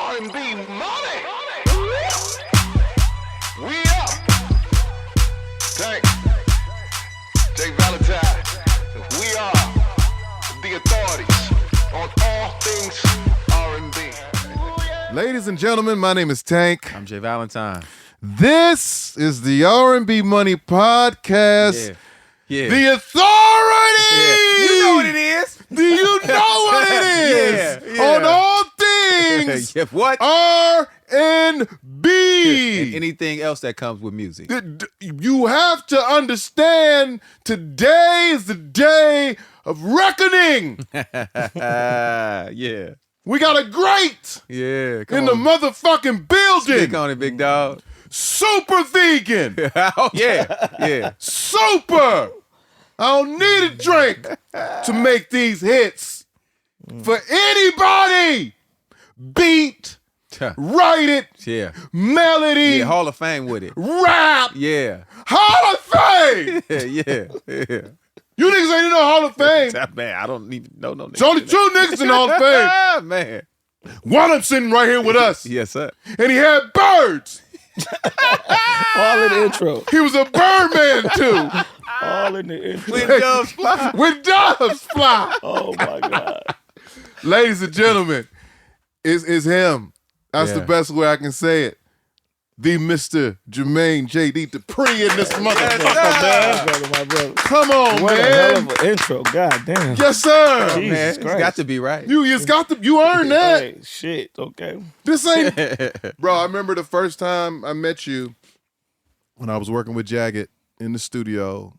R&B Money. We up. Thang, jvalentine. We are the authorities on all things R&B. Ladies and gentlemen, my name is Thang. I'm jvalentine. This is the R&B Money Podcast. Yeah. The authority! Yeah. You know what it is. Do you know what it is? Yeah. On all things Yeah, what? R&B. And anything else that comes with music. You have to understand today is the day of reckoning. Yeah. We got a great Come the on. motherfucking building. Speak on it, big dog. Super vegan. Oh, yeah. Super. I don't need a drink to make these hits. For anybody, beat, write it, Yeah. melody, Yeah, Hall of Fame with it. rap, Yeah. Hall of Fame. Yeah. You niggas ain't in no Hall of Fame. Man, I don't even know no niggas. There's only two niggas in the Hall of Fame. Man. One of them sitting right here with us. Yes, sir. And he had birds. All in the intro. He was a birdman too. All in the intro. When doves fly. With doves fly. Oh my God. Ladies and gentlemen, it's him. That's the Yeah. best way I can say it. The Mr. Jermaine J.D. Dupri in this motherfucker, man. Brother, my brother. Come on, What a hell man. of an intro. God damn. Yes, sir. Jesus Man, it's Christ. got to be right. You earned that. Hey, shit. Okay. This ain't, bro. I remember the first time I met you when I was working with Jagged in the studio,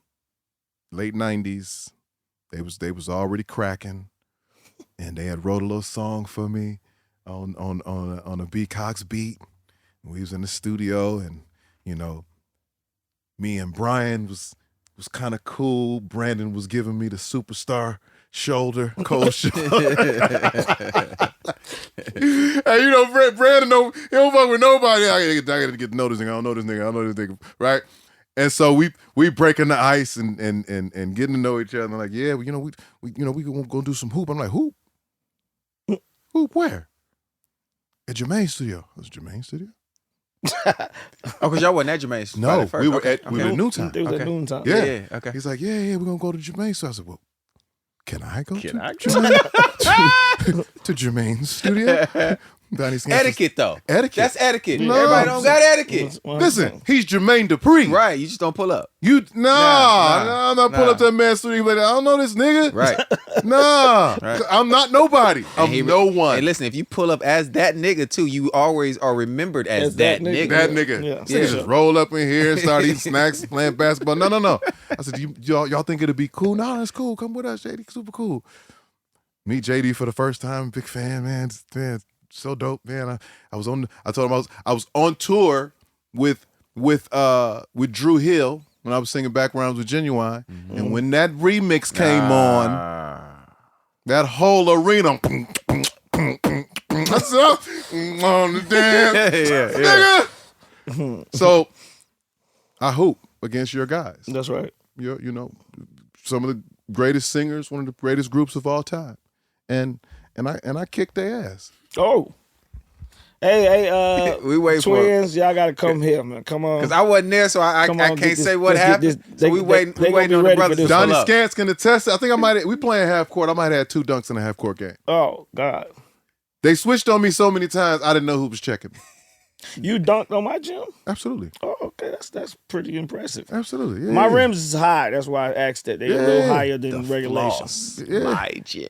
late '90s. They was already cracking, and they had wrote a little song for me on a B Cox beat. We was in the studio, and me and Brian was kind of cool. Brandon was giving me the superstar shoulder, cold shoulder. Hey, Brandon he don't fuck with nobody. I gotta get to know this nigga. I don't know this nigga, right? And so we breaking the ice and getting to know each other. And like, yeah, we gonna go do some hoop. I'm like, hoop? Hoop where? At Jermaine's studio. It was Jermaine's studio? Oh, because y'all wasn't at Jermaine's. No, first. we were Okay. at noontime. It was Okay. at noontime. Yeah. Okay. He's like, yeah, we're gonna go to Jermaine's. So I said, well, can I go to Jermaine's studio? Donnie Skanks was- Etiquette, though. Etiquette. That's etiquette. No. Everybody don't got etiquette. Listen, he's Jermaine Dupri. Right. You just don't pull up. Nah, I'm not pulling up to that man's studio like, I don't know this nigga. Right. Nah, Right. I'm not nobody. I'm no one. And listen, if you pull up as that nigga too, you always are remembered as that nigga. That nigga. Yeah. This nigga just roll up in here and start eating snacks, playing basketball. No. I said, y'all think it'll be cool? No, that's cool. Come with us, JD. Super cool. Meet JD for the first time. Big fan, man. So dope, man. I told him I was on tour with Drew Hill when I was singing Backgrounds with Genuine. Mm-hmm. And when that remix came on, that whole arena I said, on the dance. Nigga. So I hoop against your guys. That's right. You're, some of the greatest singers, one of the greatest groups of all time. And I kicked their ass. Oh. Hey, We wait for twins, y'all gotta come here, man. Come on. because I wasn't there, so I Come on, can't get this- say what let's get happened. this- So we they waiting gonna be on the ready for brothers to this. Donnie pull up. Scants can attest. I think we playing half court. I might have had 2 dunks in a half court game. Oh, God. They switched on me so many times, I didn't know who was checking me. You dunked on my gym? Absolutely. Oh, okay. That's pretty impressive. Absolutely. Yeah, My yeah. rims is high. That's why I asked that. They're a little higher than regulations. Yeah. My gym.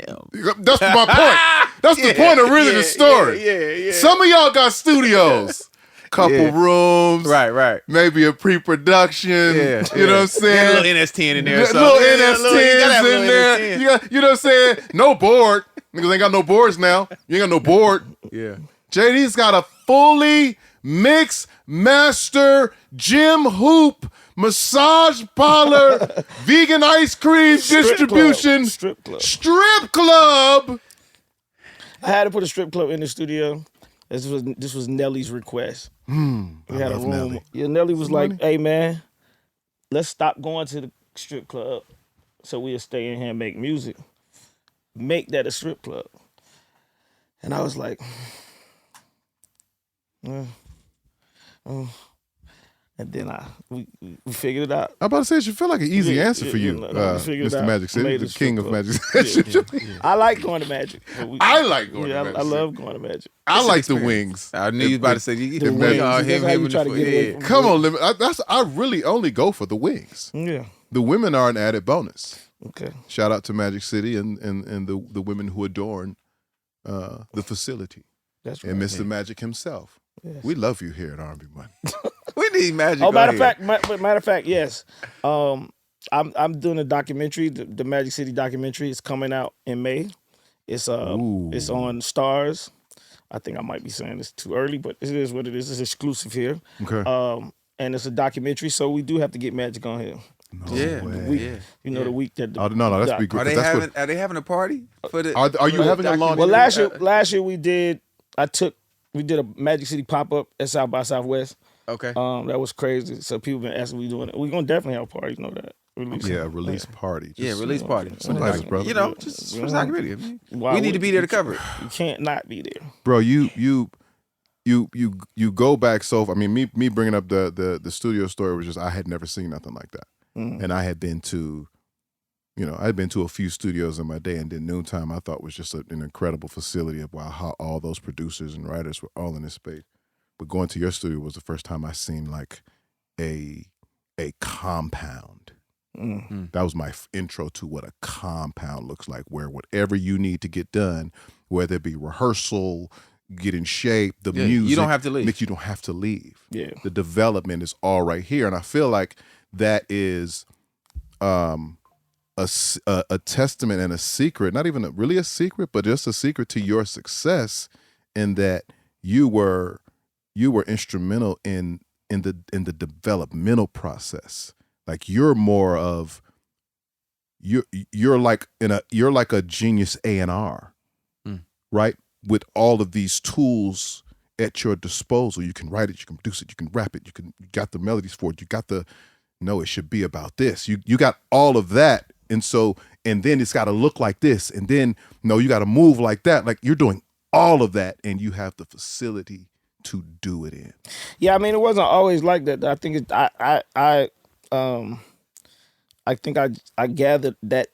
That's my point. That's the point of really the story. Yeah. Some of y'all got studios. Couple rooms. Right. Maybe a pre-production. Yeah. You know what I'm saying? A little NS10 in there. Little NS10s in there. You know what I'm saying? No board. Niggas ain't got no boards now. You ain't got no board. Yeah. JD's got a fully mixed master gym hoop massage parlor vegan ice cream distribution Strip club. strip club. I had to put a strip club in the studio. This was Nelly's request. We had a love room. Nelly. Yeah, Nelly was like, Money? "Hey man, let's stop going to the strip club, so we'll stay in here and make music. Make that a strip club." And I was like, And then we figured it out. I'm about to say it should feel like an easy Yeah, answer for yeah, you, no, we figured it Mr. out. Magic City, Made the it king of simple. Magic City. I like going to Magic. But I like going to yeah, Magic I City. love going to Magic. I like the wings. I knew you was about to say you The the wings. wing. That's how you try to get away from Come on, I really only go for the wings. Yeah. The women are an added bonus. Okay. Shout out to Magic City and the women who adorn the facility. That's right. And Mr. Magic himself. Yes. We love you here at R&B Money. We need Magic. Oh, on matter here. of fact, yes. I'm doing a documentary, the Magic City documentary. It's coming out in May. It's on Stars. I think I might be saying this too early, but it is what it is. It's exclusive here. Okay. And it's a documentary, so we do have to get Magic on here. Yeah, way. yeah. The week that. No, that's be good. Are they having a party for the? Are you having a launch? Well, last year we did a Magic City pop up at South by Southwest. Okay. That was crazy. So people been asking we doing it. We're gonna definitely have a party. You know that. Release party. Release party. Somebody's brother. You know, just for documentary. I mean, Why we need would- to be there to cover it. You can't not be there. Bro, you go back so. I mean, me bringing up the studio story was just I had never seen nothing like that, and I had been to, I'd been to a few studios in my day, and then Noontime I thought was just an incredible facility of how all those producers and writers were all in this space. But going to your studio was the first time I seen like a compound. That was my intro to what a compound looks like, where whatever you need to get done, whether it be rehearsal, get in shape, the music, you don't have to leave. Nick, you don't have to leave. Yeah. The development is all right here, and I feel like that is a testament and a secret, not even really a secret, but just a secret to your success, in that you were instrumental in the developmental process. Like you're more of you're like a genius A&R, right? With all of these tools at your disposal, you can write it, you can produce it, you can rap it, you got the melodies for it, you got it should be about this. You got all of that, and then it's got to look like this, and then you got to move like that. Like you're doing all of that, and you have the facility to do it in. Yeah, I mean, it wasn't always like that. I think I think I gathered that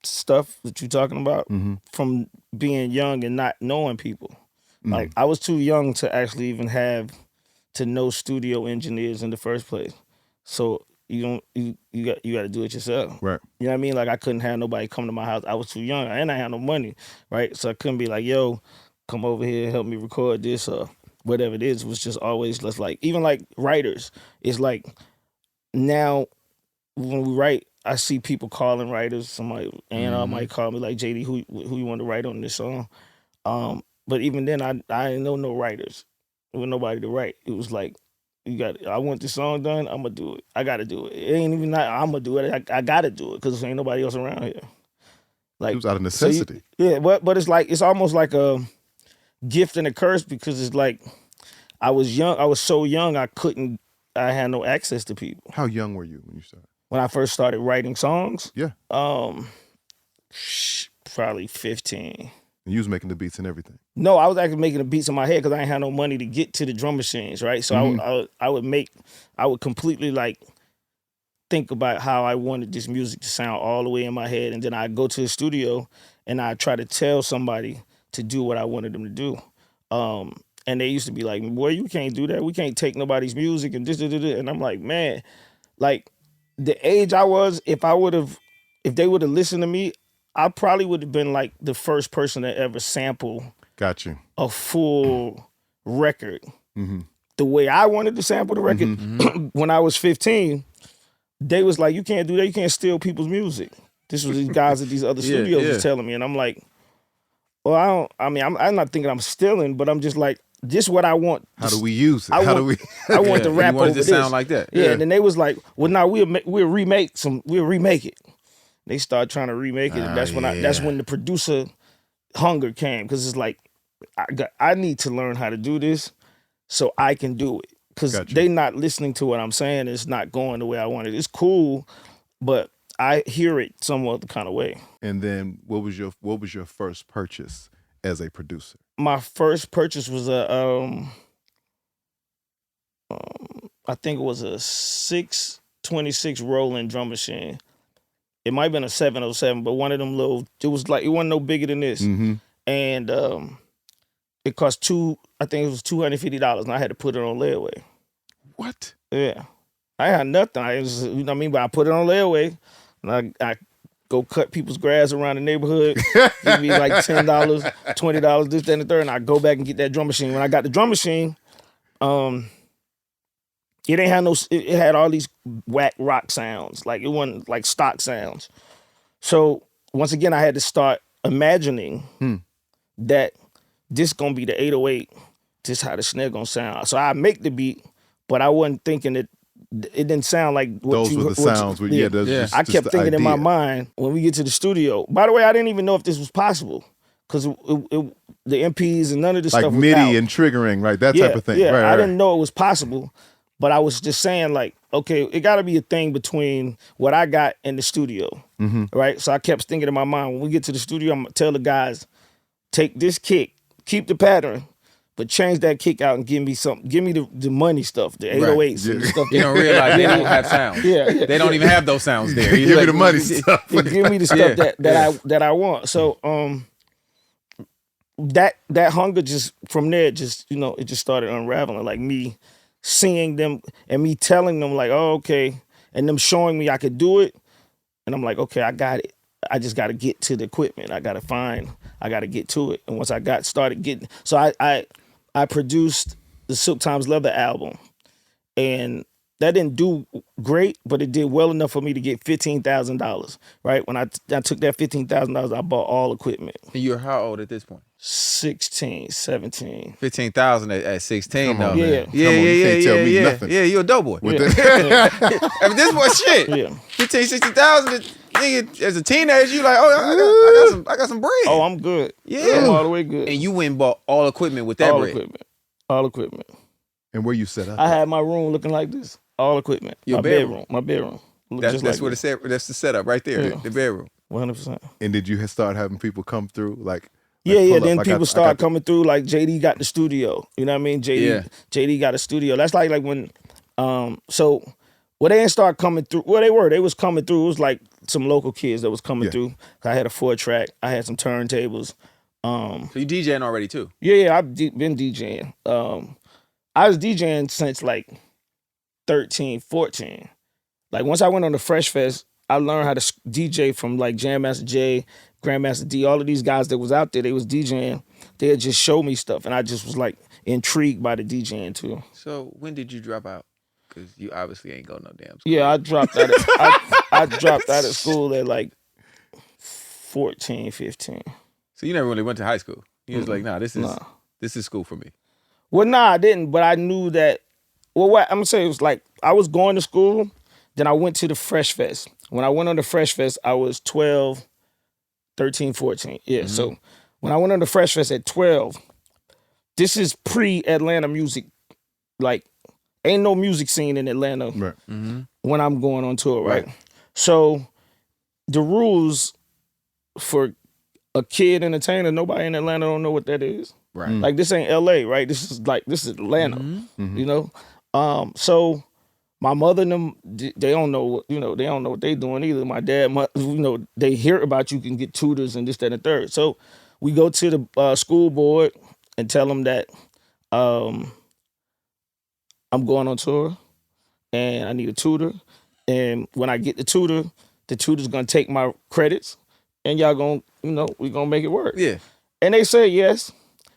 stuff that you're talking about from being young and not knowing people. Like I was too young to actually even have to know studio engineers in the first place. So you got to do it yourself. Right. You know what I mean? Like I couldn't have nobody come to my house. I was too young and I had no money, right? So I couldn't be like, yo, come over here, help me record this or whatever it is. It was just always just like, even like writers, it's like now when we write, I see people calling writers. Somebody might call me like, JD, who you want to write on this song? But even then, I didn't know no writers. There was nobody to write. It was like, I want this song done, I'm going to do it. I got to do it. It ain't even I'm going to do it. I got to do it because there ain't nobody else around here. Like, It was out of necessity. But it's almost like a gift and a curse, because it's like I was young. I was so young, I had no access to people. How young were you when you started? When I first started writing songs, Yeah. Probably 15. And you was making the beats and everything. No, I was actually making the beats in my head because I didn't have no money to get to the drum machines, right? So I would completely like think about how I wanted this music to sound all the way in my head, and then I'd go to the studio and I'd try to tell somebody to do what I wanted them to do. And they used to be like, boy, you can't do that. We can't take nobody's music and this. And I'm like, man, like the age I was, if they would have listened to me, I probably would have been like the first person to ever sample Got you. a full record. The way I wanted to sample the record when I was 15, they was like, you can't do that. You can't steal people's music. This was these guys at these other studios was telling me. And I'm like, well, I'm not thinking I'm stealing, but I'm just like, this is what I want. How do we use it? I want the rap you wanted over to this. sound like that. Yeah, and then they was like, well, now we'll remake it. They started trying to remake it, and that's when the producer hunger came, because it's like, I need to learn how to do this so I can do it, because they not listening to what I'm saying. It's not going the way I want it. It's cool, but I hear it some other kind of way. And then what was your first purchase as a producer? My first purchase was I think it was a 626 Roland drum machine. It might have been a 707, but one of them little, it wasn't no bigger than this. Mm-hmm. And it cost I think it was $250, and I had to put it on layaway. What? Yeah. I had nothing. You know what I mean? But I put it on layaway, and I go cut people's grass around the neighborhood, give me like $10, $20, this, that, and the third, and I go back and get that drum machine. When I got the drum machine, it ain't had it had all these whack rock sounds. Like, it wasn't like stock sounds. So once again, I had to start imagining that this gonna be the 808, this how the snare gonna sound. So I make the beat, but I wasn't thinking that it didn't sound like what those you were the sounds. I kept thinking in my mind when we get to the studio. By the way, I didn't even know if this was possible because the MPs and none of this like stuff was MIDI out. and triggering, right? That type of thing. Yeah, right, I didn't know it was possible, but I was just saying like, okay, it got to be a thing between what I got in the studio, right? So I kept thinking in my mind, when we get to the studio, I'm gonna tell the guys, take this kick, keep the pattern, but change that kick out and give me something. Give me the money stuff, the 808s and the stuff. You don't realize they don't have sounds. Yeah. They don't even have those sounds there. Give me the money stuff. Give me the stuff that I want. So that hunger just from there just it just started unraveling. Like me seeing them and me telling them like, oh, okay, and them showing me I could do it, and I'm like, okay, I got it. I just got to get to the equipment. I got to get to it. And once I started getting, so I produced the Silk Times Leather album, and that didn't do great, but it did well enough for me to get $15,000, right? When I took that $15,000, I bought all equipment. And you're how old at this point? 16, 17. 15,000 at 16, Come on, though. man. Yeah. Come on, you can't tell me nothing. Yeah, you're a dope boy. With Yeah. that- I mean, this boy shit. Yeah. 15, 60,000, nigga, as a teenager, you like, oh, I got some bread. Oh, I'm good. Yeah. I'm all the way good. And you went and bought all equipment with that all bread. equipment. All equipment. And where you set up? I had my room looking like this. All equipment. Your my bedroom. My bedroom. That's Just where like that's the setup right there, Yeah. the bedroom. 100%. And did you start having people come through? Like Yeah. pull up, Then I people got start the- coming through. Like JD got the studio. You know what I mean? JD got a studio. That's like when, so they didn't start coming through. Well, they was coming through. It was like some local kids that was coming through. I had a 4-track. I had some turntables. So you DJing already too? Yeah. I've been DJing. I was DJing since like 13, 14. Like once I went on the Fresh Fest, I learned how to DJ from like Jam Master Jay, Grandmaster D, all of these guys that was out there, they was DJing. They had just show me stuff, and I just was like intrigued by the DJing too. So when did you drop out? Because you obviously ain't go no damn school. Yeah, I dropped out. I dropped out of school at like 14, 15. So you never really went to high school. You was like, nah, this is school for me. Well, nah, I didn't, but I knew that. Well, what I'm gonna say was like I was going to school, then I went to the Fresh Fest. When I went on the Fresh Fest, I was 12, 13, 14. Yeah, So when I went on the Fresh Fest at 12, this is pre-Atlanta music. Like, ain't no music scene in Atlanta Right. when I'm going on tour, right? So the rules for a kid entertainer, nobody in Atlanta don't know what that is. Right. Like, this ain't LA, right? This is Atlanta, you know? So my mother and them, they don't know, they don't know what they doing either. My dad, they hear about you can get tutors and this, that, and the third. So we go to the school board and tell them that I'm going on tour and I need a tutor. And when I get the tutor's gonna take my credits and y'all gonna, we gonna make it work. Yeah. And they said yes.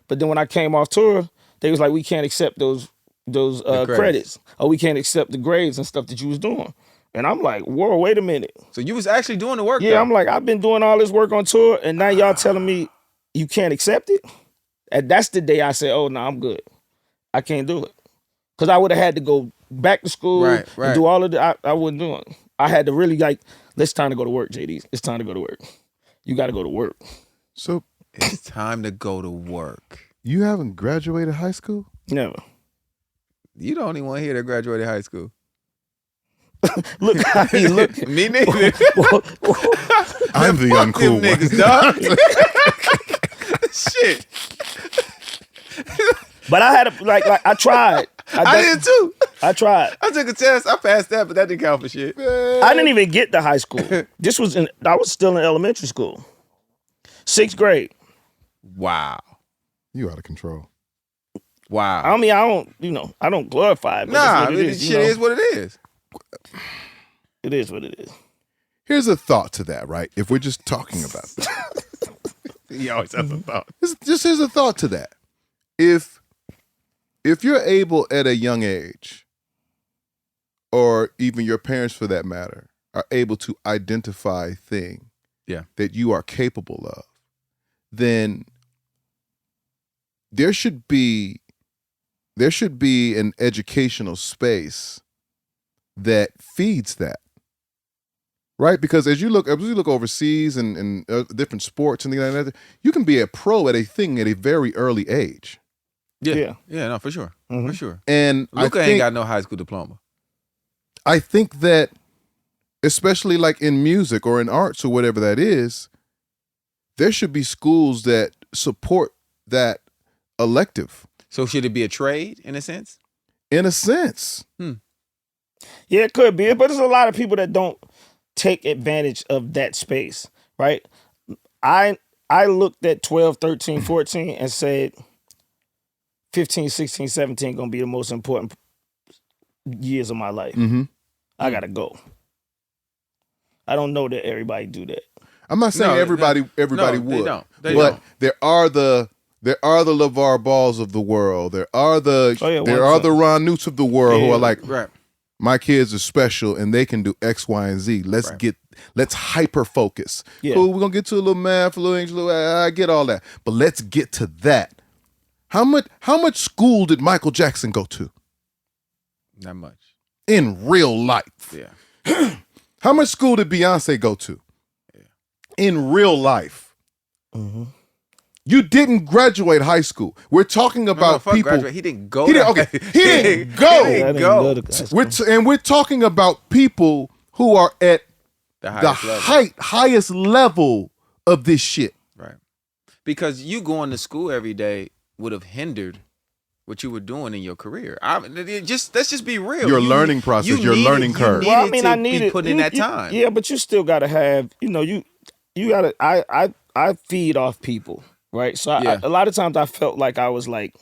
But then when I came off tour, they was like, we can't accept those credits. Or we can't accept the grades and stuff that you was doing. And I'm like, whoa, wait a minute. So you was actually doing the work, Yeah, though. I'm like, I've been doing all this work on tour, and now y'all telling me you can't accept it? And that's the day I said, oh, no, I'm good. I can't do it. Because I would have had to go back to school Right. and do all of that. I wasn't doing it. I had to really it's time to go to work, JD. It's time to go to work. You got to go to work. So It's time to go to work. you haven't graduated high school? Never. You the only one here that graduated high school. Look how he look. Me neither. I'm the Fuck uncool them one. niggas, dog. Shit. But I had I tried. I did too. I tried. I took a test. I passed that, but that didn't count for shit. I didn't even get to high school. I was still in elementary school. 6th grade. Wow. You out of control. Wow. I mean, I don't glorify it. But Nah, it shit is what it is. It is what it is. Here's a thought to that, right? If we're just talking about that. You always have a thought. Here's a thought to that. If you're able at a young age, or even your parents for that matter, are able to identify a thing that you are capable of, then there should be an educational space that feeds that. Right? Because as you look overseas and different sports and things like that, you can be a pro at a thing at a very early age. Yeah, no, for sure. Mm-hmm. For sure. And Luka ain't got no high school diploma. I think that, especially like in music or in arts or whatever that is, there should be schools that support that elective. So should it be a trade in a sense? In a sense. Yeah, it could be. But there's a lot of people that don't take advantage of that space, right? I looked at 12, 13, 14 and said 15, 16, 17 going to be the most important years of my life. Mm-hmm. I got to go. I don't know that everybody do that. I'm not saying everybody would. They don't. There are the LeVar Balls of the world. There are the Ron Newts of the world who are like, my kids are special and they can do X, Y, and Z. Let's hyper focus. Yeah. Cool, we're gonna get to a little math, a little English, I get all that. But let's get to that. How much school did Michael Jackson go to? Not much. In real life. Yeah. How much school did Beyonce go to? Yeah. In real life. Mm-hmm. You didn't graduate high school. We're talking about people. Graduate. He didn't go. He didn't go. He didn't go. We're talking about people who are at the highest level of this shit. Right. Because you going to school every day would have hindered what you were doing in your career. Let's just be real. Your learning process, your learning curve. Well, I mean, I need to be putting in that time. Yeah, but you still got to have, you got to, I feed off people. Right. So a lot of times I felt like I wasn't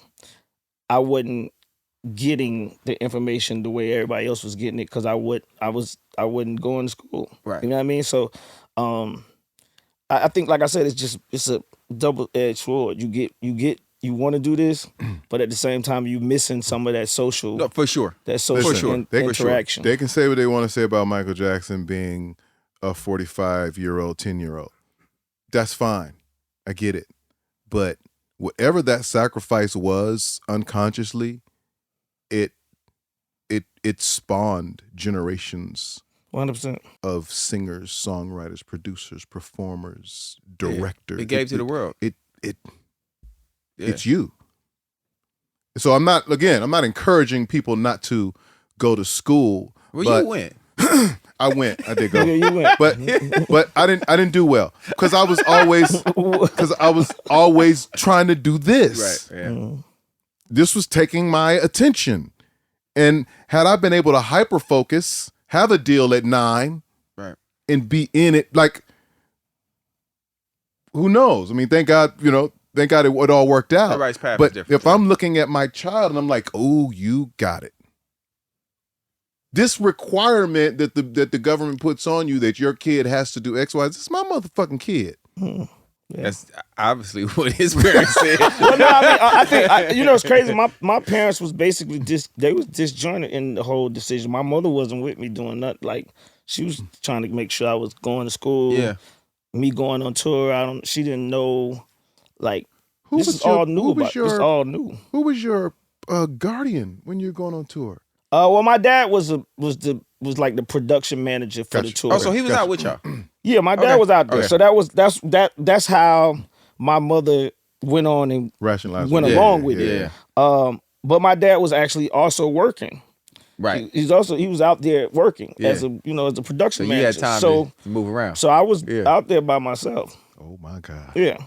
getting the information the way everybody else was getting it because I wasn't going to school. Right. You know what I mean? So I think, like I said, it's a double-edged sword. You want to do this, but at the same time you missing some of that social. No, for sure. That social interaction. They can say what they want to say about Michael Jackson being a 45-year-old, 10-year-old. That's fine. I get it. But whatever that sacrifice was unconsciously, it spawned generations 100% of singers, songwriters, producers, performers, directors. It gave to the world. It's you. So I'm not encouraging people not to go to school. Well, you went. I went. I did go. Yeah, you went. But I didn't do well because I was always trying to do this. Right. Yeah. Mm-hmm. This was taking my attention, and had I been able to hyper focus, have a deal at 9, right, and be in it, like, who knows? I mean, thank God, it all worked out. Everybody's path but is different. If I'm looking at my child and I'm like, oh, you got it. This requirement that the government puts on you that your kid has to do X, Y, this is my motherfucking kid. Yeah. That's obviously what his parents said. Well, no, I think it's crazy. My parents was basically they was disjointed in the whole decision. My mother wasn't with me doing nothing. Like, she was trying to make sure I was going to school. Yeah. Me going on tour. She didn't know. Like, Who this was is your- all new who was about. your- This is all new. Who was your guardian when you were going on tour? Well, my dad was like the production manager for the Gotcha. tour. Oh, so he was out with y'all. Yeah, my dad Okay. was out there. Okay. So that's how my mother went on and Rationalize. went Yeah, along with yeah. it. But my dad was actually also working. Right. He was out there working Yeah. as a production So you manager. had time so to move around. so I was Yeah. out there by myself. Oh my God. Yeah.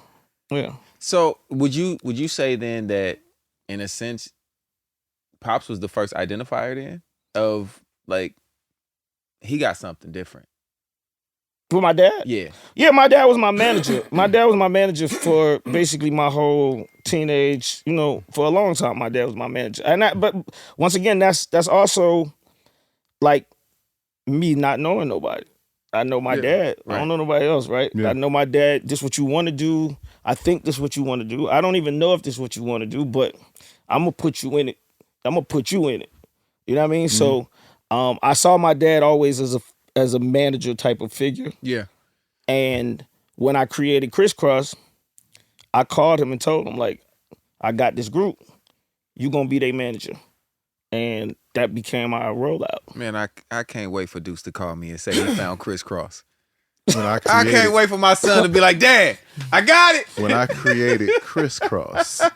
So would you say then that, in a sense, Pops was the first identifier then of like he got something different. With my dad? Yeah. Yeah, my dad was my manager. My dad was my manager for basically my whole teenage, for a long time. My dad was my manager. But once again, that's also like me not knowing nobody. I know my dad. Right. I don't know nobody else, right? Yeah. I know my dad. This what you want to do. I think this what you want to do. I don't even know if this is what you want to do, but I'm gonna put you in it. I'm gonna put you in it. You know what I mean? Mm-hmm. So I saw my dad always as a manager type of figure. Yeah. And when I created Kriss Kross, I called him and told him, like, I got this group. You gonna be their manager. And that became our rollout. Man, I can't wait for Deuce to call me and say he found Kriss Kross. I can't wait for my son to be like, Dad, I got it. When I created Kriss Kross.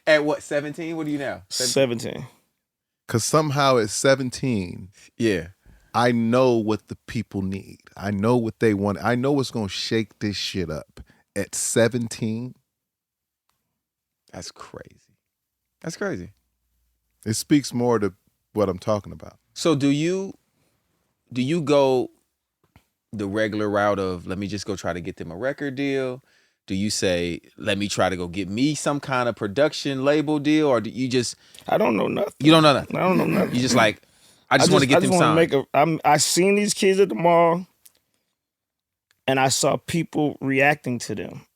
At what, 17? What are you now? 17. Because somehow at 17, yeah, I know what the people need. I know what they want. I know what's going to shake this shit up. At 17. That's crazy. That's crazy. It speaks more to what I'm talking about. So do you go the regular route of let me just go try to get them a record deal? Do you say let me try to go get me some kind of production label deal, or do you just? I don't know nothing. You don't know nothing. I don't know nothing. You just like I just want to get them signed. I seen these kids at the mall, and I saw people reacting to them,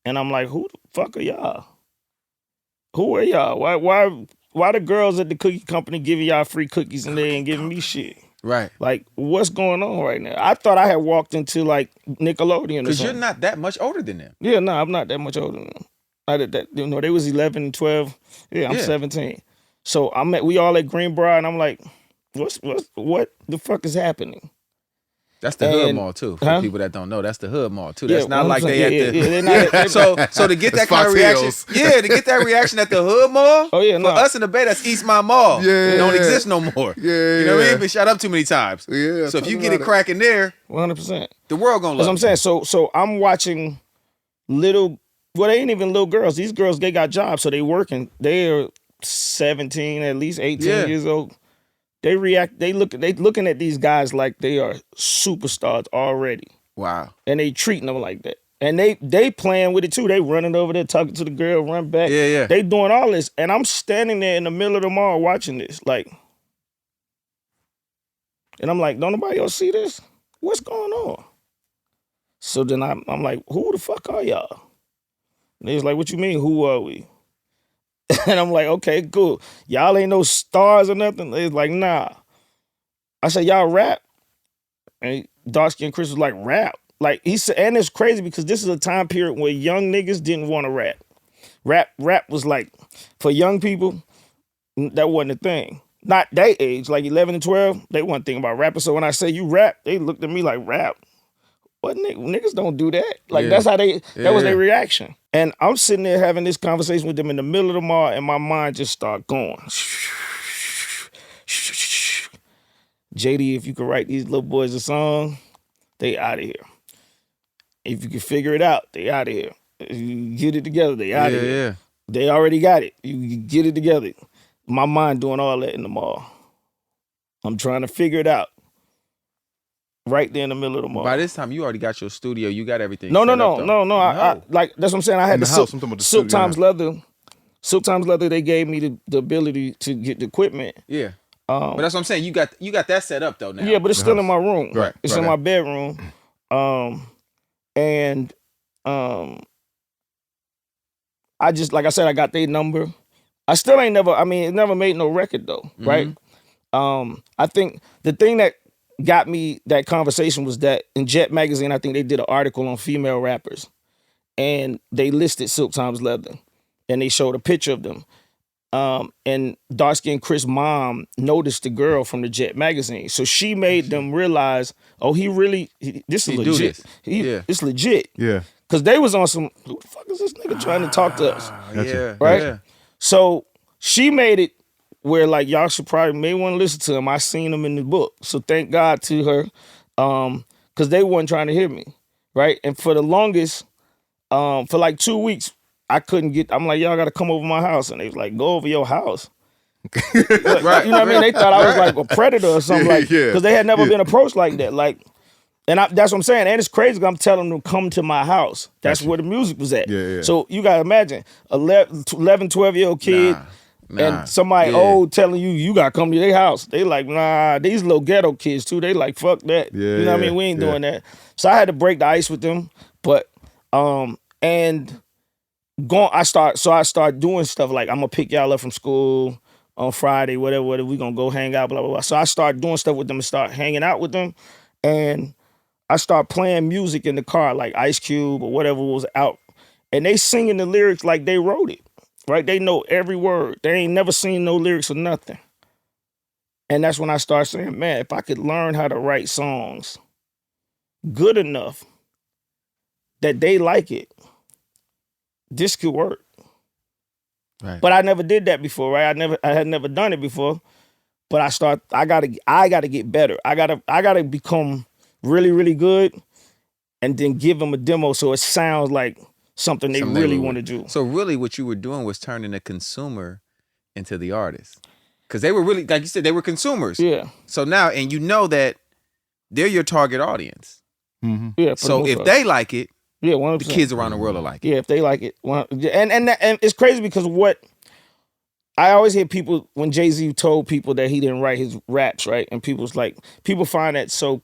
and I'm like, who the fuck are y'all? Who are y'all? Why the girls at the cookie company giving y'all free cookies and they ain't giving me shit? Right. Like, what's going on right now? I thought I had walked into like Nickelodeon. Because you're not that much older than them. Yeah, no, I'm not that much older than them. I did that. They was 11 and 12. Yeah, I'm 17. So we all at Greenbrier, and I'm like, what the fuck is happening? That's the hood mall too. For people that don't know, that's the hood mall too. That's not like they at the. They're not, so to get that kind of reaction, to get that reaction at the hood mall. Oh yeah, for us in the Bay, that's Eastmont Mall. Yeah, it don't exist no more. Yeah, you know what I mean? Been shut up too many times. Yeah. So if you get it cracking there, 100%, the world gonna love. That's what I'm saying. So I'm watching little. Well, they ain't even little girls. These girls, they got jobs, so they working. They're 17, at least 18 years old. They looking at these guys like they are superstars already. Wow. And they treating them like that. And they playing with it too. They running over there, talking to the girl, run back. Yeah. They doing all this. And I'm standing there in the middle of the mall watching this. Like, and I'm like, don't nobody else see this? What's going on? So then I'm like, who the fuck are y'all? And they was like, what you mean, who are we? And I'm like, okay, cool. Y'all ain't no stars or nothing? They was like, nah. I said, y'all rap? And dark skin Kriss was like, rap? Like, he said, and it's crazy because this is a time period where young niggas didn't want to rap. Rap was like, for young people, that wasn't a thing. Not their age, like 11 and 12, they wasn't thinking about rapping. So when I say you rap, they looked at me like, rap? What niggas don't do that? Like, that's how that was their reaction. And I'm sitting there having this conversation with them in the middle of the mall, and my mind just start going. JD, if you could write these little boys a song, they out of here. If you can figure it out, they out of here. If you get it together, they out of here. Yeah. They already got it. You get it together. My mind doing all that in the mall. I'm trying to figure it out. Right there in the middle of the mall. By this time, you already got your studio. You got everything. No. I like that's what I'm saying. I had the Silk Times Leather. Silk Times Leather. They gave me the ability to get the equipment. Yeah. But that's what I'm saying. You got that set up though now. Yeah, but it's still in my room. Right. It's in my bedroom. I just, like I said, I got their number. I still ain't never. I mean, it never made no record though, right? I think the thing that got me that conversation was that in Jet Magazine, I think they did an article on female rappers, and they listed Silk Times Leather, and they showed a picture of them. And dark skinned Kriss' mom noticed the girl from the Jet Magazine, so she made them realize, oh, this is legit. It's legit. Yeah, because they was on some. Who the fuck is this nigga trying to talk to us? Yeah, right. Yeah. So she made it where like y'all may want to listen to him. I seen him in the book, so thank God to her, because they weren't trying to hear me, right? And for the longest, for like 2 weeks, I couldn't get. I'm like, y'all got to come over my house, and they was like, go over your house. Right. You know what I mean? They thought I was like a predator or something like Yeah. because they had never been approached like that. Like, that's what I'm saying. And it's crazy 'cause I'm telling them to come to my house. That's where the music was at. Yeah. So you gotta imagine 11, 12-year-old kid and somebody old telling you gotta come to their house. They like, nah, these little ghetto kids too. They like, fuck that. Yeah, you know what I mean? We ain't doing that. So I had to break the ice with them. But and I start doing stuff like I'm gonna pick y'all up from school on Friday, whatever, we gonna go hang out, blah, blah, blah. So I start doing stuff with them and start hanging out with them. And I start playing music in the car, like Ice Cube or whatever was out. And they singing the lyrics like they wrote it, right? They know every word. They ain't never seen no lyrics or nothing. And that's when I start saying, man, if I could learn how to write songs good enough that they like it, this could work. Right. But I never did that before, right? I had never done it before. But I gotta get better. I gotta become really, really good and then give them a demo so it sounds like something they really want to do. So really what you were doing was turning the consumer into the artist. Because they were really, like you said, they were consumers. Yeah. So now, and you know that they're your target audience. Mm-hmm. Yeah. So if they like it, yeah, 100%. the kids around the world will like it. Yeah, if they like it. And it's crazy because what I always hear people, when Jay-Z told people that he didn't write his raps, right? And people find that so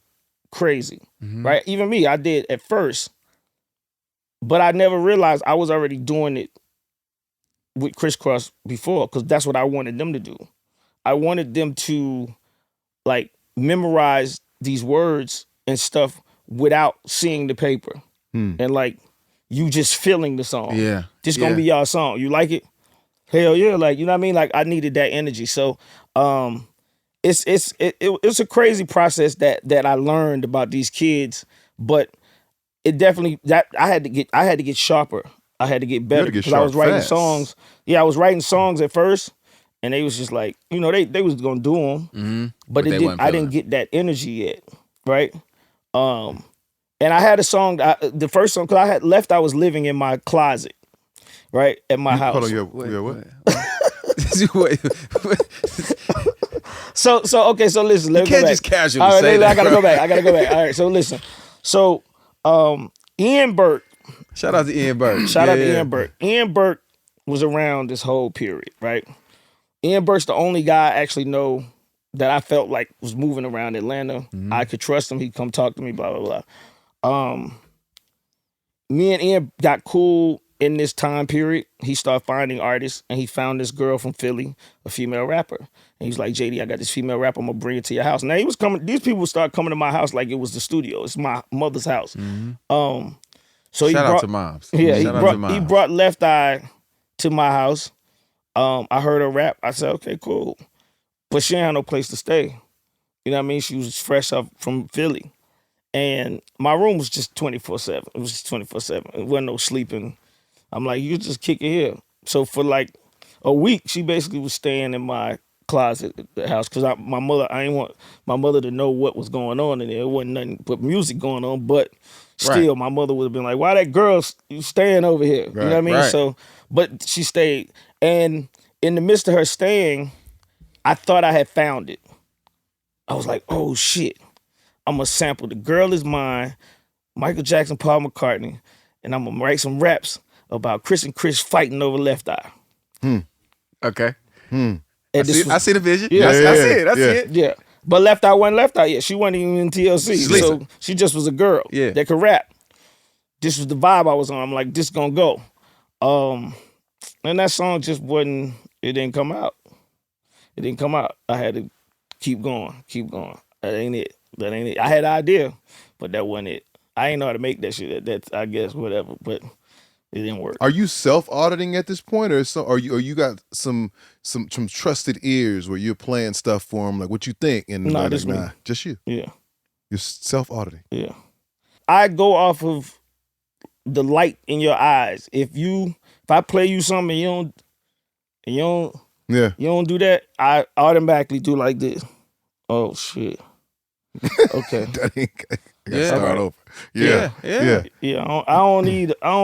crazy, right? Even me, I did at first, but I never realized I was already doing it with Kriss Kross before because that's what I wanted them to do. I wanted them to like memorize these words and stuff without seeing the paper. And like you just feeling the song. Yeah. This gonna be y'all song. You like it? Hell yeah. Like, you know what I mean? Like I needed that energy. So it's a crazy process that I learned about these kids, but it definitely I had to get sharper. I had to get better because I was writing songs. Yeah, I was writing songs at first, and they was just like, you know, they was gonna do them, but I didn't get that energy yet, right? And I had a song, the first song, because I was living in my closet, right, at my house. Hold on, what? So okay, so listen, let me go back. You can't just casually all right, say that. I gotta go back. All right, so listen. So Ian Burke. Shout out to Ian Burke. Shout out to Ian Burke. Ian Burke was around this whole period, right? Ian Burke's the only guy I actually know that I felt like was moving around Atlanta. I could trust him. He'd come talk to me, blah, blah, blah. Me and Ian got cool in this time period. He started finding artists, and he found this girl from Philly, a female rapper. And he's like, JD, I got this female rapper. I'm going to bring it to your house. Now, these people start coming to my house like it was the studio. It's my mother's house. So Shout out to moms. Yeah, he brought Left Eye to my house. I heard her rap. I said, okay, cool. But she ain't had no place to stay. You know what I mean? She was fresh up from Philly. And my room was just 24/7. It was just 24/7. It wasn't no sleeping. I'm like, you just kick it here. So for like a week, she basically was staying in my closet at the house because I didn't want my mother to know what was going on in there. It wasn't nothing but music going on. But still, my mother would have been like, why that girl staying over here? You know what I mean? Right. So, but she stayed. And in the midst of her staying, I thought I had found it. I was like, oh shit. I'm going to sample The Girl Is Mine, Michael Jackson, Paul McCartney, and I'm going to write some raps about Chris and Chris fighting over Left Eye. Okay. And I see the vision. Yeah. I see it. Yeah. But Left Eye wasn't Left Eye yet. She wasn't even in TLC. So she just was a girl that could rap. This was the vibe I was on. I'm like, this gonna go. And that song just it didn't come out. It didn't come out. I had to keep going. That ain't it. I had an idea, but that wasn't it. I ain't know how to make that shit. That's I guess whatever, but it didn't work. Are you self-auditing at this point, or you got some trusted ears where you're playing stuff for them, like what you think? And No, just me. Just you. Yeah. You're self-auditing. Yeah. I go off of the light in your eyes. If I play you something and you don't do that, I automatically do like this. Oh shit. Okay. I gotta start over. Yeah. Yeah. I don't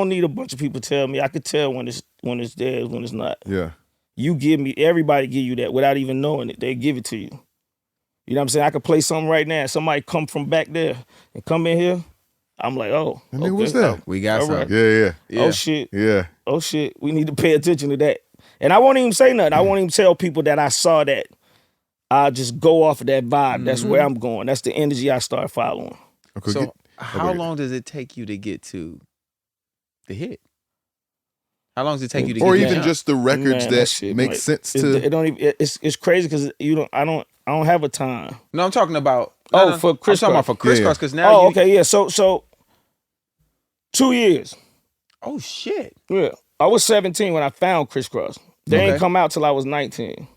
need a bunch of people tell me. I could tell when it's there, when it's not. Yeah. everybody give you that without even knowing it. They give it to you. You know what I'm saying? I could play something right now. Somebody come from back there and come in here. I'm like, oh. And then what's that? We got All something. Yeah. Oh, shit. Yeah. Oh, shit. We need to pay attention to that. And I won't even say nothing. I won't even tell people that I saw that. I'll just go off of that vibe. That's where I'm going. That's the energy I start following. Okay, So how long does it take you to get to the hit? How long does it take you to get or to even the just the records that shit, make like, sense to it don't even it's crazy because I don't have a time. No, I'm talking about For Kriss I'm talking about for Kriss Yeah. Kross because now okay, yeah. So 2 years. Oh shit. Yeah. I was 17 when I found Kriss Kross. They Okay. ain't come out till I was 19.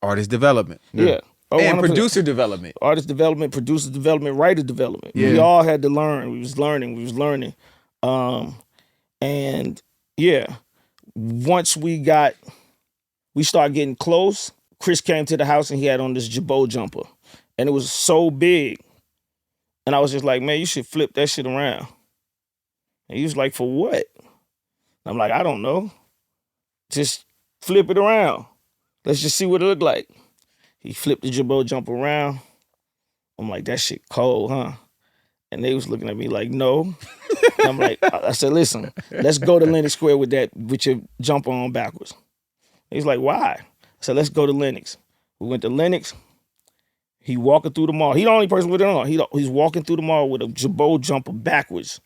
Artist development. Yeah. Oh, And 100%. producer development. Artist development, producer development, writer development. We all had to learn. We was learning. And yeah, once we started getting close, Chris came to the house and he had on this jabot jumper. And it was so big. And I was just like, man, you should flip that shit around. And he was like, for what? I'm like, I don't know. Just flip it around. Let's just see what it looked like. He flipped the jabot jumper around. I'm like, that shit cold, huh? And they was looking at me like, no. And I'm like, I said, listen, let's go to Lenox Square with your jumper on backwards. He's like, why? I said, let's go to Lenox. We went to Lenox. He walking through the mall. He the only person with it on. He's walking through the mall with a jabot jumper backwards.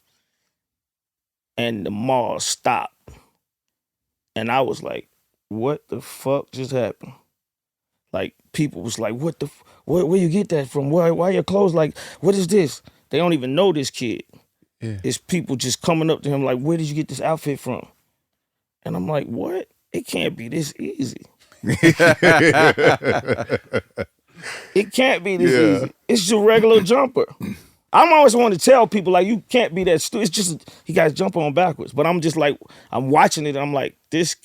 And the mall stopped. And I was like, what the fuck just happened? Like, people was like, where you get that from? Why your clothes like, what is this? They don't even know this kid. Yeah. It's people just coming up to him like, where did you get this outfit from? And I'm like, what? It can't be this easy. It can't be this easy. It's just a regular jumper. I'm always want to tell people, like, you can't be that stupid. It's just, he got his jumper on backwards. But I'm just like, I'm watching it and I'm like, this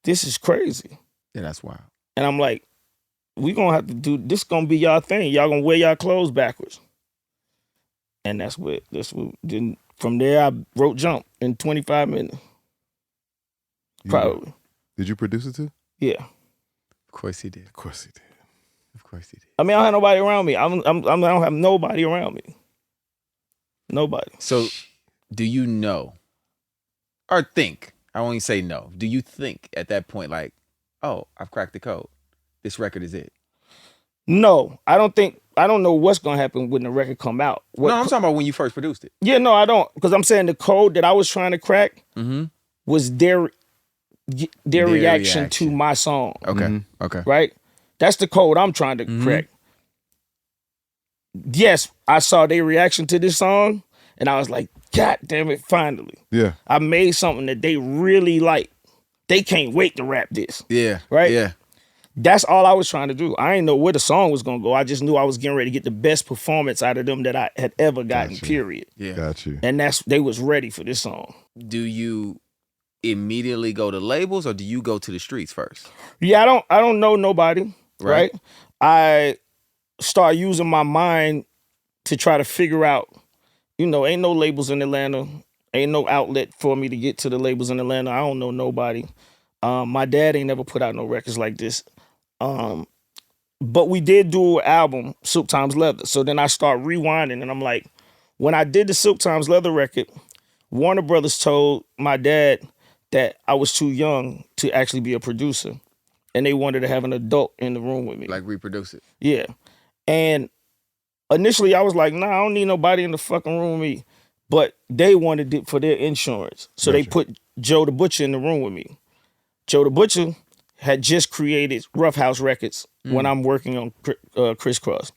is crazy. Yeah, that's wild. And I'm like, we gonna have to do, this gonna be y'all thing. Y'all gonna wear y'all clothes backwards. And that's what, then from there I wrote Jump in 25 minutes. Probably. Did you produce it too? Yeah. Of course he did. Of course he did. Of course he did. I mean, I don't have nobody around me. I don't have nobody around me. Nobody. So, do you know, or think? I won't even say no. Do you think at that point, like, oh, I've cracked the code. This record is it. No, I don't know what's gonna happen when the record come out. No, I'm talking about when you first produced it. Yeah, no, I don't, because I'm saying the code that I was trying to crack was their reaction to my song. Okay. Okay. Right? That's the code I'm trying to crack. Yes, I saw their reaction to this song, and I was like, God damn it, finally. Yeah. I made something that they really like. They can't wait to rap this. Yeah. Right? Yeah. That's all I was trying to do. I didn't know where the song was gonna go. I just knew I was getting ready to get the best performance out of them that I had ever gotten, period. Yeah. Got you. And they was ready for this song. Do you immediately go to labels or do you go to the streets first? Yeah, I don't know nobody. Right. I start using my mind to try to figure out, ain't no labels in Atlanta. Ain't no outlet for me to get to the labels in Atlanta. I don't know nobody. My dad ain't never put out no records like this. But we did do an album, Soup Times Leather. So then I start rewinding and I'm like, when I did the Soup Times Leather record, Warner Brothers told my dad that I was too young to actually be a producer. And they wanted to have an adult in the room with me. Like reproduce it. Yeah. And initially I was like, nah, I don't need nobody in the fucking room with me. But they wanted it for their insurance. So they put Joe the Butcher in the room with me. Joe the Butcher had just created Rough House Records when I'm working on Kriss Kross.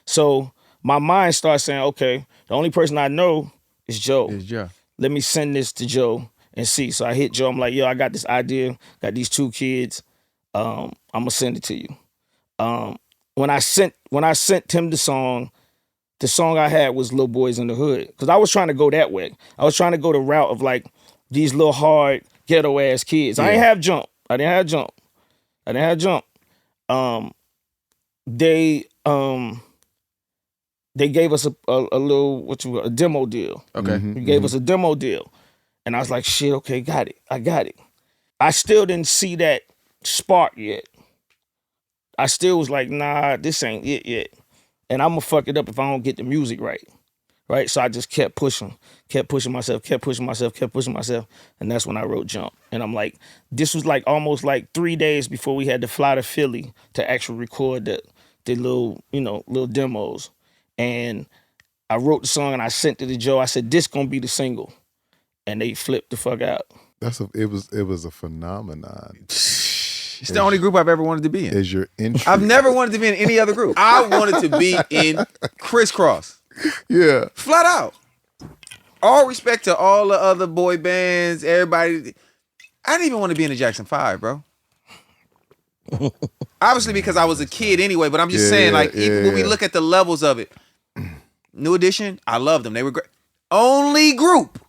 So my mind starts saying, okay, the only person I know is Joe. It's Joe. Let me send this to Joe and see. So I hit Joe. I'm like, yo, I got this idea. Got these 2 kids. I'm gonna send it to you. When I sent him the song I had was Little Boys in the Hood. Because I was trying to go that way. I was trying to go the route of like these little hard ghetto ass kids. I didn't have Jump. They gave us a little a demo deal. Okay. He gave us a demo deal. And I was like, shit, okay, got it. I got it. I still didn't see that spark yet. I still was like, nah, this ain't it yet. And I'm gonna fuck it up if I don't get the music right. Right? So I just kept pushing myself. And that's when I wrote Jump. And I'm like, this was like almost like 3 days before we had to fly to Philly to actually record the little, little demos. And I wrote the song and I sent it to Joe. I said, this gonna be the single. And they flipped the fuck out. It was a phenomenon. It's the only group I've ever wanted to be in. Is your entry? I've never wanted to be in any other group. I wanted to be in Kriss Kross. Yeah. Flat out. All respect to all the other boy bands, everybody. I didn't even want to be in the Jackson 5, bro. Obviously because I was a kid anyway, but I'm just saying, like, even when we look at the levels of it, New Edition, I love them. They were great. Only group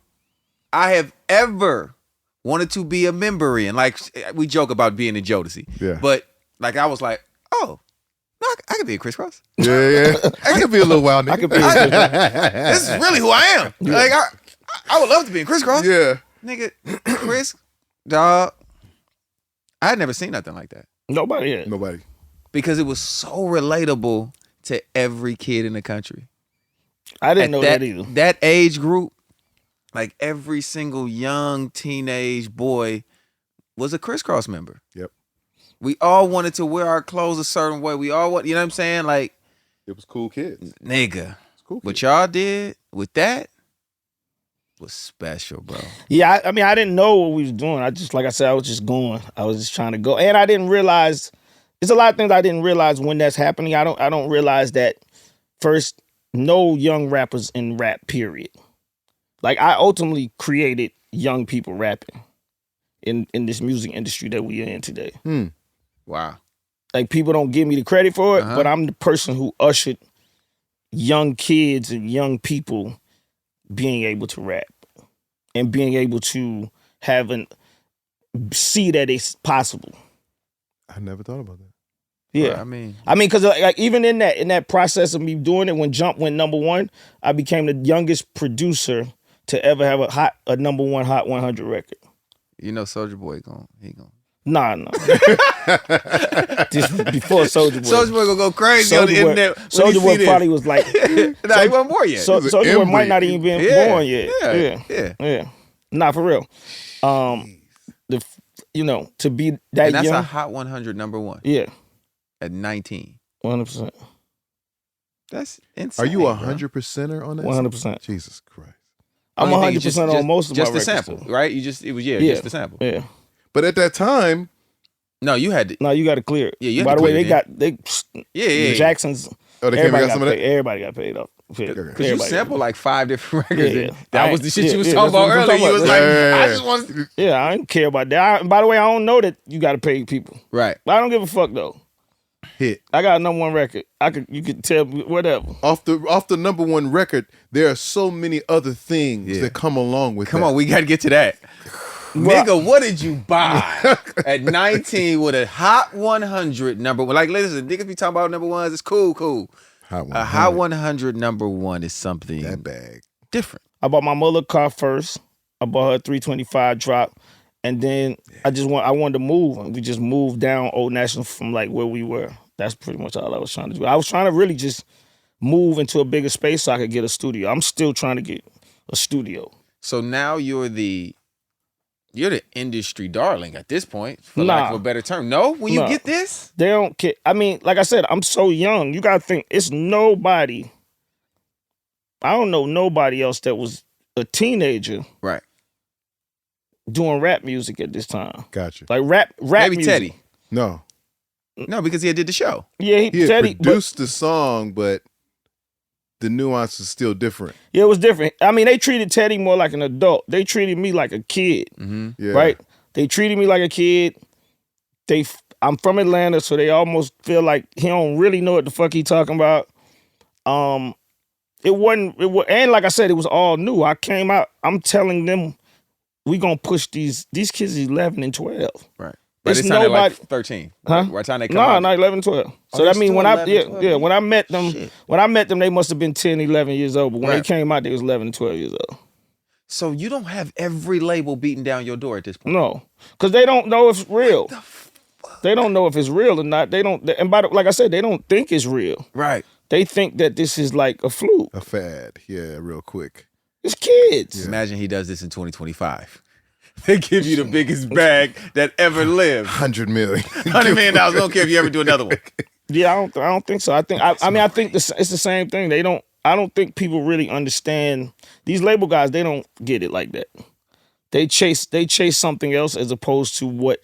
I have ever wanted to be a member in. Like, we joke about being in Jodeci. Yeah. But, like, I was like, oh, no, I could be a Kriss Kross. Yeah. I could be a little wild nigga. I could be This is really who I am. Yeah. Like, I would love to be in Kriss Kross. Yeah. Nigga, Chris, dog, I had never seen nothing like that. Nobody had. Nobody. Because it was so relatable to every kid in the country. I didn't know that either. That age group, like every single young teenage boy was a Kriss Kross member. Yep. We all wanted to wear our clothes a certain way. We all want, you know what I'm saying? Like, It was cool kids. nigga, Cool what kids. y'all did with that was special, bro. Yeah, I mean, I didn't know what we was doing. I just, like I said, I was just going. I was just trying to go. And I didn't realize, there's a lot of things I didn't realize when that's happening. I don't realize that, first, no young rappers in rap, period. Like, I ultimately created young people rapping in this music industry that we are in today. Wow. Like, people don't give me the credit for it, but I'm the person who ushered young kids and young people being able to rap and being able to see that it's possible. I never thought about that. Yeah, I mean, because like even in that process of me doing it, when Jump went #1, I became the youngest producer to ever have a #1 Hot 100 record. you know, Soulja Boy he gonna. Nah. This was before Soulja Boy. Soulja Boy gonna go crazy on the internet. Soulja Boy probably was like, nah, he wasn't born yet. Soulja Boy might not even been born yet. Yeah. Nah, for real. To be that And that's young. a Hot 100 #1 Yeah, at 19. 100%. That's insane. Are you 100%er on that? 100%. Jesus Christ. I'm Only thing, 100% on most of my just the records. sample, though. right? Just the sample. Yeah. But at that time, No, you had to. No, you got to clear it. Yeah, you had By to the way, clear they it, got Yeah. Jackson's. oh, they came and Everybody got some of that? Everybody got paid off. Because you sampled like 5 different records. Yeah, and yeah. That was the shit you was Yeah, talking that's about what I'm earlier. talking You was about. like, Yeah. I just want. Yeah, I didn't care about that. By the way, I don't know that you got to pay people. Right. I don't give a fuck though. hit. I got a #1 record. You could tell me whatever. Off the #1 record, there are so many other things that come along with Come that. on, we got to get to that. Nigga, what did you buy at 19 with a Hot 100 #1? Like, listen, niggas be talking about #1s. It's cool. Hot A Hot 100 #1 is something That bag. different. I bought my mother a car first. I bought her a 325 drop, and then I wanted to move, and we just moved down Old National from like where we were. That's pretty much all I was trying to do. I was trying to really just move into a bigger space so I could get a studio. I'm still trying to get a studio. So now you're the industry darling at this point, for Nah. lack of a better term. No? When you Nah. get this? They don't care. I mean, like I said, I'm so young. You gotta think it's nobody. I don't know nobody else that was a teenager Right. doing rap music at this time. Gotcha. Like rap Maybe music. Teddy. No. No, because he did the show. Yeah, He had Teddy. produced the song, but the nuance is still different. Yeah, it was different. I mean, they treated Teddy more like an adult. They treated me like a kid, Yeah. right? They treated me like a kid. I'm from Atlanta, so they almost feel like he don't really know what the fuck he talking about. And like I said, it was all new. I came out, I'm telling them, we gonna push these kids 11 and 12. Right. But It's it sounded like nobody- 13. Huh? Right time they come No, out. not 11, 12. So Oh, that they means still when 11, 12, when I met them, Shit. they must have been 10, 11 years old. But when Right. they came out, they was 11 and 12 years old. So you don't have every label beating down your door at this point. No, because they don't know if it's real. They don't know if it's real or not. They don't. And like I said, they don't think it's real. Right. They think that this is like a fluke. A fad. Yeah, real quick. It's kids. Yeah. Imagine he does this in 2025. They give you the biggest bag that ever lived. $100 million. $100 million. I don't care if you ever do another one. Yeah, I don't think so. I think it's the same thing. I don't think people really understand these label guys. They don't get it like that. They chase something else as opposed to what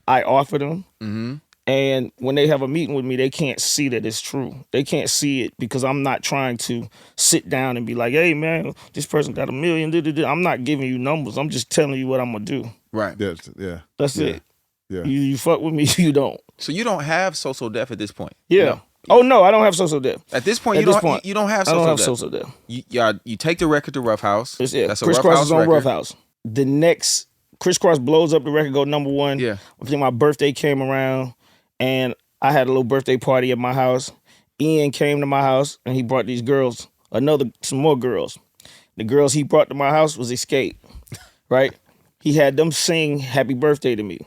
I offer them. Mm-hmm. And when they have a meeting with me, they can't see that it's true. They can't see it because I'm not trying to sit down and be like, hey, man, this person got $1 million. I'm not giving you numbers. I'm just telling you what I'm going to do. Right. Yeah. That's it. Yeah. You fuck with me, you don't. So you don't have social death at this point? Yeah. No. Oh, no, I don't have social death. At this point, you don't have social death. I don't have social death. You take the record to Rough House. That's it. That's a Kriss Rough Kross House is on record. Rough House. The next, Kriss Kross blows up the record, go number one. Yeah. I think my birthday came around, and I had a little birthday party at my house. Ian came to my house, and he brought these girls, some more girls. The girls he brought to my house was Xscape, right? He had them sing Happy Birthday to me.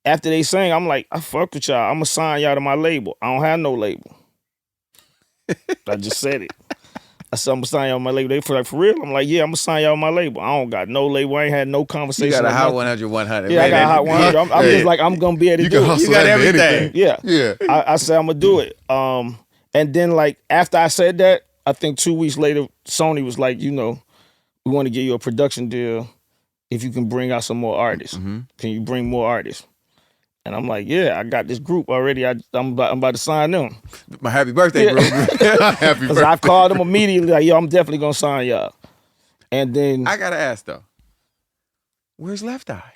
After they sang, I'm like, I fuck with y'all. I'm going to sign y'all to my label. I don't have no label. I just said it. I said, I'm going to sign y'all on my label. They feel like, for real? I'm like, yeah, I'm going to sign y'all on my label. I don't got no label. I ain't had no conversation. You got a hot 100. Yeah, I got a hot 100. I'm just like, I'm going to be able to do it. You got everything. Yeah. Yeah. I said, I'm going to do it. And then, like, after I said that, I think 2 weeks later, Sony was like, we want to give you a production deal if you can bring out some more artists. Mm-hmm. Can you bring more artists? And I'm like, yeah, I got this group already. I'm about to sign them. My happy birthday group. Happy birthday. I called them immediately, like, yo, I'm definitely gonna sign y'all. And then I gotta ask though, where's Left Eye?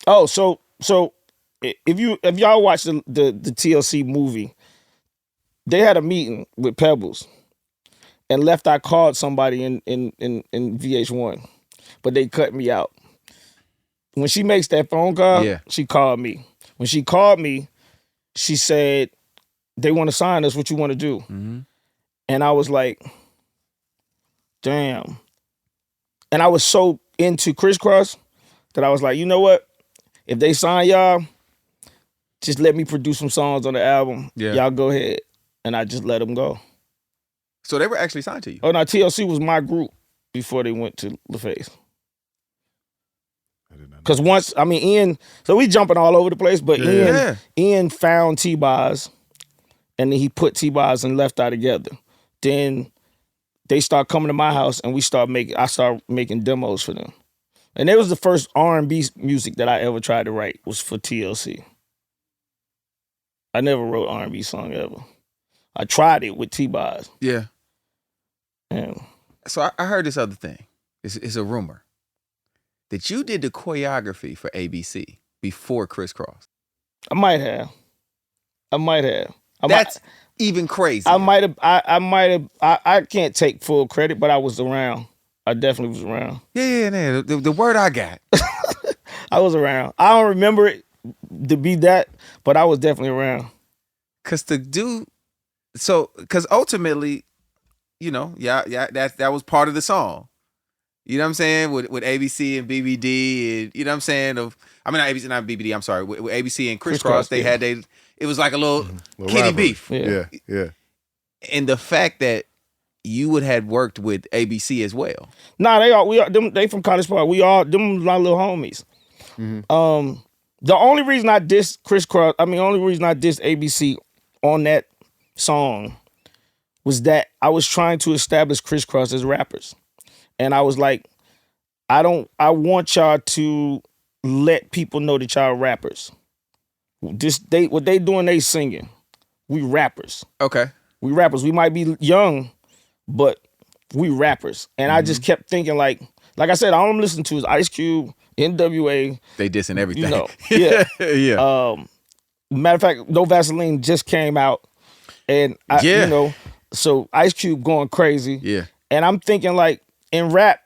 Oh, so if y'all watch the TLC movie, they had a meeting with Pebbles, and Left Eye called somebody in VH1, but they cut me out. When she makes that phone call, she called me. When she called me, she said, they want to sign us. What you want to do? Mm-hmm. And I was like, damn. And I was so into Kriss Kross that I was like, you know what? If they sign y'all, just let me produce some songs on the album. Yeah. Y'all go ahead. And I just let them go. So they were actually signed to you? Oh, no, TLC was my group before they went to LaFace. Because Ian, so we jumping all over the place, but Ian found T-Boz, and then he put T-Boz and Left Eye together. Then they start coming to my house, and I start making demos for them. And it was the first R&B music that I ever tried to write was for TLC. I never wrote R&B song ever. I tried it with T-Boz. Yeah. So I heard this other thing. It's a rumor that you did the choreography for ABC before Kriss Kross. I might have. That's even crazy. I might have. I can't take full credit, but I was around. I definitely was around. Yeah. The word I got. I was around. I don't remember it to be that, but I was definitely around. Because ultimately, that was part of the song. You know what I'm saying? With ABC and BBD, and you know what I'm saying? Not ABC, not BBD, I'm sorry. With ABC and Kriss Kross, it was like a little kitty beef. Yeah. And the fact that you had worked with ABC as well. Nah, they from College Park. Them my little homies. Mm-hmm. The only reason I dissed Kriss Kross, only reason I dissed ABC on that song was that I was trying to establish Kriss Kross as rappers. And I was like, I want y'all to let people know that y'all rappers. What they doing, they singing. We rappers. Okay. We rappers. We might be young, but we rappers. And I just kept thinking like I said, all I'm listening to is Ice Cube, NWA. They dissing everything. Yeah. Yeah. Matter of fact, No Vaseline just came out. And so Ice Cube going crazy. Yeah. And I'm thinking like, in rap,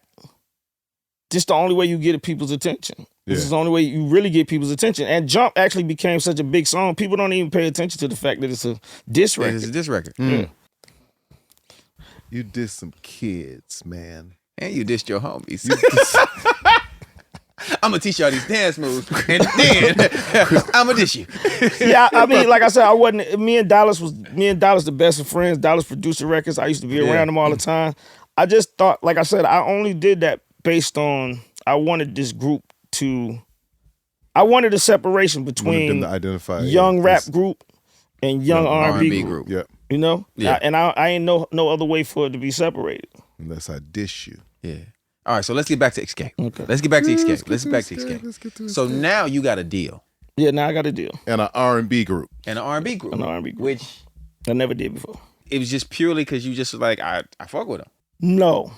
this the only way you get people's attention. This is the only way you really get people's attention. And Jump actually became such a big song, people don't even pay attention to the fact that it's a diss record. It's a diss record. Mm. You diss some kids, man. And you dissed your homies. I'm gonna teach y'all these dance moves, and then I'm gonna dish you. Yeah, I mean, like I said, I wasn't. Me and Dallas the best of friends. Dallas produced the records. I used to be around them all the time. I just thought, like I said, I only did that based on I wanted this group to. I wanted a separation between them to identify young rap group and young R&B group. Yeah. You know, Yeah. I ain't no other way for it to be separated. Unless I dish you. Yeah. All right, so let's get back to Xscape. Okay. Let's get back to Xscape. Let's Let's get back to Xscape. Let's get to So Xscape. now you got a deal Yeah, now I got a deal. And an R&B group. and an R&B group. An R&B group. Which I never did before. it was just purely because you just was like, I fuck with him. No,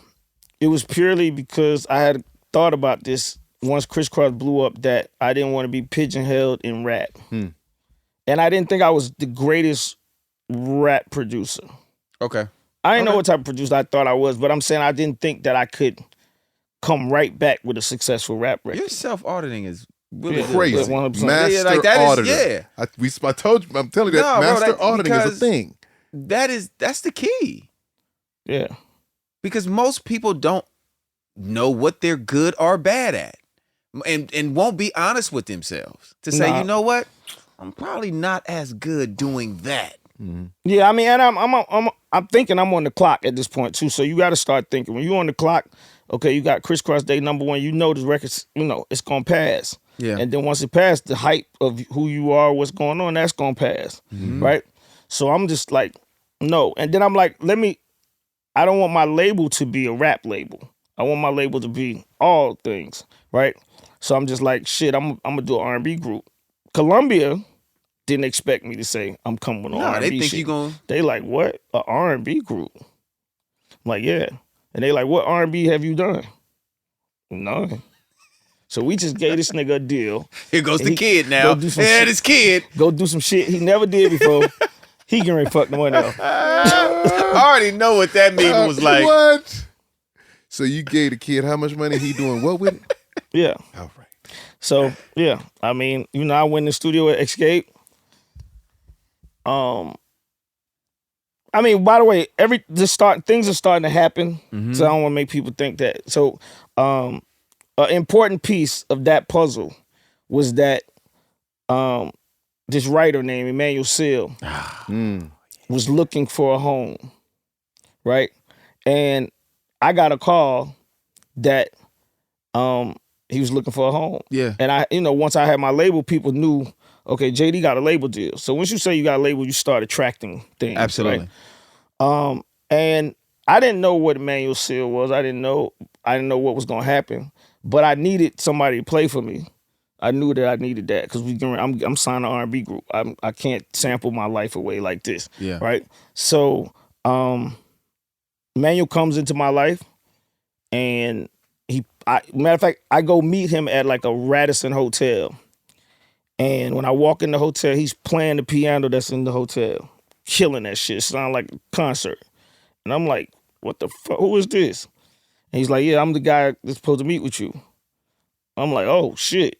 it was purely because I had thought about this once Kriss Kross blew up that I didn't want to be pigeonholed in rap. And I didn't think I was the greatest rap producer. Okay. I didn't know what type of producer I thought I was, but I'm saying I didn't think that I could come right back with a successful rap record. Your self-auditing is really good, Crazy. bro. 100%. Master Yeah, like that is- auditor. yeah. I told you, I'm telling you that No, bro, master that- auditing is a because- thing. That's the key. Yeah. Because most people don't know what they're good or bad at, and won't be honest with themselves to say, Nah. you know what, I'm probably not as good doing that. Yeah, I mean, and I'm thinking I'm on the clock at this point too. So you got to start thinking when you're on the clock. Okay, you got Kriss Kross Day #1. You know the record's, it's gonna pass. Yeah. And then once it passed, the hype of who you are, what's going on, that's gonna pass, right? So I'm just like, no. And then I'm like, I don't want my label to be a rap label. I want my label to be all things, right? So I'm just like, shit, I'm gonna do an R&B group. Columbia didn't expect me to say I'm coming with an No, R&B they think shit. you gonna. They like, what? A R&B group? I'm like, yeah. And they like, what R&B have you done? None. So we just gave this nigga a deal. Here goes And the he kid now. go do some Yeah, shit. this kid. Go do some shit he never did before. He getting ready to fuck the money up. I already know what that meeting was like. What? So you gave the kid how much money? He doing what with it? Yeah. All right. So yeah, I mean, I went in the studio at Xscape. I mean, by the way, things are starting to happen. So I don't want to make people think that. So, an important piece of that puzzle was that this writer named Emmanuel Seal was looking for a home, right? And I got a call that he was looking for a home. Yeah. And I, once I had my label, people knew, okay, JD got a label deal. So once you say you got a label, you start attracting things. Absolutely. Right? And I didn't know what Emmanuel Seal was. I didn't know what was gonna happen. But I needed somebody to play for me. I knew that I needed that because I'm signing an R&B group. I can't sample my life away like this. Yeah. Right. So Emmanuel comes into my life, and matter of fact, I go meet him at like a Radisson hotel. And when I walk in the hotel, he's playing the piano that's in the hotel, killing that shit. Sound like a concert. And I'm like, what the fuck? Who is this? And he's like, yeah, I'm the guy that's supposed to meet with you. I'm like, oh shit.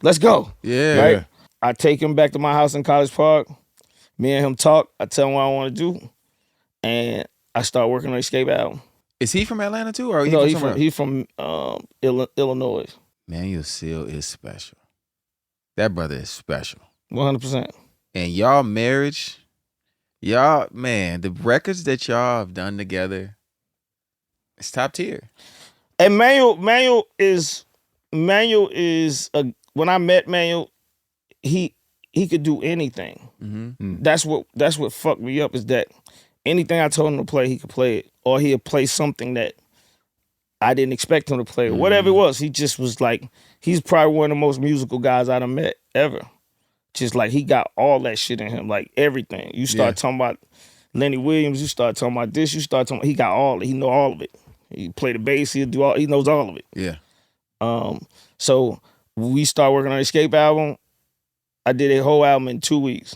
Let's go. Yeah. Right? I take him back to my house in College Park. Me and him talk. I tell him what I want to do. And I start working on Xscape album. Is he from Atlanta too, or No, he's from he's from Illinois. Manuel Seal is special. That brother is special. 100%. And y'all marriage, the records that y'all have done together, it's top tier. And Manuel is when I met Manuel, he could do anything. Mm-hmm. That's what fucked me up is that anything I told him to play, he could play it, or he'd play something that I didn't expect him to play. Whatever it was, he just was like, he's probably one of the most musical guys I'd have met ever. Just like he got all that shit in him, like everything. You start talking about Lenny Williams, you start talking about this, he got all, he know all of it. He play the bass, he knows all of it. Yeah. So we start working on the Xscape album. I did a whole album in 2 weeks.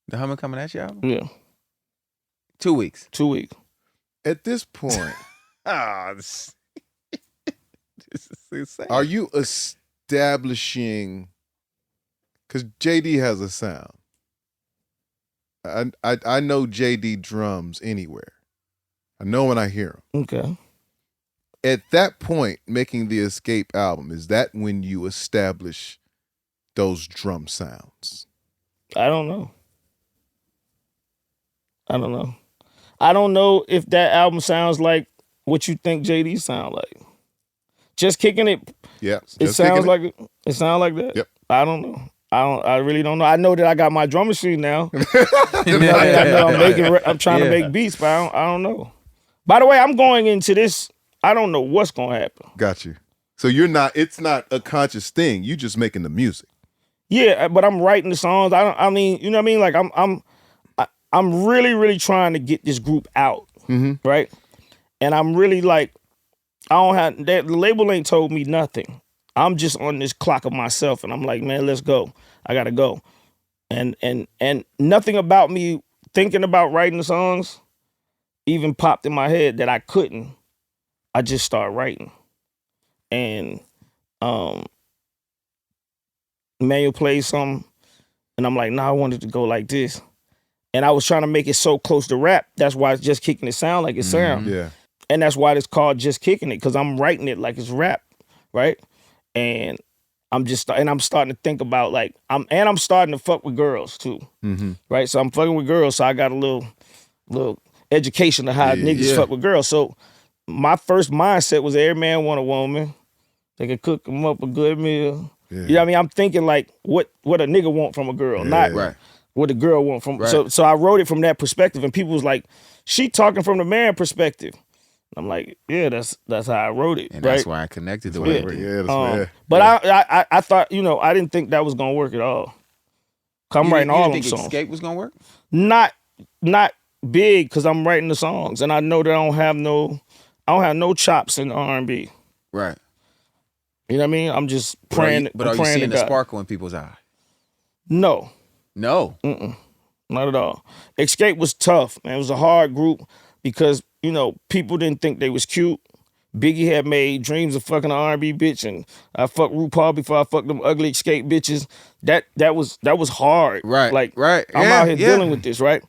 The Hummer Coming At You album? Yeah, 2 weeks. 2 weeks. At this point, This is insane. are you establishing? Because JD has a sound. I know JD drums anywhere. I know when I hear them. Okay. At that point, making the Xscape album, is that when you establish those drum sounds? I don't know. I don't know if that album sounds like what you think JD sound like. Just Kicking It. Yeah. It sounds like it sounds like that. Yep. I don't know. I really don't know. I know that I got my drum machine now. I know I'm trying to make beats, but I don't know. By the way, I'm going into this. I don't know what's gonna happen. Got you. So it's not a conscious thing. You just making the music. Yeah, but I'm writing the songs. I mean, you know what I mean? Like I'm really, really trying to get this group out, right? And I'm really like, the label ain't told me nothing. I'm just on this clock of myself, and I'm like, man, let's go. I gotta go. And nothing about me thinking about writing the songs even popped in my head that I couldn't. I just started writing. And Manuel played something, and I'm like, nah, I wanted to go like this. And I was trying to make it so close to rap. That's why it's Just Kicking It sound like it sound. Yeah. And that's why it's called Just Kicking It, because I'm writing it like it's rap, right? And I'm starting to think about like, I'm starting to fuck with girls too, right? So I'm fucking with girls, so I got a little education of how niggas fuck with girls. So my first mindset was every man want a woman. They can cook them up a good meal. Yeah. You know what I mean? I'm thinking like what a nigga want from a girl, not what a girl want from. Right. So I wrote it from that perspective, and people was like, she talking from the man perspective. I'm like, yeah, that's how I wrote it. And that's why I connected the way I did. Yeah, that's but I thought, you know, I didn't think that was gonna work at all. I'm writing all them songs. Xscape was gonna work? Not big, because I'm writing the songs, and I know that I don't have no chops in R&B. Right. You know what I mean? I'm just praying. But are you seeing the sparkle in people's eye? No. No. Not at all. Xscape was tough, man. It was a hard group because, you know, people didn't think they was cute. Biggie had made Dreams of Fucking an R&B Bitch, and I fucked RuPaul before I fucked them ugly Xscape bitches. That was hard. Right. Like, right. I'm out here dealing with this, right?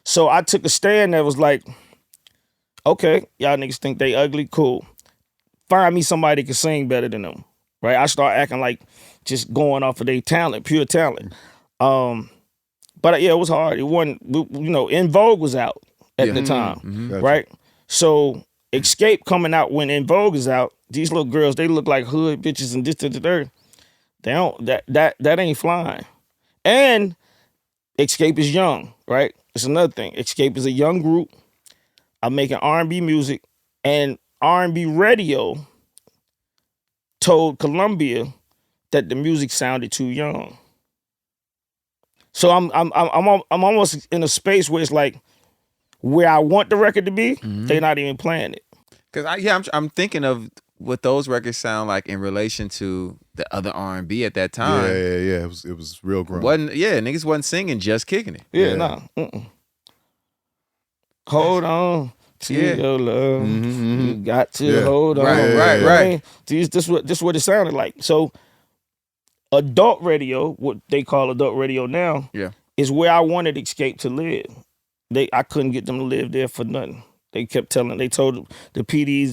So I took a stand that was like, okay, y'all niggas think they ugly, cool. Find me somebody that can sing better than them, right? I start acting like just going off of their talent, pure talent. But yeah, it was hard. It wasn't, you know, In Vogue was out at the time, right? So Xscape coming out when In Vogue is out, these little girls, they look like hood bitches and this, that, that. They don't, that ain't flying. And Xscape is young, right? It's another thing. Xscape is a young group. I'm making R&B music, and R&B radio told Columbia that the music sounded too young. So I'm almost in a space where it's like where I want the record to be, they're not even playing it. Because I'm thinking of what those records sound like in relation to the other R&B at that time. Yeah. It was real grown. Niggas wasn't singing, just kicking it. Yeah. Hold on to your love. You got to hold on. Right. This what it sounded like. So adult radio, what they call adult radio now, is where I wanted Xscape to live. I couldn't get them to live there for nothing. They told the PDs,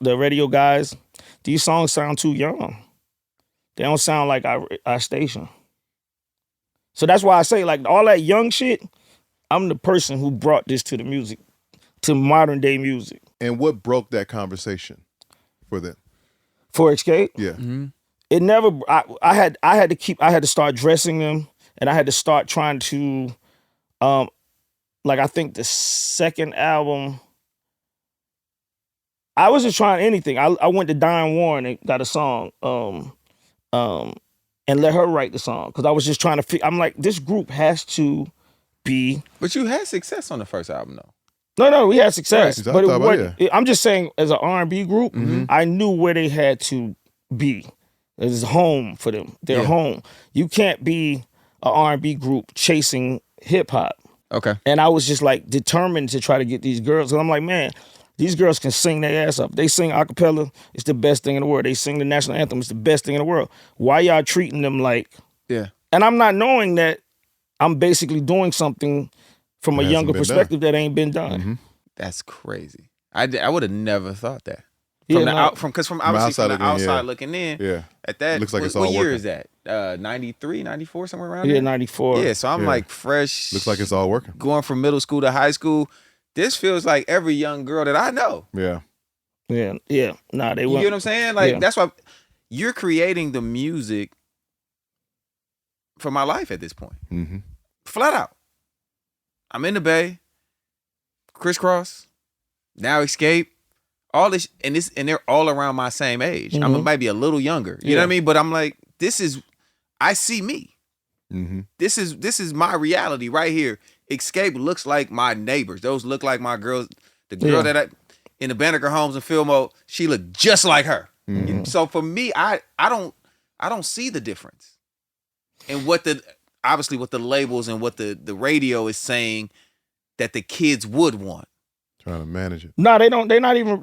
the radio guys, these songs sound too young. They don't sound like our station. So that's why I say, like, all that young shit, I'm the person who brought this to the music, to modern day music. And what broke that conversation for them? For Xscape? Yeah. It never. I had to start dressing them, and I had to start trying to, like, I think the second album, I wasn't trying anything. I went to Diane Warren and got a song, and let her write the song, because I was just trying to. I'm like, this group has to be. But you had success on the first album, though. No, we had success, right. but it wasn't. I'm just saying, as an R&B group, I knew where they had to be. It was home for them. They're home. You can't be an R&B group chasing hip hop. Okay. And I was just like determined to try to get these girls. And I'm like, man, these girls can sing their ass off. They sing a cappella, it's the best thing in the world. They sing the national anthem, it's the best thing in the world. Why y'all treating them like? Yeah. And I'm not knowing that I'm basically doing something from a younger perspective that ain't been done. That's crazy. I would have never thought that. Yeah, From outside looking in. Yeah. At that, Looks like it's what all year working. is that? 93, 94, somewhere around Yeah, there? 94. Yeah, so I'm Yeah. like fresh. Looks like it's all working. Going from middle school to high school. This feels like every young girl that I know. Yeah. Yeah. Nah, they You went. get what I'm saying? Like, Yeah. that's why you're creating the music for my life at this point. Mm-hmm. Flat out. I'm in the Bay. Kriss Kross. Now Xscape. All this, and they're all around my same age. Mhm. I'm maybe a little younger. You know what I mean? But I'm like, I see me. Mm-hmm. This is my reality right here. Xscape looks like my neighbors. Those look like my girls. The girl that in the Banneker Homes and Fillmore, she looked just like her. Mm-hmm. So for me, I don't see the difference. And what the labels and what the radio is saying that the kids would want. Trying to manage it. No, they don't. They're not even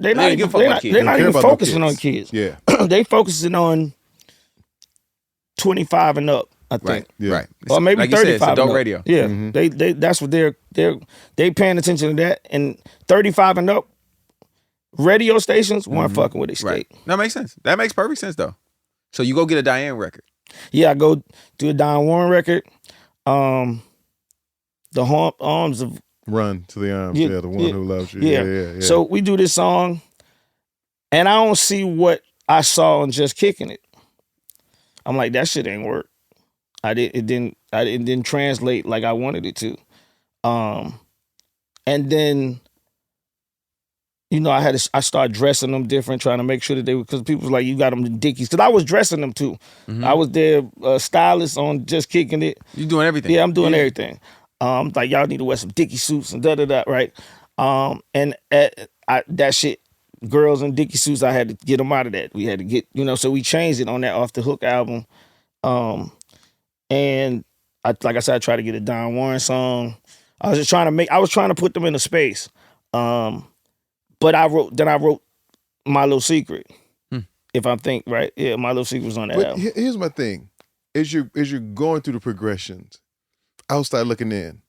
focusing on kids. Yeah. They focusing on 25 and up. I think. Right. Yeah. Right. Or maybe like you said, 35. it's adult and up. radio. Yeah, Mhm. they that's what they paying attention to that. And 35 and up radio stations weren't fucking with Xscape. Right. That makes sense. That makes perfect sense though. So you go get a Diane record. Yeah, I go do a Don Warren record. The Arms of Run to the arms. Yeah, Yeah, the one yeah, who loves you. yeah. Yeah. So we do this song, and I don't see what I saw in Just Kicking It. I'm like, that shit ain't work. It didn't translate like I wanted it to. And then, I started dressing them different, trying to make sure that because people was like, you got them in Dickies. Because I was dressing them too. Mm-hmm. I was their stylist on Just Kicking It. You doing everything. Yeah, I'm doing everything. Like y'all need to wear some Dickie suits and da-da-da, right? That shit, girls in Dickie suits, I had to get them out of that. We had to get, so we changed it on that Off the Hook album. And like I said, I tried to get a Don Warren song. I was trying to put them in a space. But I wrote My Little Secret. If I think right. Yeah, My Little Secret was on that But album. here's my thing. As you're going through the progressions, outside looking in,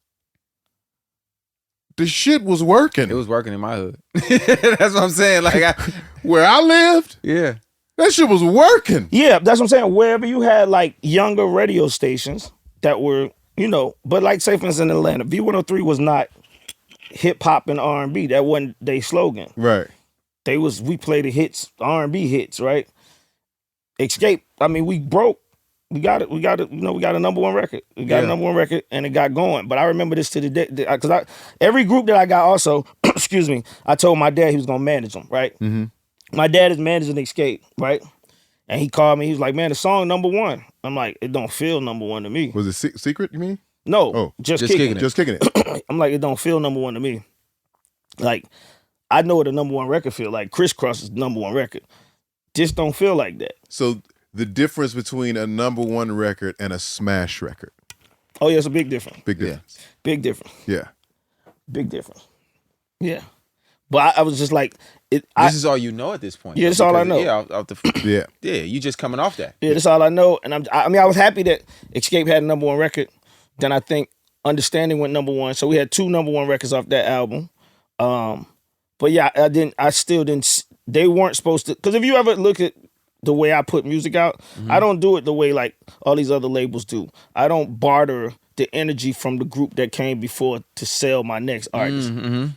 the shit was working. It was working in my hood. That's what I'm saying. Like where I lived, yeah. that shit was working. Yeah, that's what I'm saying. Wherever you had like younger radio stations that were, but like say for instance in Atlanta, V103 was not hip hop and R&B. That wasn't their slogan. Right. We played the hits, R&B hits, right? Xscape. I mean, we broke. We got it. We got a number one record. We got a number one record, and it got going. But I remember this to the day because every group that I got also, excuse me, I told my dad he was gonna manage them, right? Mm-hmm. My dad is managing Xscape, right? And he called me. He was like, "Man, the song number one." I'm like, "It don't feel number one to me." Was it secret? You mean? No, Oh, just kicking it. Just kicking it. I'm like, it don't feel number one to me. Like, I know what a number one record feel like. Kriss Kross is number one record. Just don't feel like that. So the difference between a number one record and a smash record. Oh yeah, it's a big difference. Big difference. Big difference. Yeah. Big difference. Yeah. But I was just like, This is all you know at this point. Yeah, that's all I know. Yeah, yeah, you just coming off that. Yeah, that's all I know. And I was happy that Xscape had a number one record. Then I think Understanding went number one. So we had 2 number one records off that album. But yeah, I still didn't, they weren't supposed to, because if you ever look at the way I put music out, I don't do it the way like all these other labels do. I don't barter the energy from the group that came before to sell my next artist,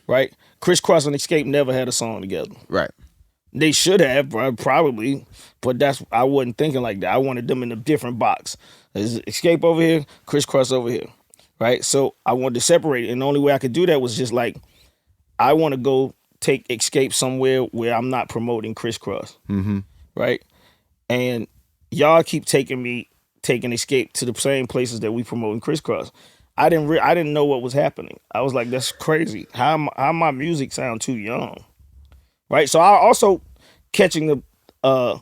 right? Kriss Kross and Xscape never had a song together. Right. They should have, probably, but I wasn't thinking like that. I wanted them in a different box. There's Xscape over here, Kriss Kross over here, right? So I wanted to separate it, and the only way I could do that was just like, I want to go take Xscape somewhere where I'm not promoting Kriss Kross, right? And y'all keep taking Xscape to the same places that we promoting Kriss Kross. I didn't know what was happening. I was like, that's crazy. How my music sound too young, right? So I also catching the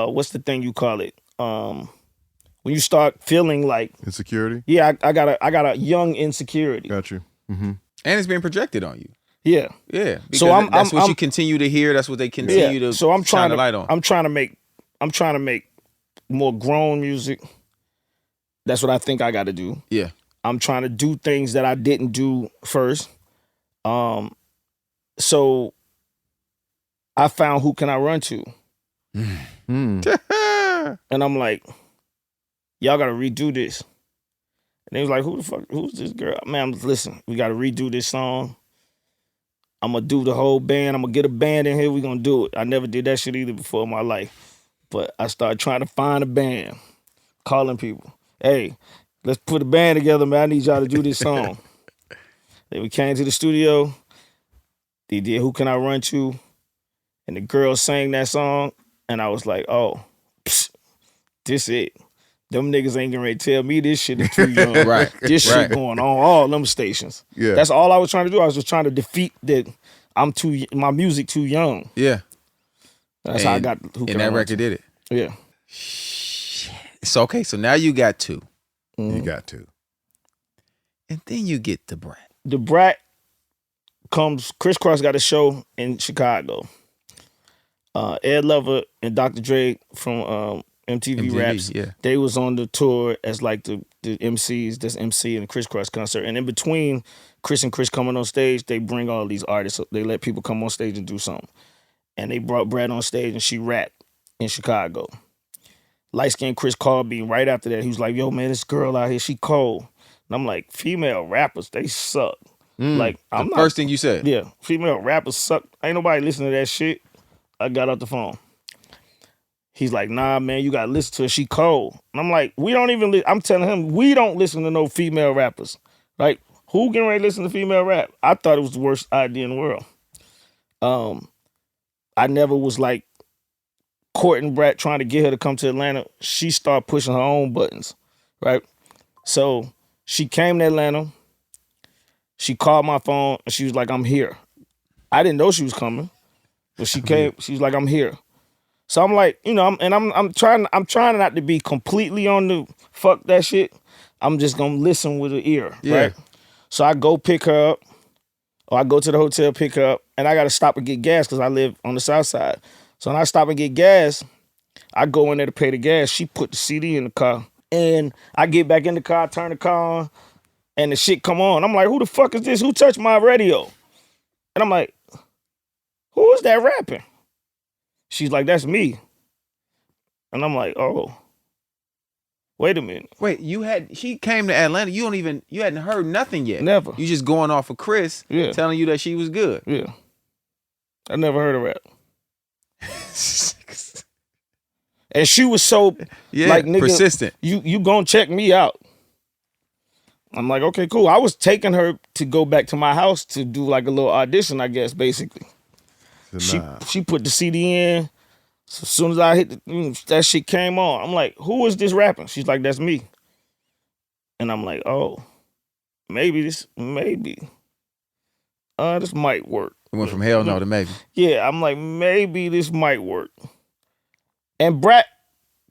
what's the thing you call it? When you start feeling like Insecurity? Yeah, I got a young insecurity. Got you. Mm-hmm. And it's being projected on you. Yeah. Yeah. So that's what you continue to hear. That's what they continue to so I'm trying shine a light on. I'm trying to make more grown music. That's what I think I got to do. Yeah. I'm trying to do things that I didn't do first. So I found Who Can I Run To? Mm. And I'm like, y'all gotta redo this. And they was like, who's this girl? Man, listen, we gotta redo this song. I'm gonna do the whole band. I'm gonna get a band in here. We gonna do it. I never did that shit either before in my life. But I started trying to find a band, calling people. Hey, let's put a band together, man. I need y'all to do this song. Then we came to the studio. They did Who Can I Run To? And the girl sang that song. And I was like, oh, this it. Them niggas ain't gonna tell me this shit is too young. Right. This shit going on all them stations. Yeah. That's all I was trying to do. I was just trying to defeat that my music too young. Yeah. That's how I got Who Can And I that Run record To? did it. Yeah. So okay, so now you got 2. You got to. And then you get DaBrat. DaBrat comes, Kriss Kross got a show in Chicago. Ed Lover and Dr. Dre from MTV Raps, yeah. they was on the tour as like the MCs, that's MC and the Kriss Kross concert. And in between Chris and Chris coming on stage, they bring all these artists, they let people come on stage and do something. And they brought Brat on stage and she rapped in Chicago. Light-skinned Chris called me right after that. He was like, yo, man, this girl out here, she cold. And I'm like, female rappers, they suck. Like, I'm not. First thing you said. Yeah, female rappers suck. Ain't nobody listening to that shit. I got off the phone. He's like, nah, man, you gotta listen to her. She cold. And I'm like, we don't even I'm telling him, we don't listen to no female rappers. Like, who getting ready to listen to female rap? I thought it was the worst idea in the world. I never was like courting Brat, trying to get her to come to Atlanta. She started pushing her own buttons, right? So she came to Atlanta. She called my phone and she was like, I'm here. I didn't know she was coming, but she came. She was like, I'm here. So I'm like, you know, I'm trying not to be completely on the fuck that shit. I'm just gonna listen with an ear, right? So I go pick her up, or I go to the hotel, pick her up, and I gotta stop and get gas because I live on the south side. So when I stop and get gas, I go in there to pay the gas. She put the CD in the car, and I get back in the car, turn the car on, and the shit come on. I'm like, who the fuck is this? Who touched my radio? And I'm like, who is that rapping? She's like, that's me. And I'm like, oh, wait a minute. Wait, she came to Atlanta. You hadn't heard nothing yet. Never. You just going off of Chris telling you that she was good. Yeah. I never heard of rap. And she was so like, nigga, persistent. You gonna check me out. I'm like, okay, cool. I was taking her to go back to my house to do like a little audition, I guess, basically. She put the CD in. So as soon as I hit that shit came on, I'm like, who is this rapping? She's like, that's me. And I'm like, oh, this might work. It went from hell no to maybe. Yeah, I'm like, maybe this might work. And Brat,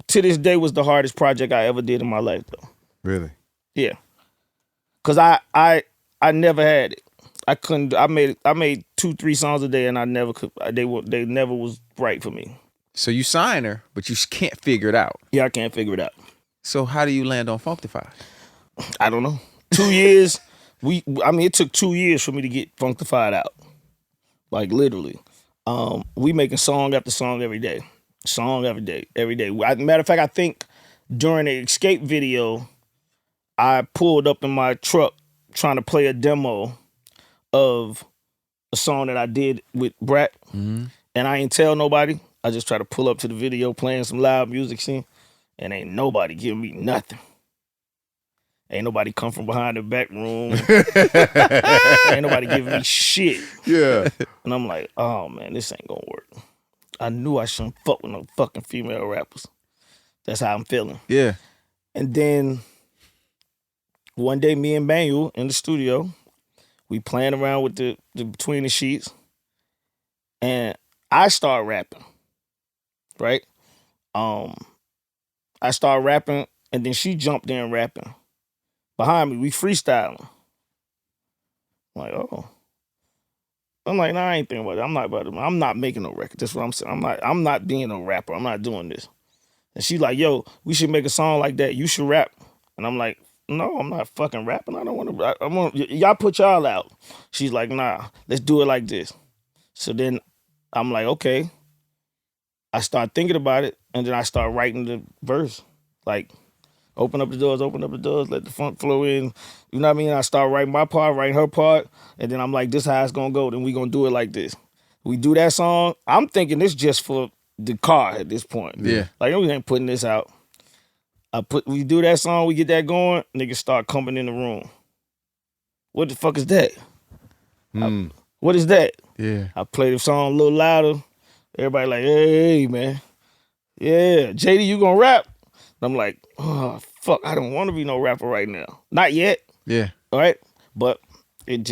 to this day, was the hardest project I ever did in my life, though. Really? Yeah. Cause I never had it. I couldn't. I made 2-3 songs a day, and I never could. They never was right for me. So you sign her, but you can't figure it out. Yeah, I can't figure it out. So how do you land on Funktify? I don't know. 2 years. It took 2 years for me to get Funktified out. Like literally. We making song after song every day. Song every day. Every day. Matter of fact, I think during the Xscape video, I pulled up in my truck trying to play a demo of a song that I did with Brat. Mm-hmm. And I ain't tell nobody. I just try to pull up to the video playing some loud music scene, and ain't nobody giving me nothing. Ain't nobody come from behind the back room. Ain't nobody giving me shit. Yeah. And I'm like, oh man, this ain't gonna work. I knew I shouldn't fuck with no fucking female rappers. That's how I'm feeling. Yeah. And then one day, me and Bandwith in the studio, we playing around with the between the sheets, and I start rapping. Right? I start rapping, and then she jumped in rapping. Behind me, we freestyling. I'm like, oh. I'm like, nah, I ain't thinking about it. I'm not making no record. That's what I'm saying. I'm not being no rapper. I'm not doing this. And she's like, yo, we should make a song like that. You should rap. And I'm like, no, I'm not fucking rapping. I don't want to rap. Y'all put y'all out. She's like, nah, let's do it like this. So then I'm like, okay. I start thinking about it, and then I start writing the verse. Like, open up the doors, let the funk flow in. You know what I mean? I start writing my part, writing her part, and then I'm like, this is how it's gonna go. Then we gonna do it like this. We do that song. I'm thinking this just for the car at this point. Yeah. Like, we ain't putting this out. We do that song, we get that going, niggas start coming in the room. What the fuck is that? What is that? Yeah. I play the song a little louder. Everybody like, hey, man. Yeah, JD, you gonna rap? And I'm like, oh, fuck, I don't want to be no rapper right now. Not yet. Yeah. All right? But it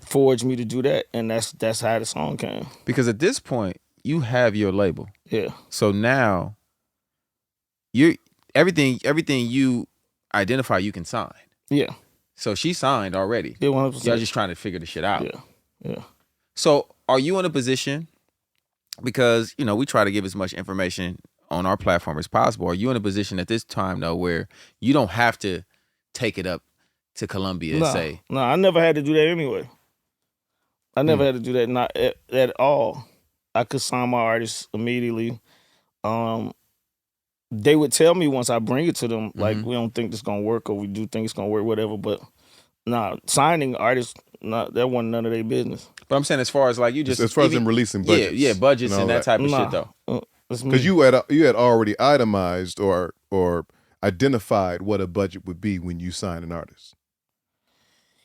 forged me to do that, and that's how the song came. Because at this point, you have your label. Yeah. So now, everything you identify, you can sign. Yeah. So she signed already. Yeah, 100%. Y'all just trying to figure the shit out. Yeah. So are you in a position, because, we try to give as much information on our platform as possible. Are you in a position at this time, though, where you don't have to take it up to Columbia and say... No, I never had to do that anyway. I never had to do that, not at all. I could sign my artists immediately. They would tell me once I bring it to them, like, we don't think this going to work, or we do think it's going to work, whatever. But, signing artists, that wasn't none of their business. But I'm saying, as far as, like, you just... As far as them releasing budgets. Yeah, budgets and that type of shit, though. Because you had already itemized or identified what a budget would be when you sign an artist.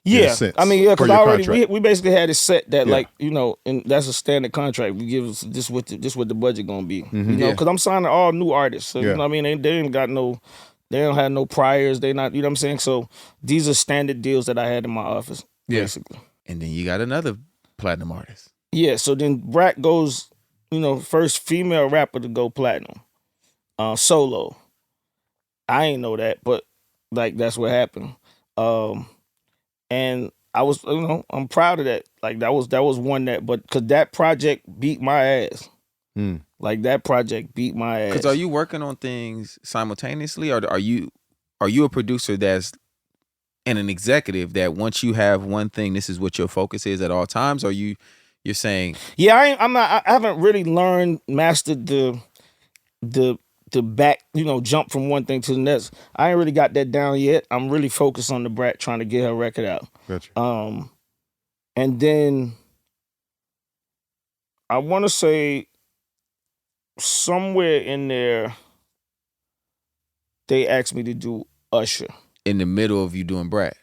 Yeah, I mean, because I already we basically had it set that like and that's a standard contract. We give us this what the budget gonna be. Because I'm signing all new artists, so you know what I mean. They ain't got they don't have no priors. They not, you know what I'm saying. So these are standard deals that I had in my office, basically. And then you got another platinum artist. Yeah, so then Brat goes, first female rapper to go platinum, solo. I ain't know that, but like that's what happened. And I was, I'm proud of that. Like that was one but because that project beat my ass. Like that project beat my ass. Because are you working on things simultaneously, or are you a producer that's and an executive that once you have one thing, this is what your focus is at all times? Or you're saying, yeah, I haven't really mastered the back, jump from one thing to the next. I ain't really got that down yet. I'm really focused on DaBrat trying to get her record out. Gotcha. And then I want to say somewhere in there they asked me to do Usher. In the middle of you doing Brat?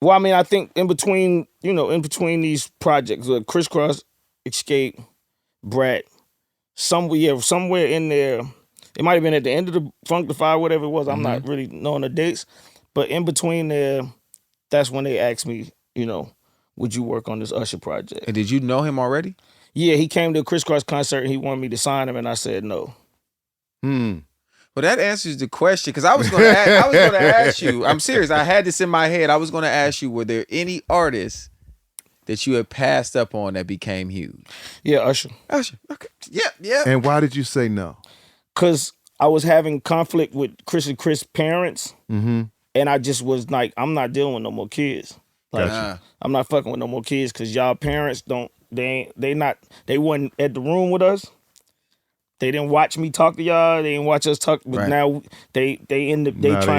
Well, I mean, I think in between these projects, Kriss Kross, Xscape, Brat, somewhere in there. It might have been at the end of the Funkify, whatever it was. I'm not really knowing the dates. But in between there, that's when they asked me, would you work on this Usher project? And did you know him already? Yeah, he came to a Kriss Kross concert and he wanted me to sign him, and I said no. Well, that answers the question, because I was going to ask you. I'm serious. I had this in my head. I was going to ask you, were there any artists that you had passed up on that became huge? Yeah, Usher. Usher. Okay. Yeah. And why did you say no? Because I was having conflict with Chris and Chris' parents, and I just was like, I'm not dealing with no more kids. Like, I'm not fucking with no more kids because y'all parents they wasn't at the room with us. They didn't watch me talk to y'all. They didn't watch us talk. But now they trying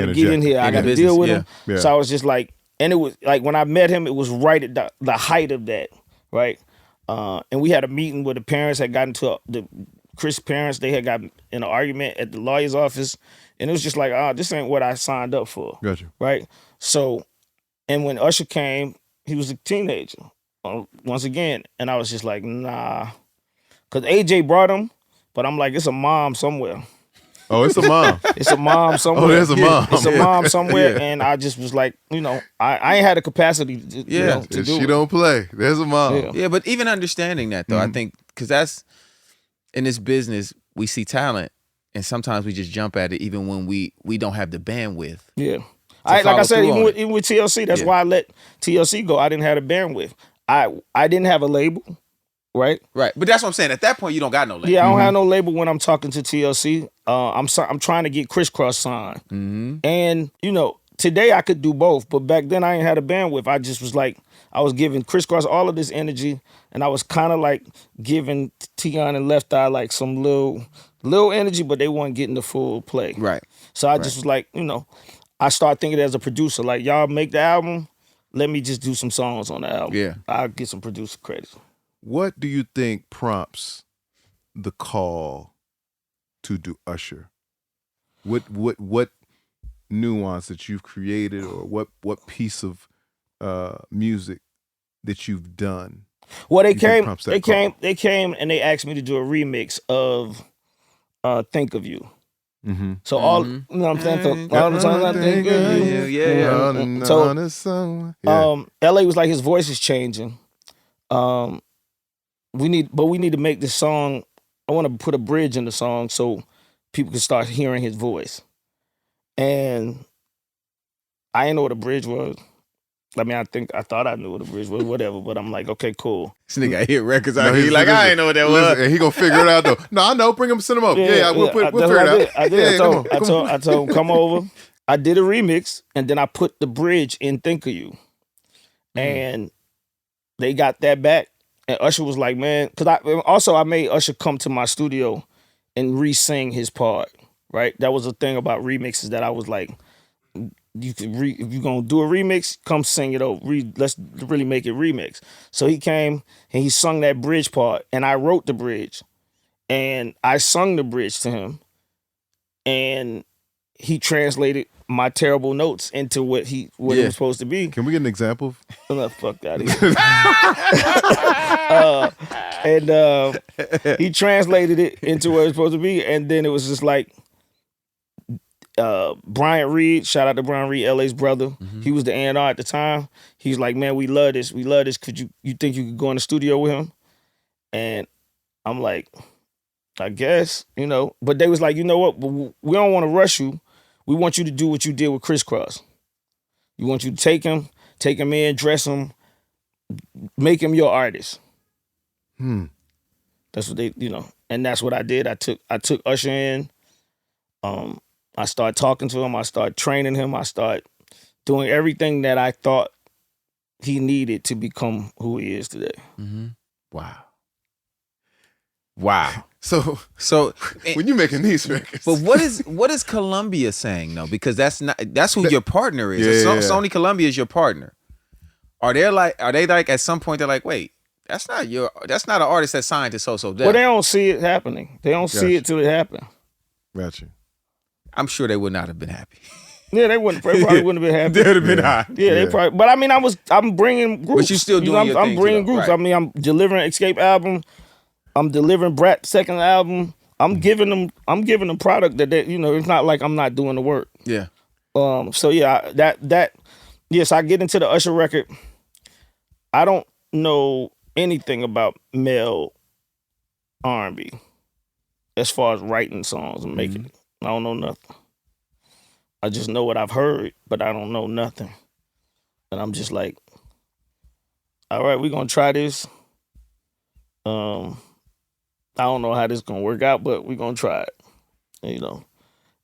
to get in here. I got to deal with them. Yeah. So I was just like, and it was like when I met him, it was right at the height of that, right? And we had a meeting where the parents had gotten to the Chris' parents. They had got in an argument at the lawyer's office, and it was just like, this ain't what I signed up for. Gotcha. Right? So, and when Usher came, he was a teenager once again, and I was just like, nah, because AJ brought him. But I'm like, it's a mom somewhere. Oh, it's a mom. It's a mom somewhere. Oh, there's a mom. It's a mom somewhere. And I just was like, I ain't had the capacity to do it. She don't play. There's a mom. Yeah, but even understanding that, though, I think, because that's, in this business, we see talent, and sometimes we just jump at it even when we don't have the bandwidth. Yeah. Like I said, even with TLC, that's why I let TLC go. I didn't have the bandwidth. I didn't have a label. Right, but that's what I'm saying. At that point, you don't got no label. Yeah, I don't have no label when I'm talking to TLC. I'm trying to get Kriss Kross signed, and today I could do both, but back then I ain't had a bandwidth. I just was like, I was giving Kriss Kross all of this energy, and I was kind of like giving Tion and Left Eye like some little energy, but they weren't getting the full play. Right. So I just was like, I started thinking as a producer, like, y'all make the album, let me just do some songs on the album. Yeah. I'll get some producer credits. What do you think prompts the call to do Usher? What nuance that you've created, or what piece of music that you've done? Well, they you think came prompts that they call? came and they asked me to do a remix of Think of You. Mm-hmm. So all, you know what I'm saying? So all the songs I think of you. Yeah. So LA was like, his voice is changing. We need to make this song. I want to put a bridge in the song so people can start hearing his voice. And I didn't know what a bridge was. I mean, I thought I knew what a bridge was, whatever. But I'm like, okay, cool. This nigga hit records out No, here. he's- Like, I listen, ain't know what that listen, was. and he gonna figure it out though. No, I know. Bring him, send him up. We'll that's figure what it out. I did. Yeah, come on, I told him, come over. I did a remix, and then I put the bridge in Think of You. And they got that back. And Usher was like, man, because I made Usher come to my studio and re-sing his part, right? That was the thing about remixes that I was like, if you're gonna do a remix, come sing it over. Let's really make it remix. So he came and he sung that bridge part, and I wrote the bridge, and I sung the bridge to him, and he translated my terrible notes into what it was supposed to be. Can we get an example? Fuck out of here. And he translated it into what it was supposed to be, and then it was just like, Bryant Reed, shout out to Bryant Reed, LA's brother. He was the A&R at the time. He's like, man, we love this. Could you think you could go in the studio with him? And I'm like, I guess, But they was like, you know what? We don't want to rush you. We want you to do what you did with Kriss Kross. You want you to take him in, dress him, make him your artist. That's what they, and that's what I did. I took Usher in. I started talking to him. I started training him. I started doing everything that I thought he needed to become who he is today. Wow. So when you're making these records, But what is Columbia saying though? Because that's who your partner is. Yeah. Sony Columbia is your partner. Are they like at some point they're like, wait, that's not an artist that's signed to So Def. Well, they don't see it happening. They don't see it till it happen. Gotcha. I'm sure they would not have been happy. Yeah, they probably wouldn't have been happy. They would have been high. Yeah, they probably. But I mean, I'm bringing groups. But you still doing your I'm thing, bringing too, though. groups. Right. I mean, I'm delivering Xscape album. I'm delivering Brat's second album. I'm giving them product that they, it's not like I'm not doing the work. Yeah. So yeah, yes, I get into the Usher record. I don't know anything about male R&B as far as writing songs and making it. I don't know nothing. I just know what I've heard, but I don't know nothing. And I'm just like, all right, we're gonna try this. I don't know how this is gonna work out, but we're gonna try it.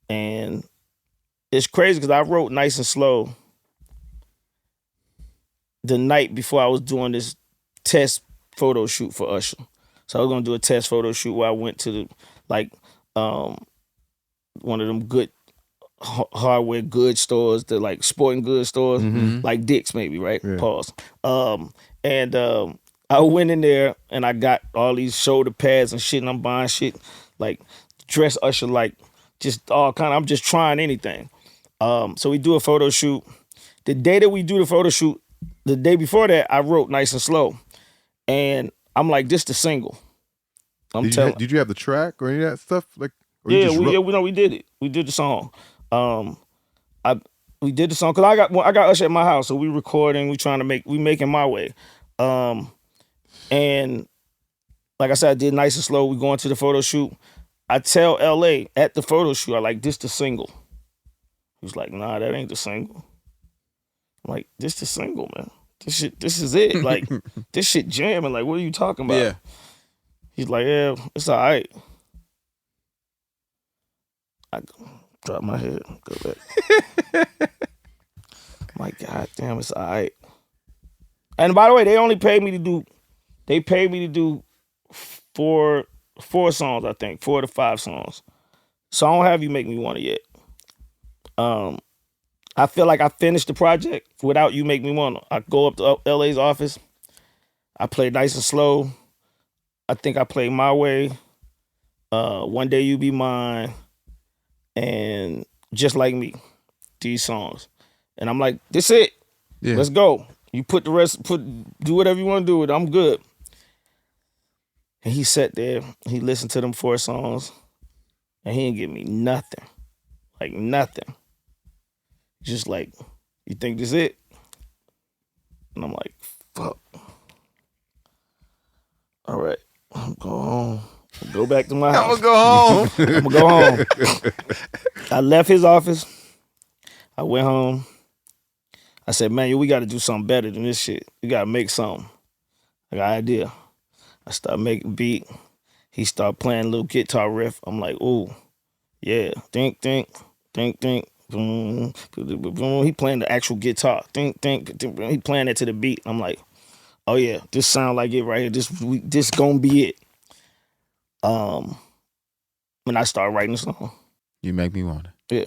And it's crazy because I wrote Nice and Slow the night before I was doing this test photo shoot for Usher. So I was gonna do a test photo shoot where I went to one of them good hardware good stores, the like sporting goods stores, like Dick's maybe, right? Yeah. Pause. And I went in there and I got all these shoulder pads and shit, and I'm buying shit like dress Usher, like just all kind of, I'm just trying anything. So we do a photo shoot. The day that we do the photo shoot, the day before that, I wrote Nice and Slow. And I'm like, this the single. Did you have the track or any of that stuff? Like, or you Yeah, just wrote- we did it. We did the song. We did the song because I got Usher at my house, so we recording. We making my way. And like I said, I did Nice and Slow. We going to the photo shoot. I tell LA at the photo shoot, I like, this the single. He was like, nah, that ain't the single. I'm like, this the single, man. This is it. Like, this shit jamming. Like, what are you talking about? Yeah. He's like, yeah, it's all right. I drop my head, go back. God damn, it's all right. And by the way, they paid me to do 4 songs, I think, 4 to 5 songs. So I don't have You Make Me Wanna yet. I feel like I finished the project without You Make Me Wanna. I go up to LA's office. I play Nice and Slow. I think I played My Way. One Day You Be Mine. And Just Like Me. These songs. And I'm like, this it. Yeah. Let's go. You put the rest, do whatever you want to do with it. I'm good. And he sat there. He listened to them 4 songs. And he didn't give me nothing. Like nothing. Just like, you think this it? And I'm like, fuck. All right, I'm going home. Go back to my house. I'm gonna go home. I'm gonna go home. I left his office. I went home. I said, man, we got to do something better than this shit. We got to make something. I got an idea. I started making beat. He started playing a little guitar riff. I'm like, ooh, yeah. Think, think, think, think. Boom, boom. He playing the actual guitar. Think, think, think. He playing it to the beat. I'm like, oh yeah, this sound like it right here. This gonna be it. When I started writing the song. You Make Me Wanna. Yeah.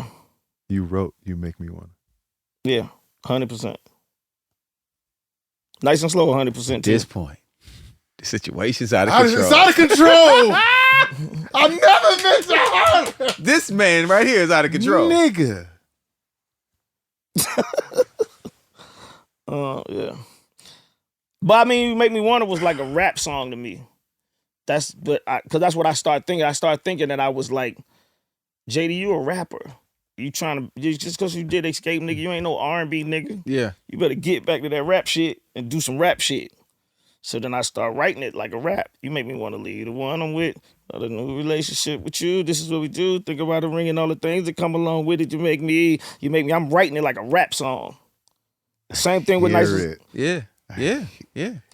You wrote You Make Me Wanna. Yeah, 100%. Nice and Slow, 100%. At this point, the situation's out of control. It's out of control. I've never been so hard. This man right here is out of control. Nigga. Yeah. But I mean, You Make Me Wanna was like a rap song to me. Because that's what I started thinking. I started thinking that I was like, JD, you a rapper. You trying to, just because you did Xscape, nigga, you ain't no R&B nigga. Yeah. You better get back to that rap shit and do some rap shit. So then I start writing it like a rap. You make me want to leave the one I'm with, a new relationship with you. This is what we do. Think about the ring and all the things that come along with it. You make me. I'm writing it like a rap song. Same thing with Nice. Yeah.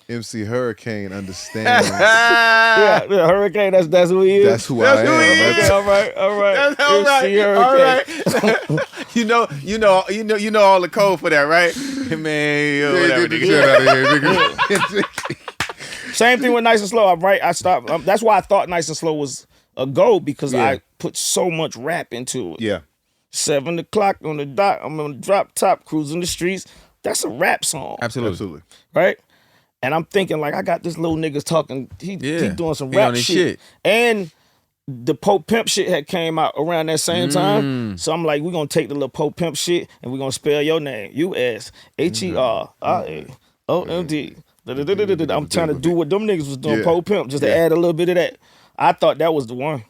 MC Hurricane understands. Yeah, Hurricane. That's who he is. That's who I am. Okay, all right. That's all right. MC Hurricane. All right. you know all the code for that, right? Man, whatever. Get the shit out of here, nigga. Same thing with Nice and Slow. I stopped. That's why I thought Nice and Slow was a go, because I put so much rap into it. Yeah. 7 o'clock on the dot. I'm on the drop top, cruising the streets. That's a rap song. Absolutely. Right? And I'm thinking, like, I got this little niggas talking. He doing some He rap on his shit. And the Pope Pimp shit had came out around that same time. So I'm like, we're going to take the little Pope Pimp shit and we're going to spell your name. USHERRAOMD. I'm trying to do what them niggas was doing, Pope Pimp, just to add a little bit of that. I thought that was the one.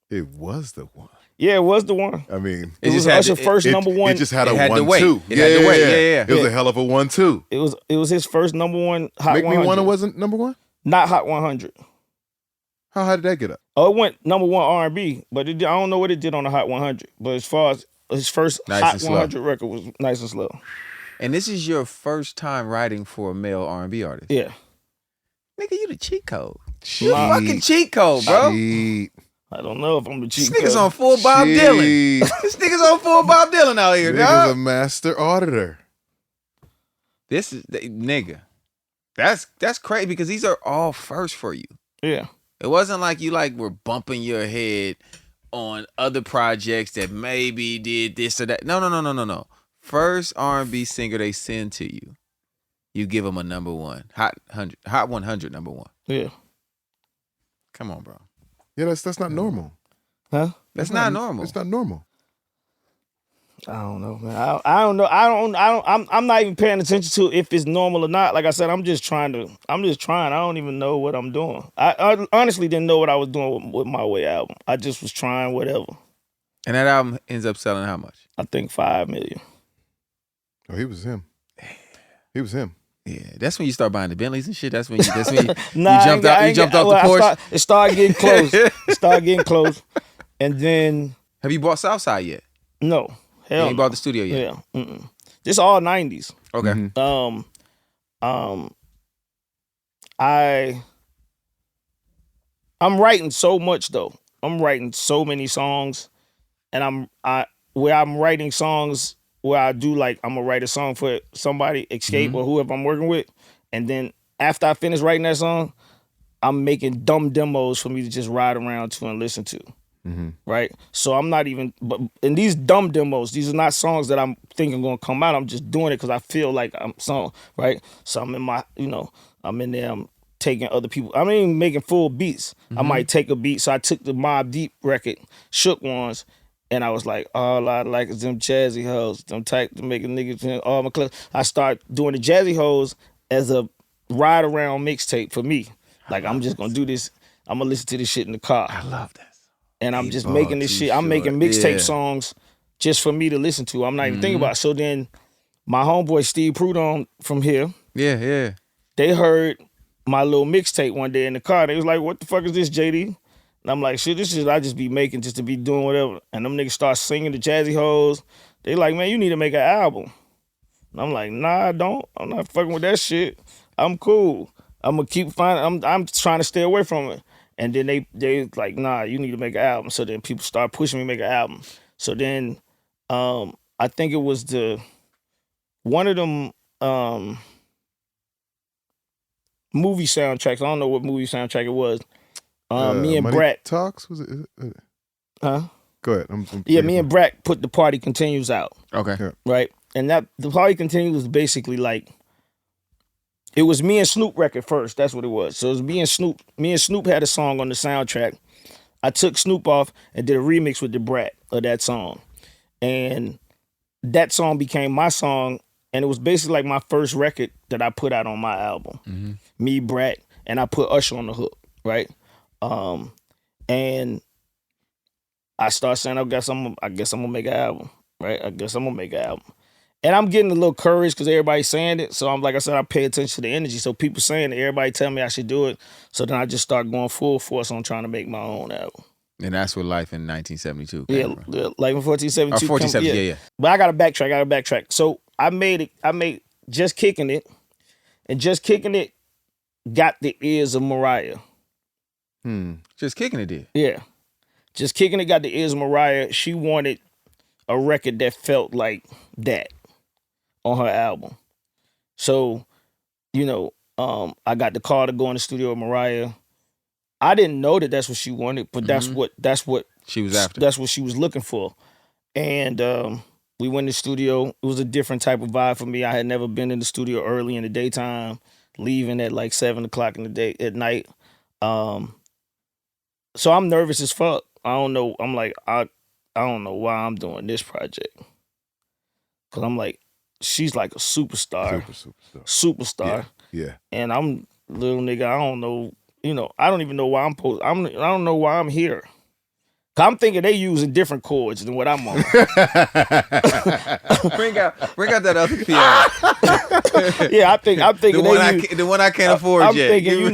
It was the one. Yeah, it was the one. I mean, it was Usher's first number one. It just had a had to 1-2. wait. It had to wait. Yeah. It was a hell of a 1-2. It was his first number one Hot Make 100. Me Wanna wasn't number one? Not Hot 100. How high did that get up? Oh, it went number one R&B, but I don't know what it did on the Hot 100. But as far as his first Hot 100 record was Nice and Slow. And this is your first time writing for a male R&B artist. Yeah. Nigga, you the cheat code. You a fucking cheat code, bro. I don't know if I'm the cheat This nigga's code. on full Bob Dylan. This nigga's on full Bob Dylan out here, Nigga's dog. a master auditor. This is nigga. That's crazy because these are all first for you. Yeah. It wasn't like you were bumping your head on other projects that maybe did this or that. No. First R&B singer they send to you, you give them a number one. Hot 100 number one. Yeah. Come on, bro. Yeah, that's not normal. Huh? That's not normal. It's not normal. I don't know, man. I don't know. I'm not even paying attention to if it's normal or not. Like I said, I'm just trying. I don't even know what I'm doing. I honestly didn't know what I was doing with My Way album. I just was trying whatever. And that album ends up selling how much? I think 5 million. Oh, he was him. He was him. Yeah, that's when you start buying the Bentleys and shit. That's when you jumped off the Porsche. It started getting close. And then have you bought Southside yet? No. Hell, you ain't bought the studio yet. Yeah. This all 90s. Okay. I'm writing so much though. I'm writing so many songs, and I'm writing songs where I do like I'm gonna write a song for somebody, Xscape or whoever I'm working with, and then after I finish writing that song, I'm making dumb demos for me to just ride around to and listen to. Right? So I'm not even, but in these dumb demos, these are not songs that I'm thinking gonna come out. I'm just doing it because I feel like I'm song, right? So I'm in my, I'm in there, I'm taking other people, I mean making full beats. I might take a beat. So I took the Mobb Deep record, Shook Ones, and I was like, all I like is them jazzy hoes, them type to make a nigga all my clothes. I start doing the jazzy hoes as a ride around mixtape for me. Like I'm just gonna do this, I'm gonna listen to this shit in the car. I love that. And I'm just making this shit. I'm making mixtape songs just for me to listen to. I'm not even thinking about it. So then my homeboy Steve Prudhomme from here, Yeah. they heard my little mixtape one day in the car. They was like, what the fuck is this, JD? And I'm like, shit, this shit I just be making just to be doing whatever. And them niggas start singing the jazzy hoes. They like, man, you need to make an album. And I'm like, nah, I don't. I'm not fucking with that shit. I'm cool. I'm gonna keep finding, I'm trying to stay away from it. And then they like, nah, you need to make an album. So then people start pushing me to make an album. So then I think it was one of them movie soundtracks. I don't know what movie soundtrack it was. Me and Money Brat. Talks? Was it? Huh? Go ahead. Yeah, me and Brat put The Party Continues out. Okay. Yeah. Right? And that The Party Continues was basically like, it was me and Snoop record first. That's what it was. So it was me and Snoop. Me and Snoop had a song on the soundtrack. I took Snoop off and did a remix with DaBrat of that song. And that song became my song. And it was basically like my first record that I put out on my album. Me, Brat, and I put Usher on the hook, right? And I started saying, I guess I'm gonna make an album, right? I guess I'm gonna make an album. And I'm getting a little courage because everybody's saying it. So I'm like I said, I pay attention to the energy. So people saying it, everybody tell me I should do it. So then I just start going full force on trying to make my own album. And that's what Life in 1972 Yeah, came from. Life in 1472. Or 1470, yeah. But I gotta backtrack. So I made Just Kicking It, and Just Kicking It got the ears of Mariah. Just Kicking It did. Yeah. Just Kicking It got the ears of Mariah. She wanted a record that felt like that on her album. So, I got the call to go in the studio with Mariah. I didn't know that that's what she wanted, but that's what She was after. That's what she was looking for. And we went in the studio. It was a different type of vibe for me. I had never been in the studio early in the daytime, leaving at like 7 o'clock at night. So I'm nervous as fuck. I don't know. I'm like, I don't know why I'm doing this project. Cause I'm like, she's like a superstar. Superstar. Yeah. And I'm little nigga, I don't know, I don't even know why I don't know why I'm here. Cause I'm thinking they using different chords than what I'm on. bring out that other piano. Yeah, I'm thinking the one I can't afford I'm yet. thinking,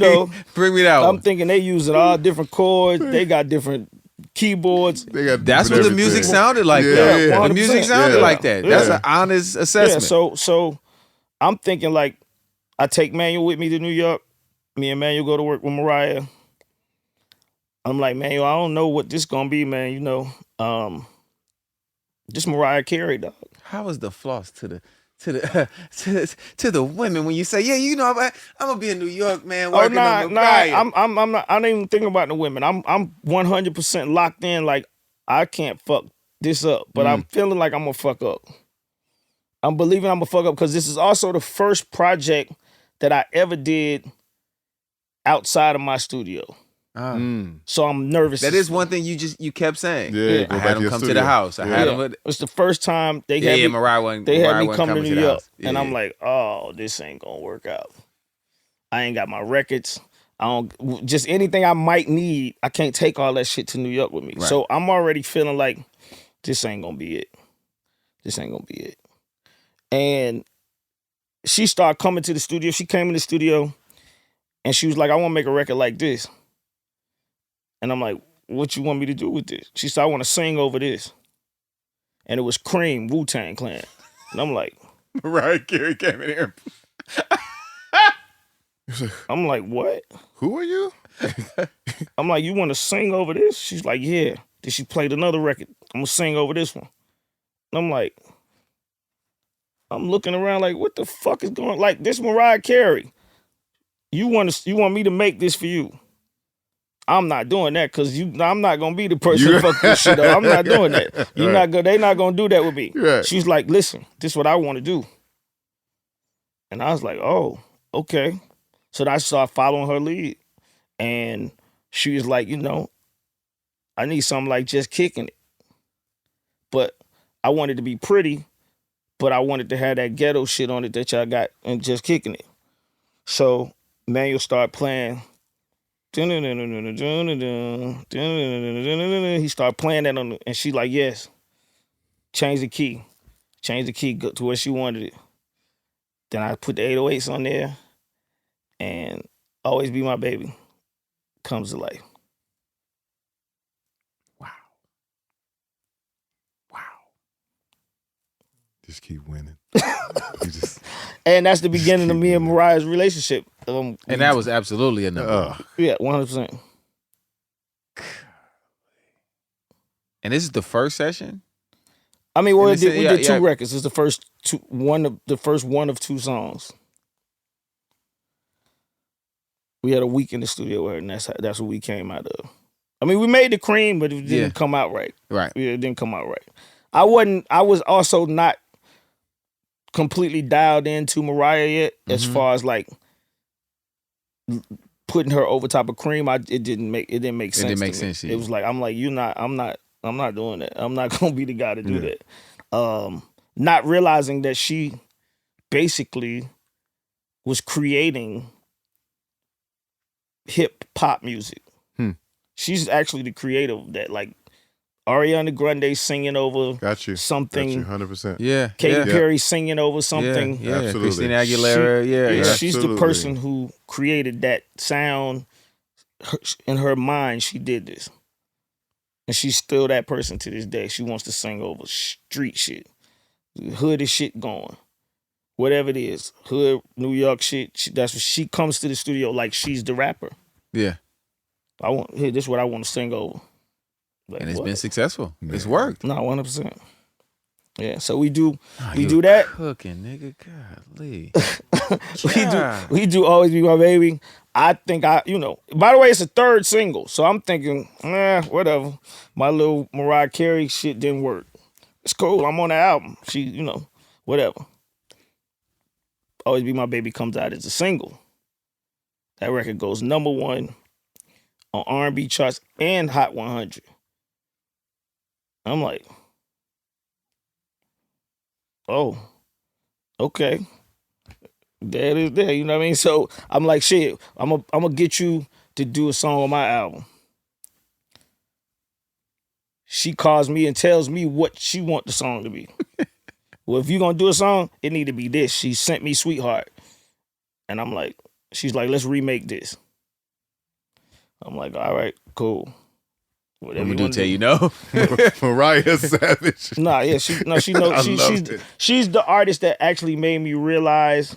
bring me that one. I'm thinking they using all different chords. They got different keyboards. That's what the music sounded like. Yeah. The music sounded like that. That's an honest assessment. Yeah, so I'm thinking like, I take Manuel with me to New York. Me and Manuel go to work with Mariah. I'm like, Manuel, I don't know what this gonna be, man. This Mariah Carey, dog. How is the floss to the women when you say, yeah, I'm gonna be in New York, man, working on Mariah. I'm not. I don't even think about the women. I'm 100% locked in. Like I can't fuck this up, but I'm feeling like I'm gonna fuck up. I'm believing I'm gonna fuck up because this is also the first project that I ever did outside of my studio. So I'm nervous. That is one thing you kept saying. Yeah. I had them come to the house. I had them. It's the first time they had me. Mariah They had me come to New York, and Yeah. I'm like, oh, this ain't gonna work out. I ain't got my records. I don't just anything I might need. I can't take all that shit to New York with me. Right. So I'm already feeling like this ain't gonna be it. This ain't gonna be it. And she started coming to the studio. She came in the studio, and she was like, I want to make a record like this. And I'm like, what you want me to do with this? She said, I want to sing over this. And it was Cream, Wu-Tang Clan. And I'm like, Mariah Carey came in here. I'm like, what? Who are you? I'm like, you want to sing over this? She's like, yeah. Then she played another record. I'm going to sing over this one. And I'm like, I'm looking around like, what the fuck is going? Like this Mariah Carey. You want me to make this for you? I'm not doing that because I'm not gonna be the person to fuck this shit up. I'm not doing that. They're not gonna do that with me. Right. She's like, listen, this is what I want to do. And I was like, oh, okay. So I started following her lead. And she was like, I need something like Just Kicking It. But I wanted to be pretty, but I wanted to have that ghetto shit on it that y'all got and Just Kicking It. So Manuel started playing. He started playing that and she like, yes. Change the key to where she wanted it. Then I put the 808s on there, and Always Be My Baby comes to life. Wow. Just keep winning. And that's the beginning of me and Mariah's relationship. And that was absolutely a number. Yeah, 100%. And this is the first session? I mean, we did two records. It's the first one of two songs. We had a week in the studio with her, and that's what we came out of. I mean, we made the cream, but it didn't come out right. Right. Yeah, it didn't come out right. I was also not completely dialed into Mariah yet, as far as like putting her over top of cream. It didn't make sense. It didn't make sense. To me. It was like I'm not doing that. I'm not gonna be the guy to do that. Not realizing that she basically was creating hip hop music. She's actually the creator of that. Like Ariana Grande singing over something. 100%. Yeah. Katy Perry singing over something. Yeah. Absolutely. Christina Aguilera. She's the person who created that sound. In her mind, she did this. And she's still that person to this day. She wants to sing over street shit. Hood shit going. Whatever it is. Hood, New York shit. That's what she comes to the studio like she's the rapper. Yeah. This is what I want to sing over. Like, and it's been successful. Man. It's worked. No, 100%. Yeah, so we do that. Cooking, nigga, golly. we do Always Be My Baby. I think by the way, it's a third single, so I'm thinking, whatever. My little Mariah Carey shit didn't work. It's cool. I'm on the album. She, whatever. Always Be My Baby comes out as a single. That record goes number 1 on R&B charts and Hot 100. I'm like, oh, okay. There it is there, you know what I mean? So I'm like, shit, I'm gonna get you to do a song on my album. She calls me and tells me what she want the song to be. Well, if you're gonna do a song, it need to be this. She sent me Sweetheart. And I'm like, she's like, let's remake this. I'm like, all right, cool. Whatever we do tell you no. Mariah Savage. Nah, yeah, she knows. She's the artist that actually made me realize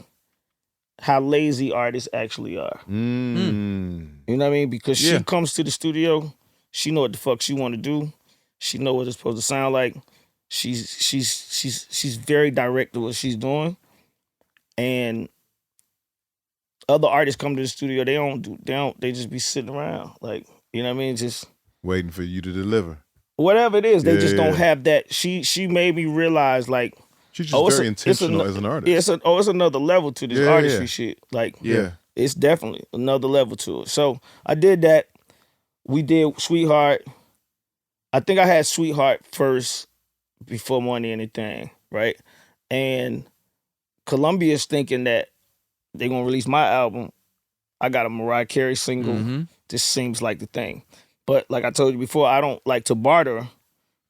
how lazy artists actually are. You know what I mean? Because she comes to the studio, she know what the fuck she want to do. She know what it's supposed to sound like. She's very direct to what she's doing, and other artists come to the studio. They just be sitting around, like, you know what I mean, just waiting for you to deliver. Whatever it is, they just don't have that. She made me realize, like, she's just very intentional as an artist. Yeah, it's another level to this artistry shit. Like, it's definitely another level to it. So I did that. We did Sweetheart. I think I had Sweetheart first before Money Anything, right? And Columbia's thinking that they're gonna release my album. I got a Mariah Carey single. This seems like the thing. But like I told you before, I don't like to barter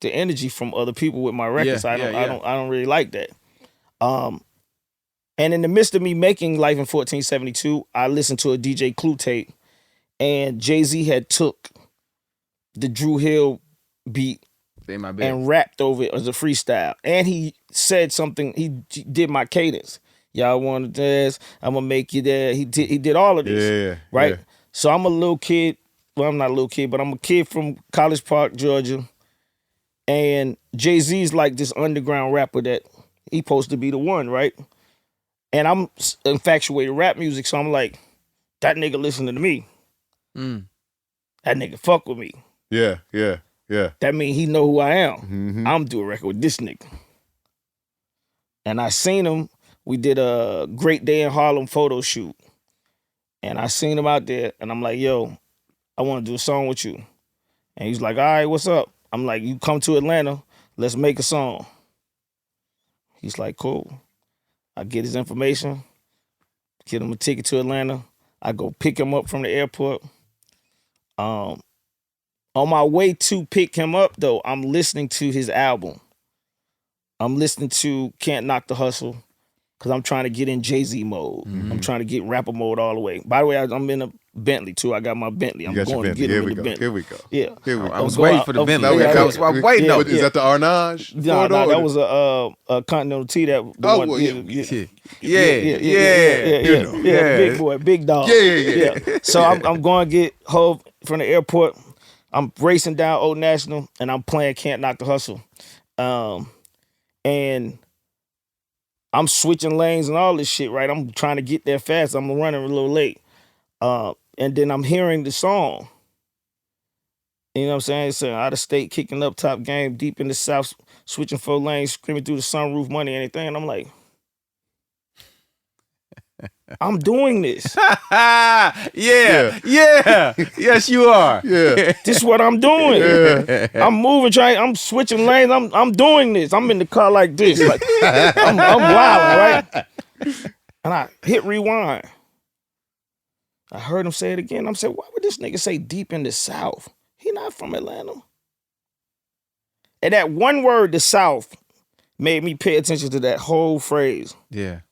the energy from other people with my records. I don't really like that. And in the midst of me making Life in 1472, I listened to a DJ Clue tape, and Jay-Z had took the Drew Hill beat and rapped over it as a freestyle. And he said something, he did my cadence. Y'all want to dance, I'm gonna make you there. He did all of this. Right? Yeah. So I'm a little kid. Well, I'm not a little kid, but I'm a kid from College Park, Georgia. And Jay-Z's like this underground rapper that he supposed to be the one, right? And I'm infatuated with rap music, so I'm like, that nigga listening to me. That nigga fuck with me. Yeah. That mean he know who I am. Mm-hmm. I'm doing a record with this nigga. And I seen him. We did a Great Day in Harlem photo shoot. And I seen him out there, and I'm like, yo, I want to do a song with you. And he's like, all right, what's up? I'm like, you come to Atlanta, let's make a song. He's like, cool. I get his information, get him a ticket to Atlanta. I go pick him up from the airport. On my way to pick him up, though, I'm listening to his album. I'm listening to Can't Knock the Hustle because I'm trying to get in Jay-Z mode. I'm trying to get rapper mode all the way. By the way, I'm in a Bentley, too. I got my Bentley. I'm going to get him in the Bentley. Here we go. Yeah. I was waiting for the Bentley. I was waiting. Yeah, is that the Arnage? No, that was a Continental T. That big boy, big dog. Yeah. So I'm going to get Hov from the airport. I'm racing down Old National, and I'm playing Can't Knock the Hustle. And I'm switching lanes and all this shit, right? I'm trying to get there fast. I'm running a little late. And then I'm hearing the song. You know what I'm saying? It's out of state, kicking up top game, deep in the South, switching 4 lanes, screaming through the sunroof, money, anything. And I'm like, I'm doing this. Yeah. Yes, you are. Yeah. This is what I'm doing. I'm moving, I'm switching lanes. I'm doing this. I'm in the car like this. Like, I'm wilding, right? And I hit rewind. I heard him say it again. I'm saying, why would this nigga say deep in the South? He not from Atlanta. And that one word, the South, made me pay attention to that whole phrase. Yeah.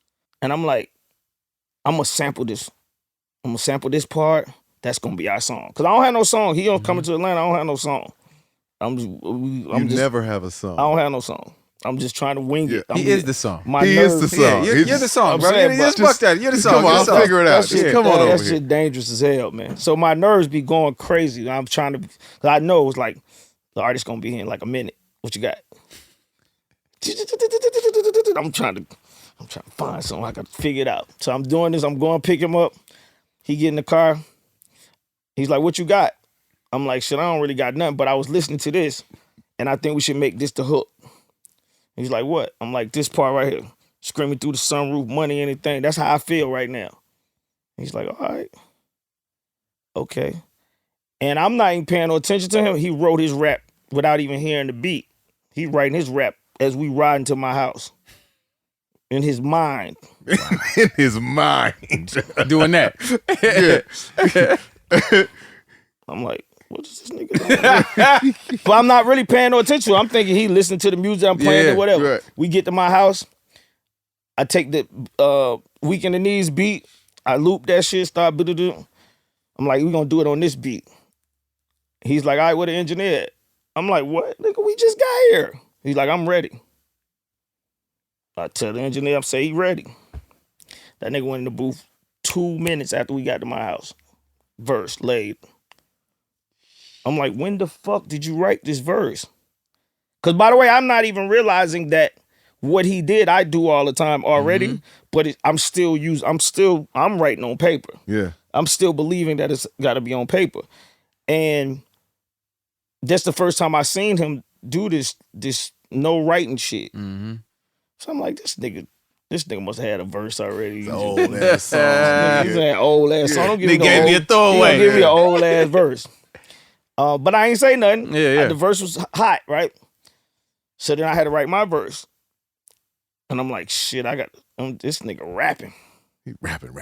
And I'm like, I'm gonna sample this. I'm gonna sample this part. That's gonna be our song. Cause I don't have no song. He don't coming to Atlanta. I don't have no song. You never have a song. I don't have no song. I'm just trying to wing it. He is the song. He is the song. You're the song, bro. Just Fuck that. You're the song. Come on, I'll figure it out. Just come on over that here. shit dangerous as hell, man. So my nerves be going crazy. I'm trying to, cause I know it's like the artist gonna be here in like a minute. What you got? I'm trying to find something. I gotta figure it out. So I'm doing this. I'm going to pick him up. He get in the car. He's like, what you got? I'm like, shit, I don't really got nothing, but I was listening to this, and I think we should make this the hook. He's like, what? I'm like, this part right here. Screaming through the sunroof, money, anything. That's how I feel right now. He's like, all right. Okay. And I'm not even paying no attention to him. He wrote his rap without even hearing the beat. He writing his rap as we riding to my house. In his mind. In his mind. Doing that. I'm like, what is this nigga doing? But I'm not really paying no attention. I'm thinking he listening to the music I'm playing or whatever. Right. We get to my house. I take the Weak in the Knees beat. I loop that shit, start. I'm like, we gonna do it on this beat. He's like, all right, where the engineer at? I'm like, what? Nigga, we just got here. He's like, I'm ready. I tell the engineer, I'm say he ready. That nigga went in the booth 2 minutes after we got to my house. Verse laid. I'm like, when the fuck did you write this verse? Because by the way, I'm not even realizing that what he did, I do all the time already, but I'm writing on paper. Yeah. I'm still believing that it's got to be on paper. And that's the first time I seen him do this no writing shit. So I'm like, this nigga must have had a verse already. Old ass song. He's an old ass song. Don't give They me gave me a throwaway. Give me an old ass verse. But I ain't say nothing. Yeah. The verse was hot, right? So then I had to write my verse. And I'm like, shit, this nigga rapping. He rapping.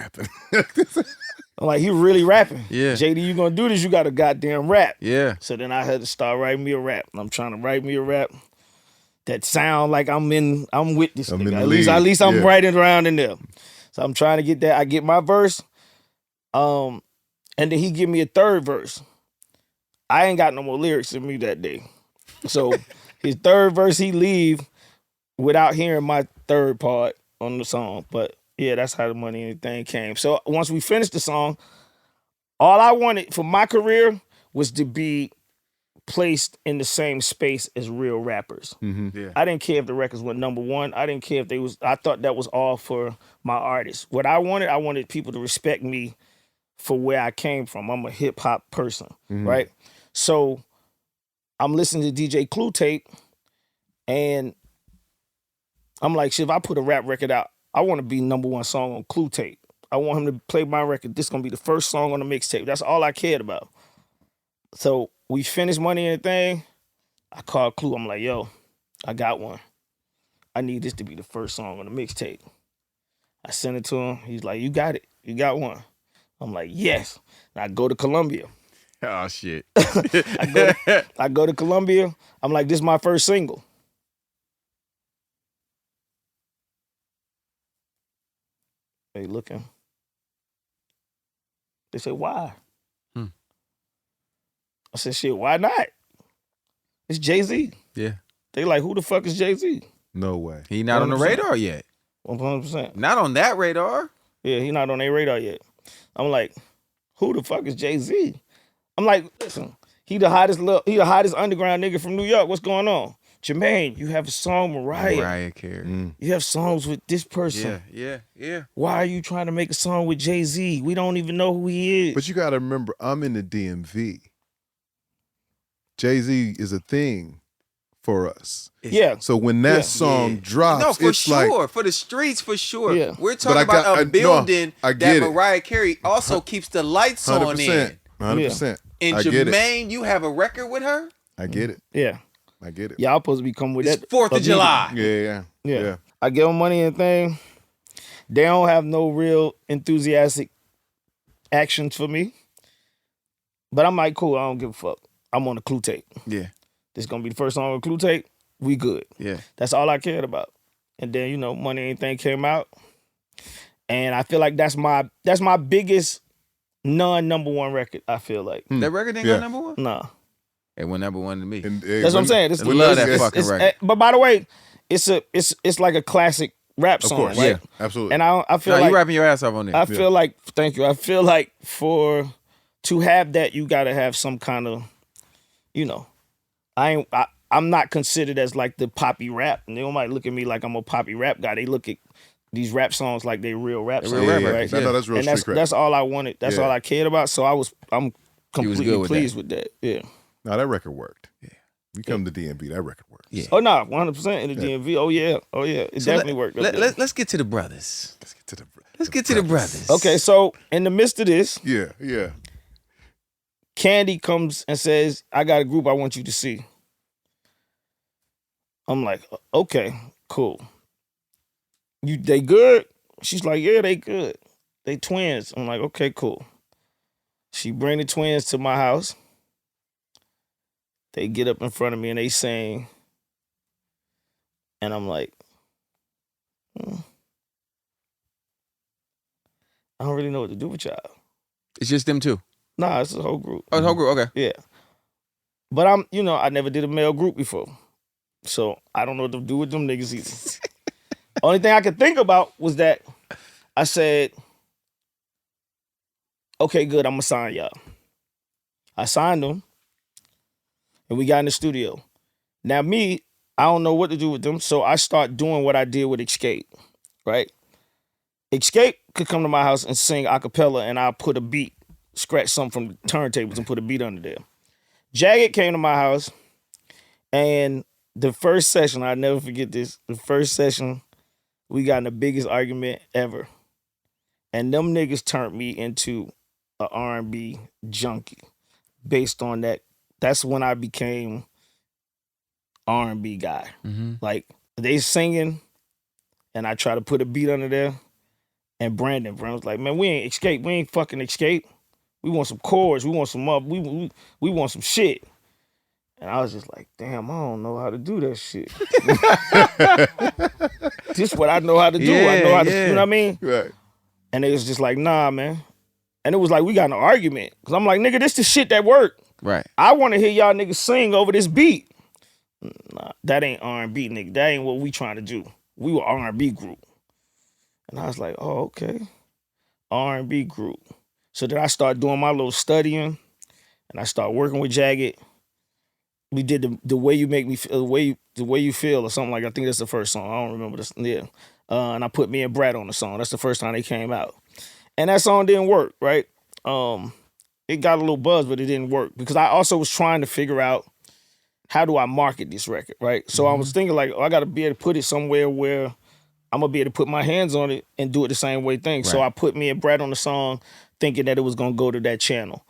I'm like, he really rapping. Yeah. JD, you gonna do this, you got a goddamn rap. Yeah. So then I had to start writing me a rap. I'm trying to write me a rap that sound like I'm with this nigga. At least I'm writing around in there. So I'm trying to get that. I get my verse. And then he give me a third verse. I ain't got no more lyrics in me that day. So his third verse, he leave without hearing my third part on the song. But yeah, that's how the money and thing came. So once we finished the song, all I wanted for my career was to be placed in the same space as real rappers. Yeah. I didn't care if the records went number one. I didn't care if they was. I thought that was all for my artists. What I wanted people to respect me for where I came from. I'm a hip hop person, right? So I'm listening to DJ Clue tape, and I'm like, shit, if I put a rap record out, I want to be number one song on Clue tape. I want him to play my record. This is gonna be the first song on the mixtape. That's all I cared about. So we finished Money and Thing. I called Clue. I'm like, yo, I got one. I need this to be the first song on the mixtape. I sent it to him. He's like, you got it. You got one. I'm like, yes. And I go to Columbia. Oh shit. I go to Columbia. I'm like, this is my first single. They looking. They say, why? I said, shit, why not? It's Jay-Z. Yeah. They like, who the fuck is Jay-Z? No way. He not on the 100%. radar yet. 100%. Not on that radar. Yeah, he not on their radar yet. I'm like, who the fuck is Jay-Z? I'm like, listen, he the hottest underground nigga from New York. What's going on? Jermaine, you have a song with Mariah Carey. You have songs with this person. Yeah. Why are you trying to make a song with Jay-Z? We don't even know who he is. But you got to remember, I'm in the DMV. Jay-Z is a thing for us. Yeah. So when that song drops, No, for it's sure. like, For the streets, for sure. Yeah. We're talking But about a building I that get it. Mariah Carey also keeps the lights on 100%. in. 100%. And I get it. Jermaine, you have a record with her? I get it. Yeah. I get it. Y'all supposed to be coming with It's that. 4th of July. Yeah. I give them Money and Thing. They don't have no real enthusiastic actions for me. But I'm like, cool, I don't give a fuck. I'm on the Clue tape. Yeah. This is gonna be the first song on Clue tape. We good. Yeah. That's all I cared about. And then, Money and Thing came out. And I feel like that's my biggest non-number one record, I feel like. That record didn't go number one? Nah. It went number one to me. That's what I'm saying. We love that fucking record. But by the way, it's like a classic rap song, course, right? yeah, absolutely. And I feel No, like you rapping your ass off on this. I feel like, thank you. I feel like to have that, you gotta have some kind of, I'm not considered as like the poppy rap. And they might look at me like I'm a poppy rap guy. They look at these rap songs like they real rap songs, real rap, right? I know that's real And street rap. that's all I wanted. That's all I cared about. So I'm completely good with pleased with that. Yeah. No, that record worked. Yeah. We come to DMV, that record worked. Yeah. Oh no, 100% in the DMV. Oh yeah. It definitely worked. Let's get to the brothers. Let's get to the brothers. Okay, so in the midst of this, Yeah. Candy comes and says, I got a group I want you to see. I'm like, okay, cool. They good? She's like, yeah, they good. They twins. I'm like, okay, cool. She bring the twins to my house. They get up in front of me and they sing. And I'm like, I don't really know what to do with y'all. It's just them two. Nah, it's a whole group. Oh, the whole group. Okay. Yeah. But I never did a male group before. So I don't know what to do with them niggas either. Only thing I could think about was that I said, okay, good, I'm gonna sign y'all. I signed them and we got in the studio. Now me, I don't know what to do with them, so I start doing what I did with Xscape, right? Xscape could come to my house and sing a cappella and I'll put a beat, scratch something from the turntables and put a beat under there. Jagged came to my house and the first session, I'll never forget this, the first session, we got in the biggest argument ever. And them niggas turned me into a R&B junkie based on that. That's when I became R&B guy. Mm-hmm. Like, they singing and I try to put a beat under there. And Brandon was like, man, we ain't Xscape. We ain't fucking Xscape. We want some chords. We want some we want some shit. And I was just like, damn, I don't know how to do that shit. This what I know how to do. I know how to, you know what I mean? Right. And they was just like, nah, man. And it was like, we got in an argument. Cause I'm like, nigga, this the shit that work. Right. I want to hear y'all niggas sing over this beat. Nah, that ain't R&B, nigga. That ain't what we trying to do. We were R&B group. And I was like, oh, okay. R&B group. So then I started doing my little studying and I started working with Jagged. we did the way you make me feel, the way you feel or something like. I think that's the first song. I don't remember this. Yeah, and I put me and Brat on the song. That's the first time they came out, and that song didn't work. Right. It got a little buzz, but it didn't work because I also was trying to figure out how do I market this record. Right. So I was thinking like, I got to be able to put it somewhere where I'm gonna be able to put my hands on it and do it the same way thing. Right. So I put me and Brat on the song, thinking that it was gonna go to that channel.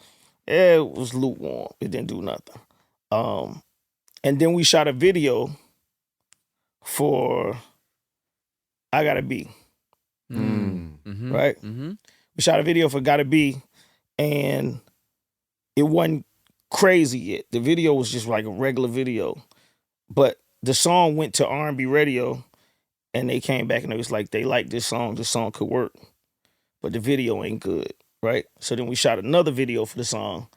It was lukewarm. It didn't do nothing. And then we shot a video for I Gotta Be. Right? We shot a video for Gotta Be, and it wasn't crazy yet. The video was just like a regular video. But the song went to R&B radio, and they came back and it was like, they like this song could work. But the video ain't good, right? So then we shot another video for the song.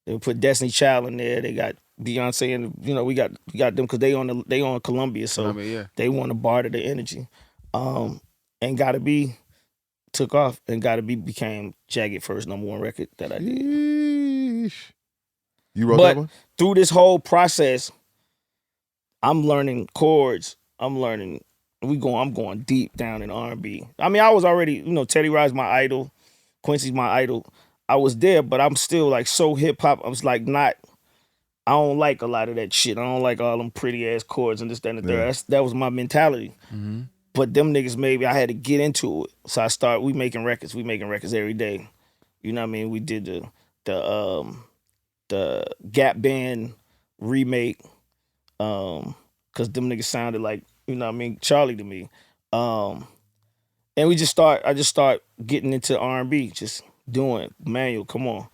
They put Destiny Child in there. They got Beyonce, and we got them because they on Columbia, so they want to barter the energy. And Gotta Be took off, and Gotta Be became Jagged first #1 record that I did. Yeesh. You wrote that one? Through this whole process, I'm learning chords. I'm going deep down in R&B. I mean, I was already, Teddy Riley's my idol, Quincy's my idol. I was there, but I'm still like so hip hop. I was like I don't like a lot of that shit. I don't like all them pretty ass chords and this, that, and the third. That was my mentality. But them niggas I had to get into it. So we making records. We making records every day. You know what I mean? We did the Gap Band remake. Cause them niggas sounded like, Charlie to me. And I just start getting into R&B, just doing manual. Come on,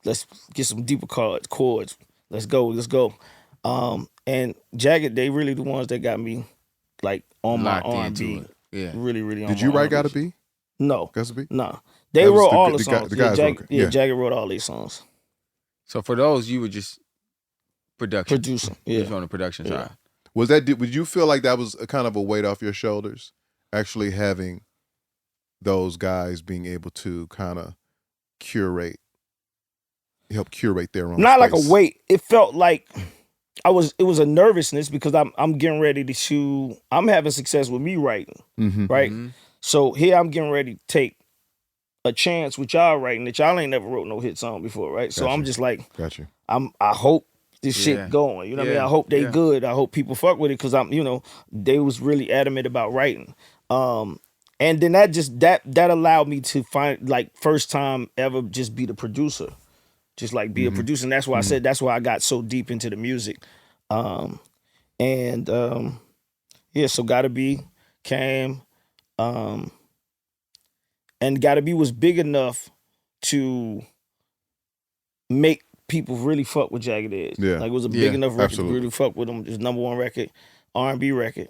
let's get some deeper chords. Let's go. And Jagged, they really the ones that got me like on my R&B. Yeah, really, really. Did you write Gotta Be? No, Gotta Be? No, they wrote all the songs. Jagged wrote all these songs. So for those, you were just producing. Yeah, just on the production side. Would you feel like that was a kind of a weight off your shoulders, actually having those guys being able to kind of help curate their own Not space? like a weight. It felt like it was a nervousness because I'm getting ready to shoot. I'm having success with me writing, right? So here I'm getting ready to take a chance with y'all writing that y'all ain't never wrote no hit song before, right? So I'm just like, I hope this shit going. You know what I mean? I hope they good. I hope people fuck with it because they was really adamant about writing. And then that allowed me to find like first time ever just be the producer. Just like be a producer. And that's why I said that's why I got so deep into the music. So Gotta Be came. And Gotta Be was big enough to make people really fuck with Jagged Edge. Yeah. Like it was a big enough record to really fuck with them. It was #1 record, R&B record.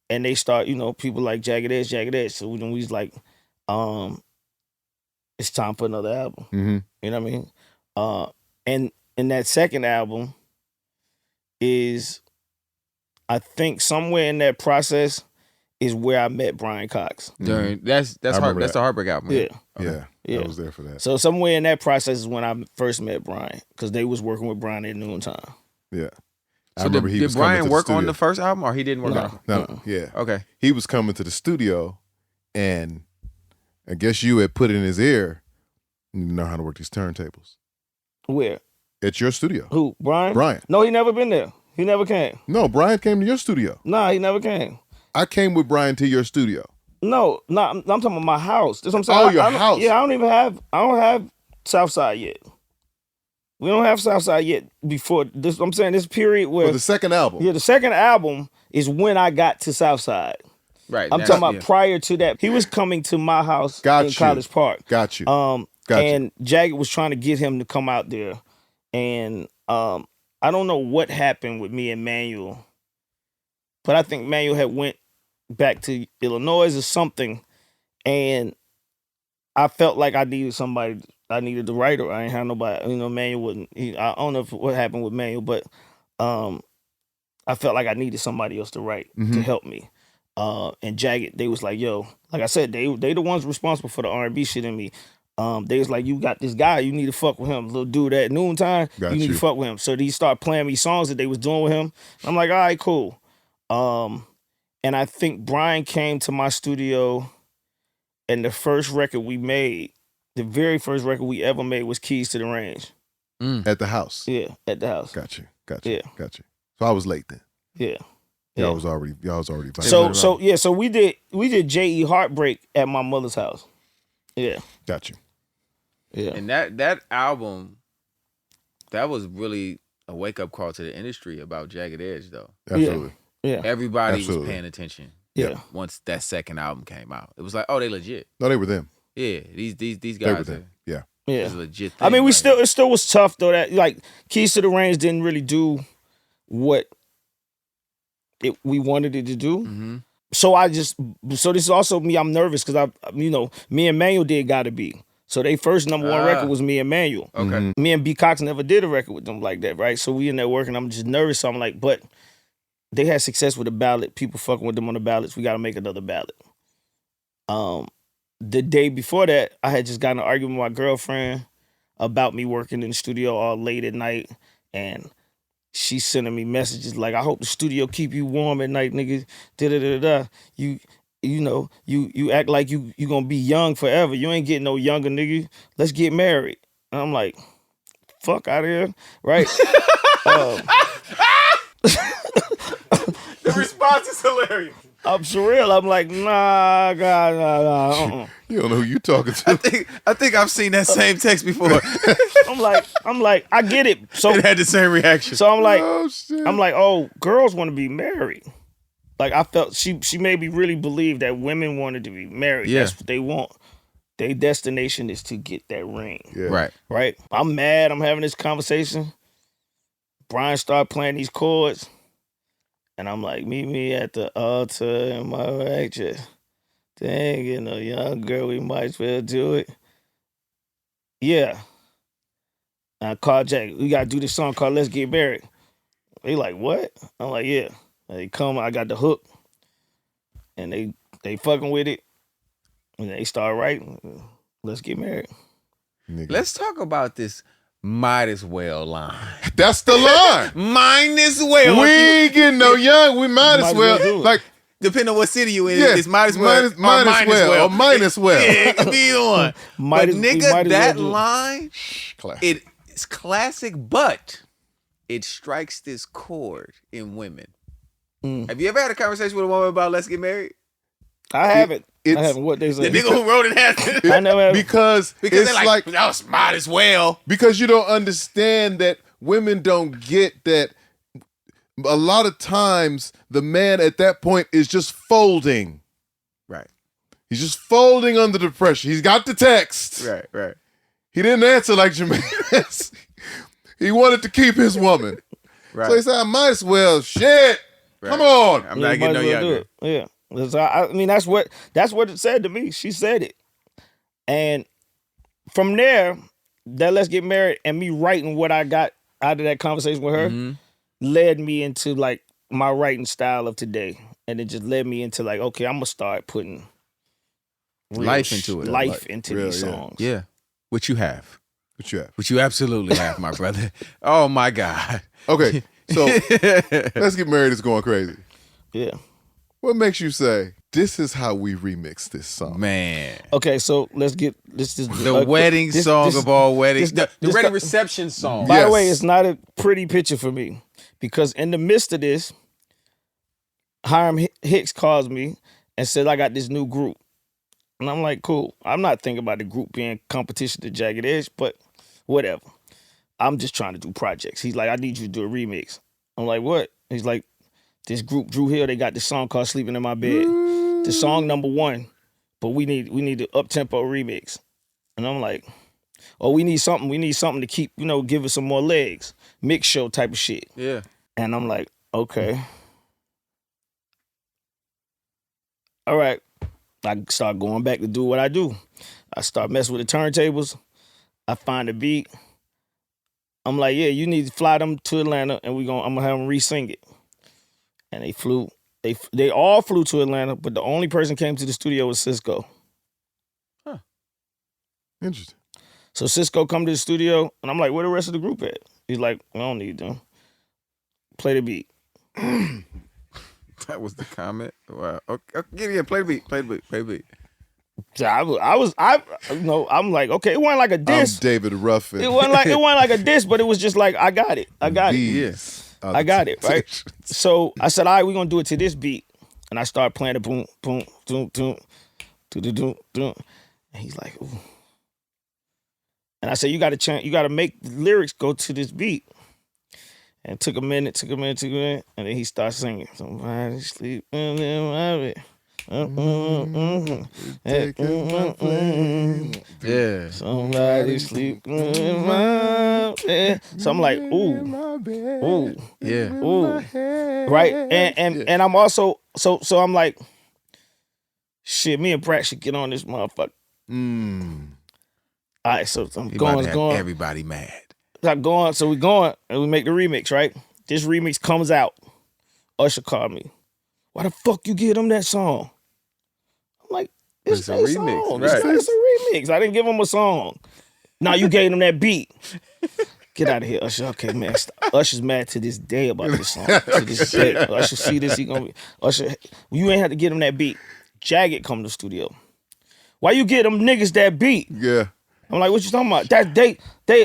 And they start, people like Jagged Edge. So then we was like, it's time for another album. You know what I mean? And that second album is, I think somewhere in that process is where I met Brian Cox. That's the Heartbreak album. Yeah. Okay. Yeah. I was there for that. So somewhere in that process is when I first met Brian, because they was working with Brian at Noontime. Yeah. So did Brian work on the first album, or he didn't work on it? No. Yeah. Okay. He was coming to the studio, and I guess you had put it in his ear, you know how to work these turntables. Where? At your studio. Who? Brian? Brian. No, he never been there. He never came. No, Brian came to your studio. Nah, he never came. I came with Brian to your studio. No, I'm talking about my house. That's what I'm saying. Oh, your house. Yeah, I don't have Southside yet. We don't have Southside yet before this. I'm saying this period where... For the second album. Yeah, the second album is when I got to Southside. Right. I'm talking about prior to that. He was coming to my house in College Park. Got you. And Jagged was trying to get him to come out there. And I don't know what happened with me and Manuel, but I think Manuel had went back to Illinois or something, and I felt like I needed somebody. I needed the writer. I ain't had nobody. Manuel wouldn't. I don't know what happened with Manuel, but I felt like I needed somebody else to write to help me. And Jagged, they was like, yo, like I said, they the ones responsible for the R&B shit in me. They was like, you got this guy, you need to fuck with him. Little dude at noontime, Got you need you. to fuck with him. So they start playing me songs that they was doing with him. I'm like, all right, cool. And I think Brian came to my studio, and the first record we made, the very first record we ever made was Keys to the Range. At the house. Yeah, at the house. Got you. Yeah. Got you. So I was late then. Yeah. Y'all Yeah. was already vibing. So we did J.E. Heartbreak at my mother's house. Yeah. Got you. Yeah. And that album, that was really a wake up call to the industry about Jagged Edge, though. Absolutely. Yeah. Everybody Absolutely. was paying attention. Yeah. Once that second album came out, it was like, oh, they legit. No, they were them. Yeah, these They were guys them. Yeah. Yeah. is a legit thing. I mean, right it still was tough though. That like Keys to the Range didn't really do what we wanted it to do. Mm-hmm. So this is also me. I'm nervous because me and Manuel did Gotta Be. So they first number one record was me and Manuel. Okay. Mm-hmm. Me and B Cox never did a record with them like that, right? So we in there working. I'm just nervous. So I'm like, but they had success with the ballad. People fucking with them on the ballads. We got to make another ballad. The day before that, I had just gotten an argument with my girlfriend about me working in the studio all late at night, and she sending me messages like, "I hope the studio keep you warm at night, nigga. Da da da da. You act like you gonna be young forever. You ain't getting no younger, nigga. Let's get married." And I'm like, "Fuck out of here," right? The response is hilarious. I'm surreal. I'm like, nah, God, nah. You don't know who you talking to. I think I've seen that same text before. I'm like, I get it. So It had the same reaction. I'm like, Oh shit. oh, girls want to be married. Like I felt she made me really believe that women wanted to be married. Yeah. That's what they want. Their destination is to get that ring. Yeah. Right. Right? I'm mad. I'm having this conversation. Brian started playing these chords. And I'm like, meet me at the altar in my righteous. Dang, young girl, we might as well do it. Yeah. I called Jack. We got to do this song called Let's Get Married. They like, what? I'm like, yeah. They come, I got the hook. And they fucking with it. And they start writing. Let's get married. Nigga. Let's talk about this might as well line. That's the line. Might as well. We ain't getting no young. We might as well. do it. Like, Depending on what city you in, yeah, it's might as well. Might as well. Or might as well. Yeah, it could be either one. Might But as- we nigga, might as that well do it. line, Classic. it's classic, but it strikes this chord in women. Have you ever had a conversation with a woman about let's get married? I haven't. it's- I haven't. What they The say? nigga who wrote it has I never have. because because it's they're like, that was might as well. because you don't understand that women don't get that. A lot of times, the man at that point is just folding. Right, He's just folding under the pressure. He's got the text. right. He didn't answer like Jermaine. He wanted to keep his woman. Right. So he said, I might as well. Shit. Right. Come on. I'm Yeah, not getting no might as well do younger. it. Yeah. I mean, that's what it said to me. She said it. And from there, that Let's Get Married and me writing what I got out of that conversation with her led me into like my writing style of today. And it just led me into like, okay, I'm going to start putting real Life into it. Life into real, these yeah. songs. Yeah. What you have. What you have? What you absolutely have, my brother. Oh my God. Okay. So Let's Get Married is going crazy. Yeah. What makes you say, this is how we remix this song? Man. Okay, so let's get this is The wedding song of all weddings. The this- wedding reception song. By the Yes. way, it's not a pretty picture for me because in the midst of this, Hiram Hicks calls me and said, I got this new group. And I'm like, cool. I'm not thinking about the group being competition to Jagged Edge, but whatever. I'm just trying to do projects. He's like, I need you to do a remix. I'm like, what? He's like, this group, Drew Hill, they got this song called Sleeping in My Bed. The song #1, but we need the up-tempo remix. And I'm like, oh, we need something to keep, give us some more legs. Mix show type of shit. Yeah. And I'm like, okay. All right. I start going back to do what I do. I start messing with the turntables. I find a beat. I'm like, yeah, you need to fly them to Atlanta and I'm gonna have them re-sing it. And they flew. They all flew to Atlanta, but the only person came to the studio was Cisco. Huh. Interesting. So Cisco come to the studio, and I'm like, where the rest of the group at? He's like, I don't need them. Play the beat. That was the comment. Wow. Okay, yeah, play the beat. Play the beat. Play the beat. So I'm like, okay, it wasn't like a diss. I'm David Ruffin. It wasn't like a diss, but it was just like, I got it. I got it. Yes. I got it, right? So I said, all right, we're gonna do it to this beat. And I started playing the boom, boom, doom, doom, doom, doom, doom. And he's like, ooh. And I said, you gotta make the lyrics go to this beat. And it took a minute, and then he starts singing. Somebody sleep in my bed. Yeah. Somebody sleep in my bed. So I'm like, ooh, Yeah. ooh, right? And I'm also so I'm like, shit. Me and Pratt should get on this motherfucker. All right, so I'm going. Everybody mad. So we going and we make the remix, right? This remix comes out. Usher called me. Why the fuck you give him that song? I'm like, it's a remix. Song. Right. It's a remix. I didn't give him a song. Now you gave him that beat. Get out of here, Usher. Okay, man. Stop. Usher's mad to this day about this song. To this day. Usher see this, he gonna be Usher. You ain't have to get him that beat. Jagged come to the studio. Why you get them niggas that beat? Yeah. I'm like, what you talking about?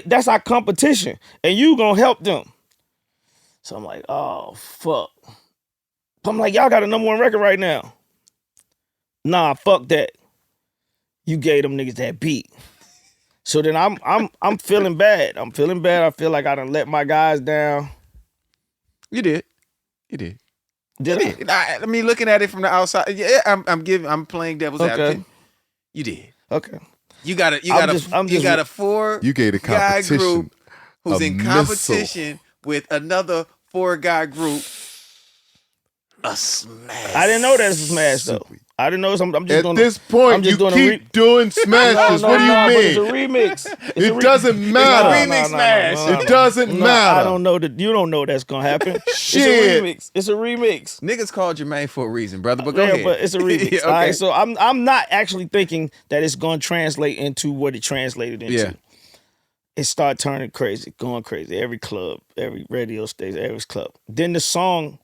That's our competition, and you gonna help them. So I'm like, oh fuck. I'm like, y'all got a #1 record right now. Nah, fuck that. You gave them niggas that beat. So then I'm feeling bad. I feel like I done let my guys down. You did. Did I? I mean, looking at it from the outside, yeah, I'm playing devil's advocate. You did. Okay. You got a 4 You gave a guy competition group who's a in missile. competition with another 4-guy group. A smash. I didn't know that's a smash though. I didn't know. I'm just At doing. this point, I'm just you doing keep doing smashes. What do you but mean? it's a remix. It doesn't matter. remix smash. It doesn't matter. I don't know that. You don't know that's gonna happen. Shit. It's a remix. Niggas called Jermaine for a reason, brother. But go ahead. But it's a remix. Yeah, okay. All right, so I'm not actually thinking that it's gonna translate into what it translated into. Yeah. It started turning crazy, going crazy. Every club, every radio station, every club. Then the song,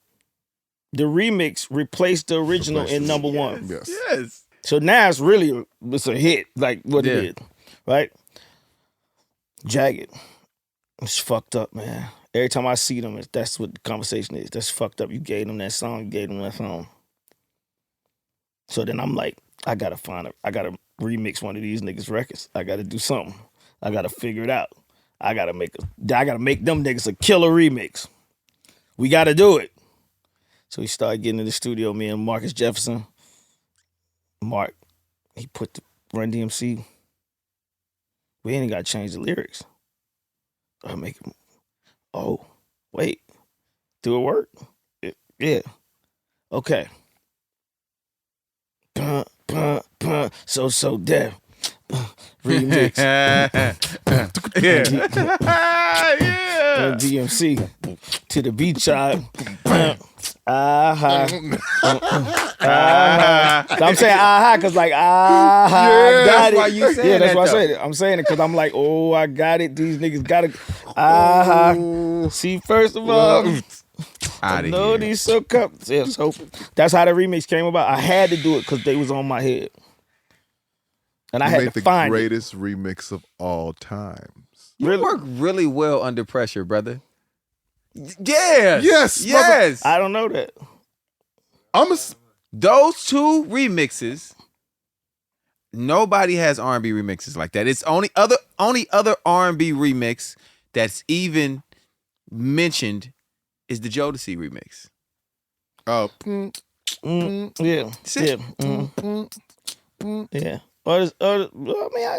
the remix replaced the original in #1. Yes. Yes. So now it's a hit, like what it is, right? Jagged. It's fucked up, man. Every time I see them, that's what the conversation is. That's fucked up. You gave them that song, So then I'm like, I gotta remix one of these niggas' records. I gotta do something. I gotta figure it out. I gotta make them niggas a killer remix. We gotta do it. So we started getting in the studio, me and Marcus Jefferson. Mark, he put the Run DMC. We ain't got to change the lyrics. I make him, oh, wait. Do it work? Yeah. Okay. So deaf. Remix. Yeah. DMC to the beat child. So I'm saying because like Yeah, got that's it. why you saying yeah, that's that, why I though. said it. I'm saying it because I'm like, oh, I got it. These niggas got it. See, first of all, I know these so cups. Yeah, so that's how the remix came about. I had to do it because they was on my head, and I had to find the greatest remix of all times. You work really well under pressure, brother. Yes. Yes. Yes. I don't know that. Those 2 remixes, nobody has R&B remixes like that. It's only other R&B remix that's even mentioned is the Jodeci remix. Oh, Yeah. Yeah. Well, I mean,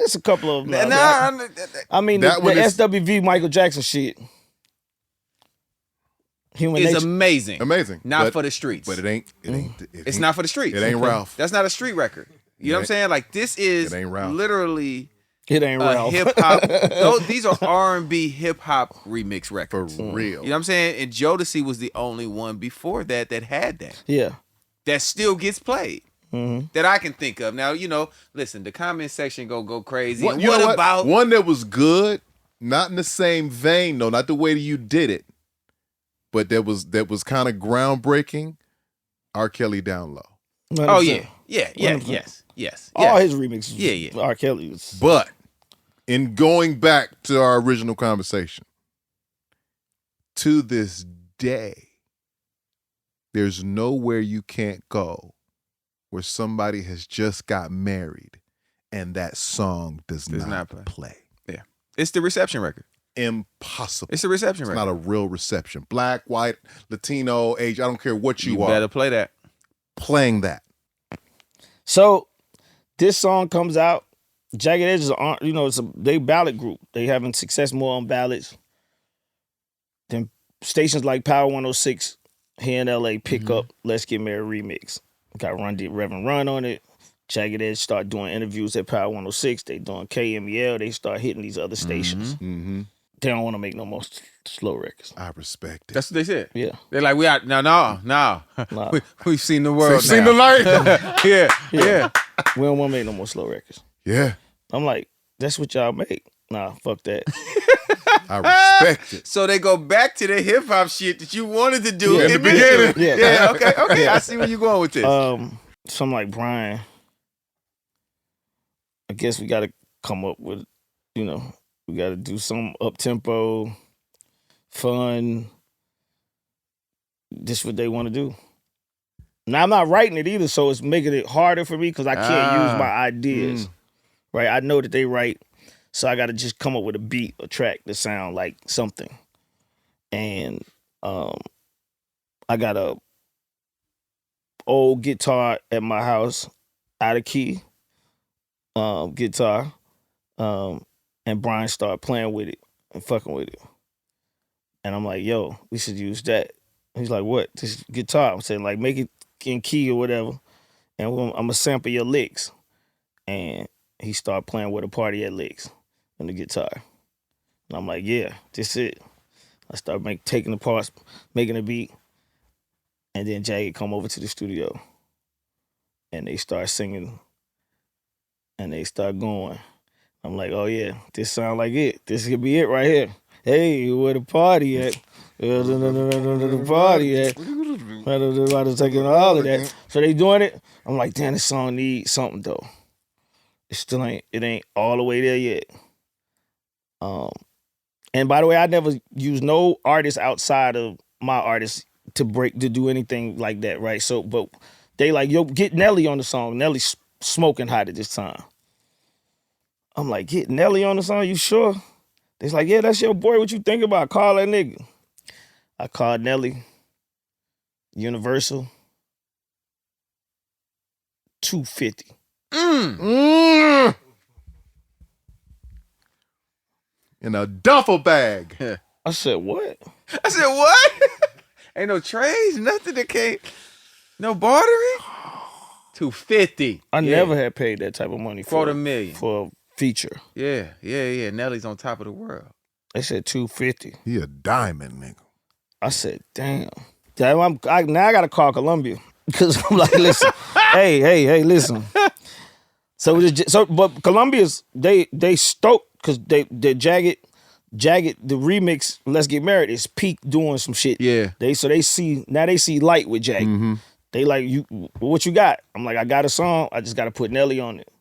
it's a couple of them. I mean, the SWV Michael Jackson shit. Human It's Nature. amazing. Not for the streets. But it ain't. It's not for the streets. It ain't Ralph. That's not a street record. You know what I'm saying? Like this is It ain't Ralph. literally It ain't Ralph. hip hop. These are R&B hip hop remix records. For real. You know what I'm saying? And Jodeci was the only one before that had that. Yeah. That still gets played. that I can think of. Now, listen, the comment section go crazy. What, And you know what? about One that was good, not in the same vein, though, not the way that you did it, but that was kind of groundbreaking. R. Kelly Down Low. 100%. Oh yeah, 100%. yes. All his remixes. Yeah. R. Kelly was. But in going back to our original conversation, to this day, there's nowhere you can't go where somebody has just got married and that song does not play. Yeah, it's the reception record. Impossible. It's a reception It's record. not a real reception. Black, white, Latino, age, I don't care what you are. Better play that. Playing that. So this song comes out. Jagged Edge is they ballad group. They having success more on ballads. Then stations like Power 106 here in LA pick up Let's Get Married remix. Got Reverend Run on it. Jagged Edge start doing interviews at Power 106. They doing KMEL. They start hitting these other stations. Mm-hmm. They don't want to make no more slow records. I respect it. That's what they said. Yeah. They're like, we are no. We've seen the world. We've seen the light. yeah. We don't want to make no more slow records. Yeah. I'm like, that's what y'all make. Nah, fuck that. I respect it. So they go back to the hip hop shit that you wanted to do in the beginning. Yeah. Okay. I see where you're going with this. Something like Brian. I guess we got to come up with, we got to do some up-tempo, fun. This what they want to do. Now, I'm not writing it either, so it's making it harder for me because I can't use my ideas. Right? I know that they write, so I got to just come up with a beat, a track that sound like something. And I got a old guitar at my house, out of key guitar, and Brian started playing with it and fucking with it. And I'm like, yo, we should use that. He's like, what? This guitar. I'm saying, like, make it in key or whatever, and I'm going to sample your licks. And he started playing with a party at licks on the guitar. And I'm like, yeah, this it. I started taking the parts, making a beat, and then Jagged come over to the studio, and they start singing, and they start going. I'm like, oh yeah, this sound like it. This could be it right here. Hey, where the party at? The party at? I was taking all of that. So they doing it. I'm like, damn, this song needs something though. It ain't all the way there yet. And by the way, I never use no artist outside of my artist to do anything like that, right? So, but they like, yo, get Nelly on the song. Nelly's smoking hot at this time. I'm like, get Nelly on the song? You sure? They's like, yeah, that's your boy. What you think about? Call that nigga. I called Nelly. Universal. $250. In a duffel bag. I said, what? I said, what? Ain't no trades, nothing that came. No bartering? $250. I never had paid that type of money for $250,000 for a feature. Yeah. Nelly's on top of the world. They said $250. He a diamond nigga. I said, damn. Now I got to call Columbia because I'm like, listen, hey, listen. But Columbia's they stoked because they Jagged the remix Let's Get Married is peak doing some shit. Yeah. They see light with Jagged. Mm-hmm. They like, you, what you got? I'm like, I got a song. I just got to put Nelly on it.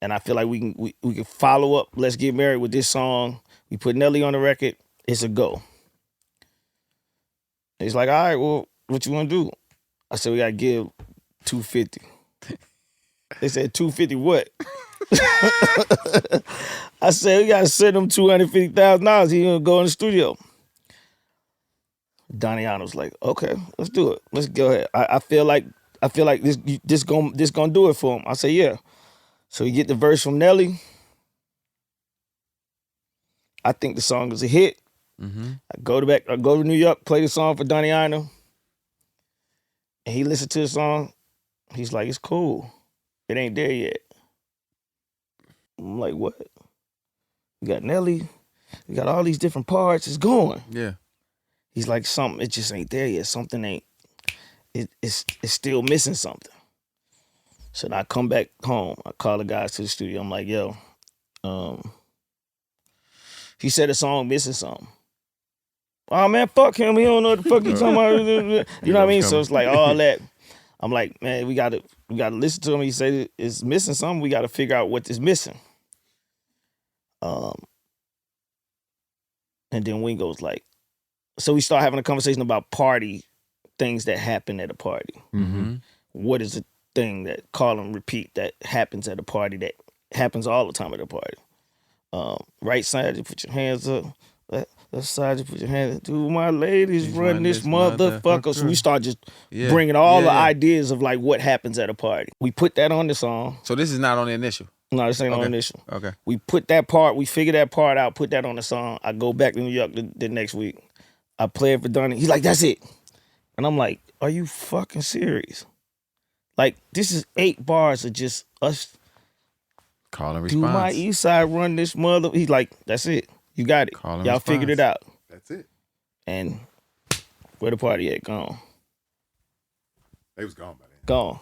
And I feel like we can follow up Let's Get Married with this song. We put Nelly on the record. It's a go. He's like, all right, well, what you want to do? I said, we got to give $250. They said, $250 what? I said, we got to send him $250,000. He going to go in the studio. Donniano's like, okay, let's do it. Let's go ahead. I feel like this gonna do it for him. I say, yeah. So you get the verse from Nelly. I think the song is a hit. Mm-hmm. I go to New York, play the song for Donniano. And he listened to the song. He's like, it's cool. It ain't there yet. I'm like, what? We got Nelly. We got all these different parts. It's going. Yeah. He's like, something, it just ain't there yet. Something ain't, it's still missing something. So I come back home. I call the guys to the studio. I'm like, yo, he said the song missing something. Oh man, fuck him. He don't know what the fuck he talking about. You know what I mean? So it's like all that. I'm like, man, we gotta listen to him. He said it's missing something. We gotta figure out what is missing. And then Wingo's like, so we start having a conversation about party things that happen at a party. Mm-hmm. What is a thing that call and repeat that happens at a party that happens all the time at a party? Right side, you put your hands up. Left side, you put your hands up. Do my ladies run this motherfucker? So we start just bringing all the ideas of like what happens at a party. We put that on the song. So this is not on the initial? No, this ain't on the initial. Okay. We put that part, we figure that part out, put that on the song. I go back to New York the next week. I play it for Donnie. He's like, that's it. And I'm like, are you fucking serious? Like, this is 8 bars of just us. Call and Do response. my east side run this mother? He's like, that's it. You got it. Call and Y'all response. figured it out. That's it. And where the party at? Gone. They was gone by then. Gone.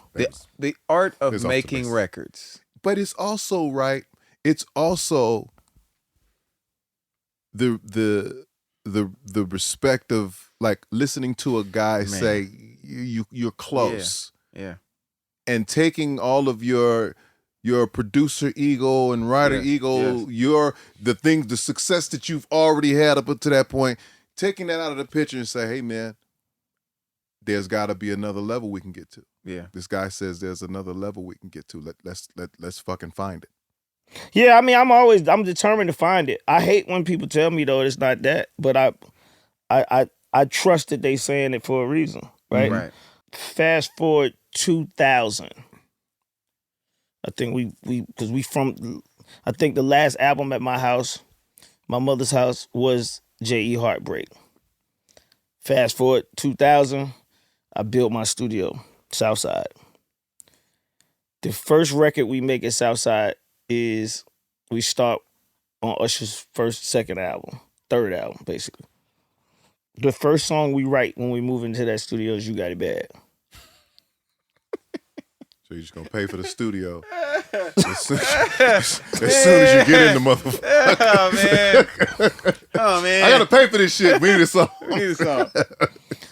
The art It's of off the making base. records. But it's also right. It's also the respect of like listening to a guy say you're close. Yeah. And taking all of your producer ego and writer ego, the success that you've already had up to that point, taking that out of the picture and say, hey man, there's got to be another level we can get to. Yeah. This guy says there's another level we can get to. Let's fucking find it. Yeah, I mean, I'm determined to find it. I hate when people tell me though it's not that, but I trust that they saying it for a reason, right? Right. Fast forward 2000. I think I think the last album at my house, my mother's house, was J.E. Heartbreak. Fast forward 2000, I built my studio, Southside. The first record we make at Southside is we start on Usher's second album, third album, basically. The first song we write when we move into that studio is You Got It Bad. So you're just gonna pay for the studio as soon as you get in the motherfucker. Oh man. I gotta pay for this shit. We need a song.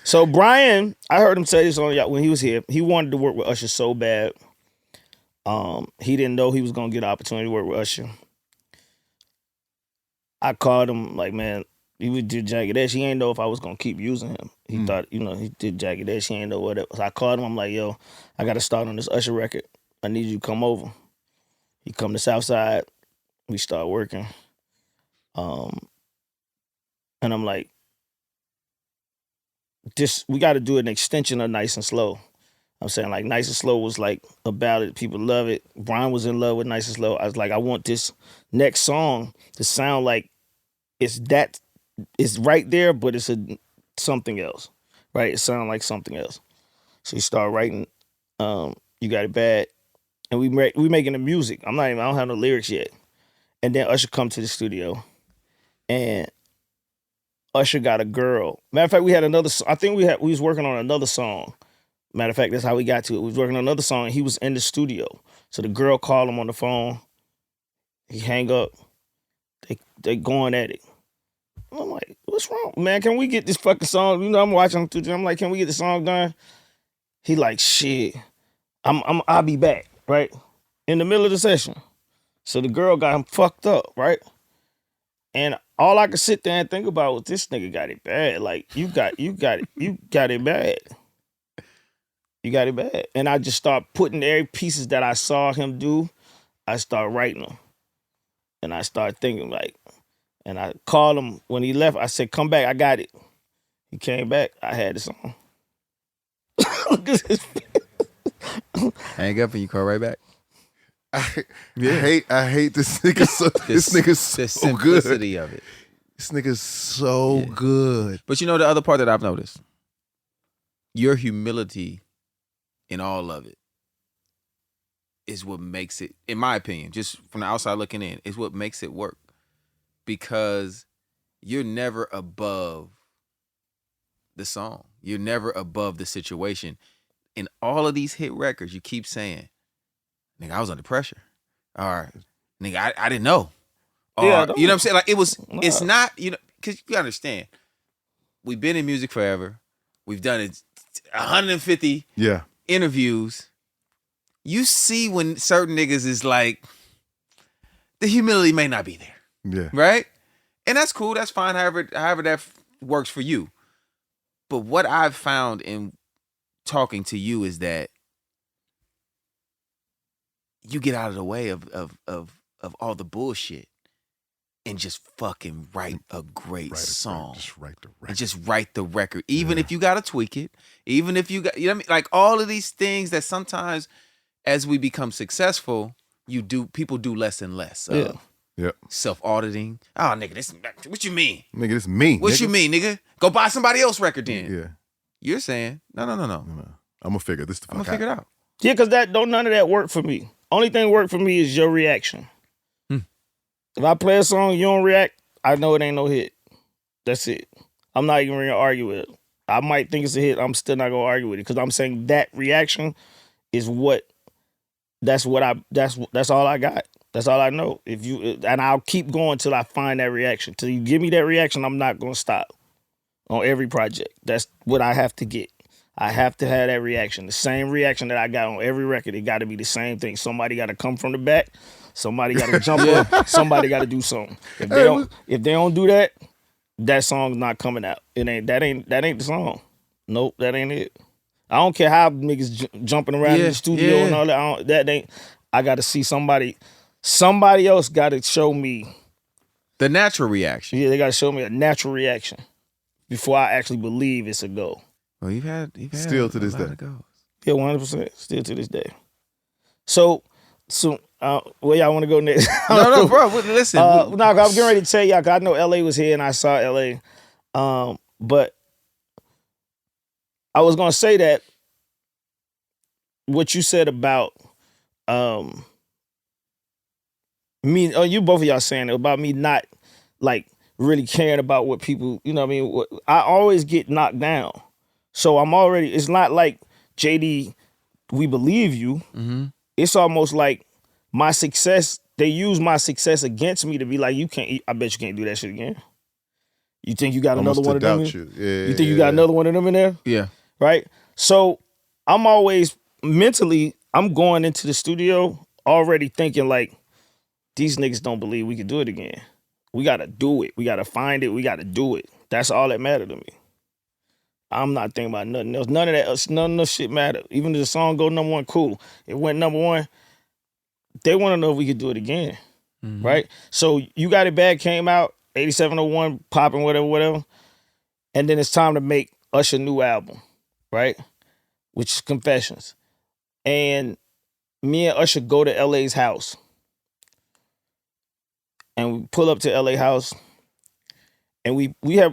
So Brian, I heard him say this when he was here. He wanted to work with Usher so bad. He didn't know he was gonna get an opportunity to work with Usher. I called him like, man, he would do Jagged Edge. He ain't know if I was gonna keep using him. He thought, he did Jagged Edge. He ain't know what it was. So I called him. I'm like, yo, I got to start on this Usher record. I need you to come over. He come to Southside. We start working. And I'm like, we got to do an extension of Nice and Slow. I'm saying like Nice and Slow was like a ballad. People love it. Brian was in love with Nice and Slow. I was like, I want this next song to sound like it's right there, but it's something else, right? It sounded like something else. So he started writing You Got It Bad, and we making the music. I don't have no lyrics yet. And then Usher come to the studio, and Usher got a girl. Matter of fact, we had another. I think we was working on another song. Matter of fact, that's how we got to it. We was working on another song, and he was in the studio. So the girl called him on the phone. He hang up. They going at it. I'm like, what's wrong, man? Can we get this fucking song? I'm watching him. I'm like, can we get the song done? He like, shit. I'll be back, right? In the middle of the session. So the girl got him fucked up, right? And all I could sit there and think about was this nigga got it bad. Like, you got it bad. You got it bad. And I just start putting every pieces that I saw him do, I start writing them. And I start thinking like, and I called him when he left. I said, come back, I got it. He came back, I had the song. Look at this. Hang up and you call right back. I hate this nigga. This nigga's so the simplicity good. of it. This nigga's so good. But the other part that I've noticed, your humility in all of it is what makes it, in my opinion, just from the outside looking in, is what makes it work. Because you're never above the song. You're never above the situation. In all of these hit records, you keep saying, nigga, I was under pressure. Or, nigga, I didn't know. Or, Yeah, you know what I'm saying? Like, it's not, you know, because you understand, we've been in music forever. We've done it 150 interviews. You see when certain niggas is like, the humility may not be there. Yeah. Right? And that's cool. That's fine. However that works for you. But what I've found in talking to you is that you get out of the way of all the bullshit and just fucking write a great song. Just write the record. And just write the record. Even if you gotta tweak it. Even if you got, you know what I mean? Like all of these things that sometimes as we become successful, people do less and less. Self-auditing. Oh, nigga, this what you mean? Nigga, this me. What you mean, nigga? Go buy somebody else's record then. Yeah. You're saying, no. I'm gonna figure this the fuck out. I'm gonna figure it out. Yeah, because none of that work for me. Only thing work for me is your reaction. If I play a song, you don't react, I know it ain't no hit. That's it. I'm not even gonna argue with it. I might think it's a hit. I'm still not gonna argue with it because I'm saying that reaction is that's all I got. That's all I know. And I'll keep going till I find that reaction. Till you give me that reaction, I'm not gonna stop on every project. That's what I have to get. I have to have that reaction. The same reaction that I got on every record. It got to be the same thing. Somebody got to come from the back. Somebody got to jump up. Somebody got to do something. If they don't do that, that song's not coming out. That ain't the song. Nope, that ain't it. I don't care how niggas jumping around in the studio and all that. That ain't. I got to see somebody. Somebody else got to show me the natural reaction. Yeah, they got to show me a natural reaction before I actually believe it's a go. Well, you've had still to this day. Yeah, 100%. Still to this day. So where y'all want to go next? No, bro. Listen. I'm getting ready to tell y'all, because I know LA was here and I saw LA. But I was going to say that what you said about me, you both of y'all saying about me not like really caring about what people, you know what I mean? I always get knocked down. So it's not like, JD, we believe you. Mm-hmm. It's almost like my success, they use my success against me to be like, I bet you can't do that shit again. You think you got another one of them? You think you got another one of them in there? Yeah. Right? So I'm always mentally, I'm going into the studio already thinking like, these niggas don't believe we can do it again. We got to do it. We got to find it. We got to do it. That's all that mattered to me. I'm not thinking about nothing else. None of that shit matter. Even if the song go number one, cool. It went number one. They want to know if we could do it again, right? So You Got It Bad came out, 8701, popping, whatever. And then it's time to make Usher new album, right? Which is Confessions. And me and Usher go to LA's house. And we pull up to LA house. And we made a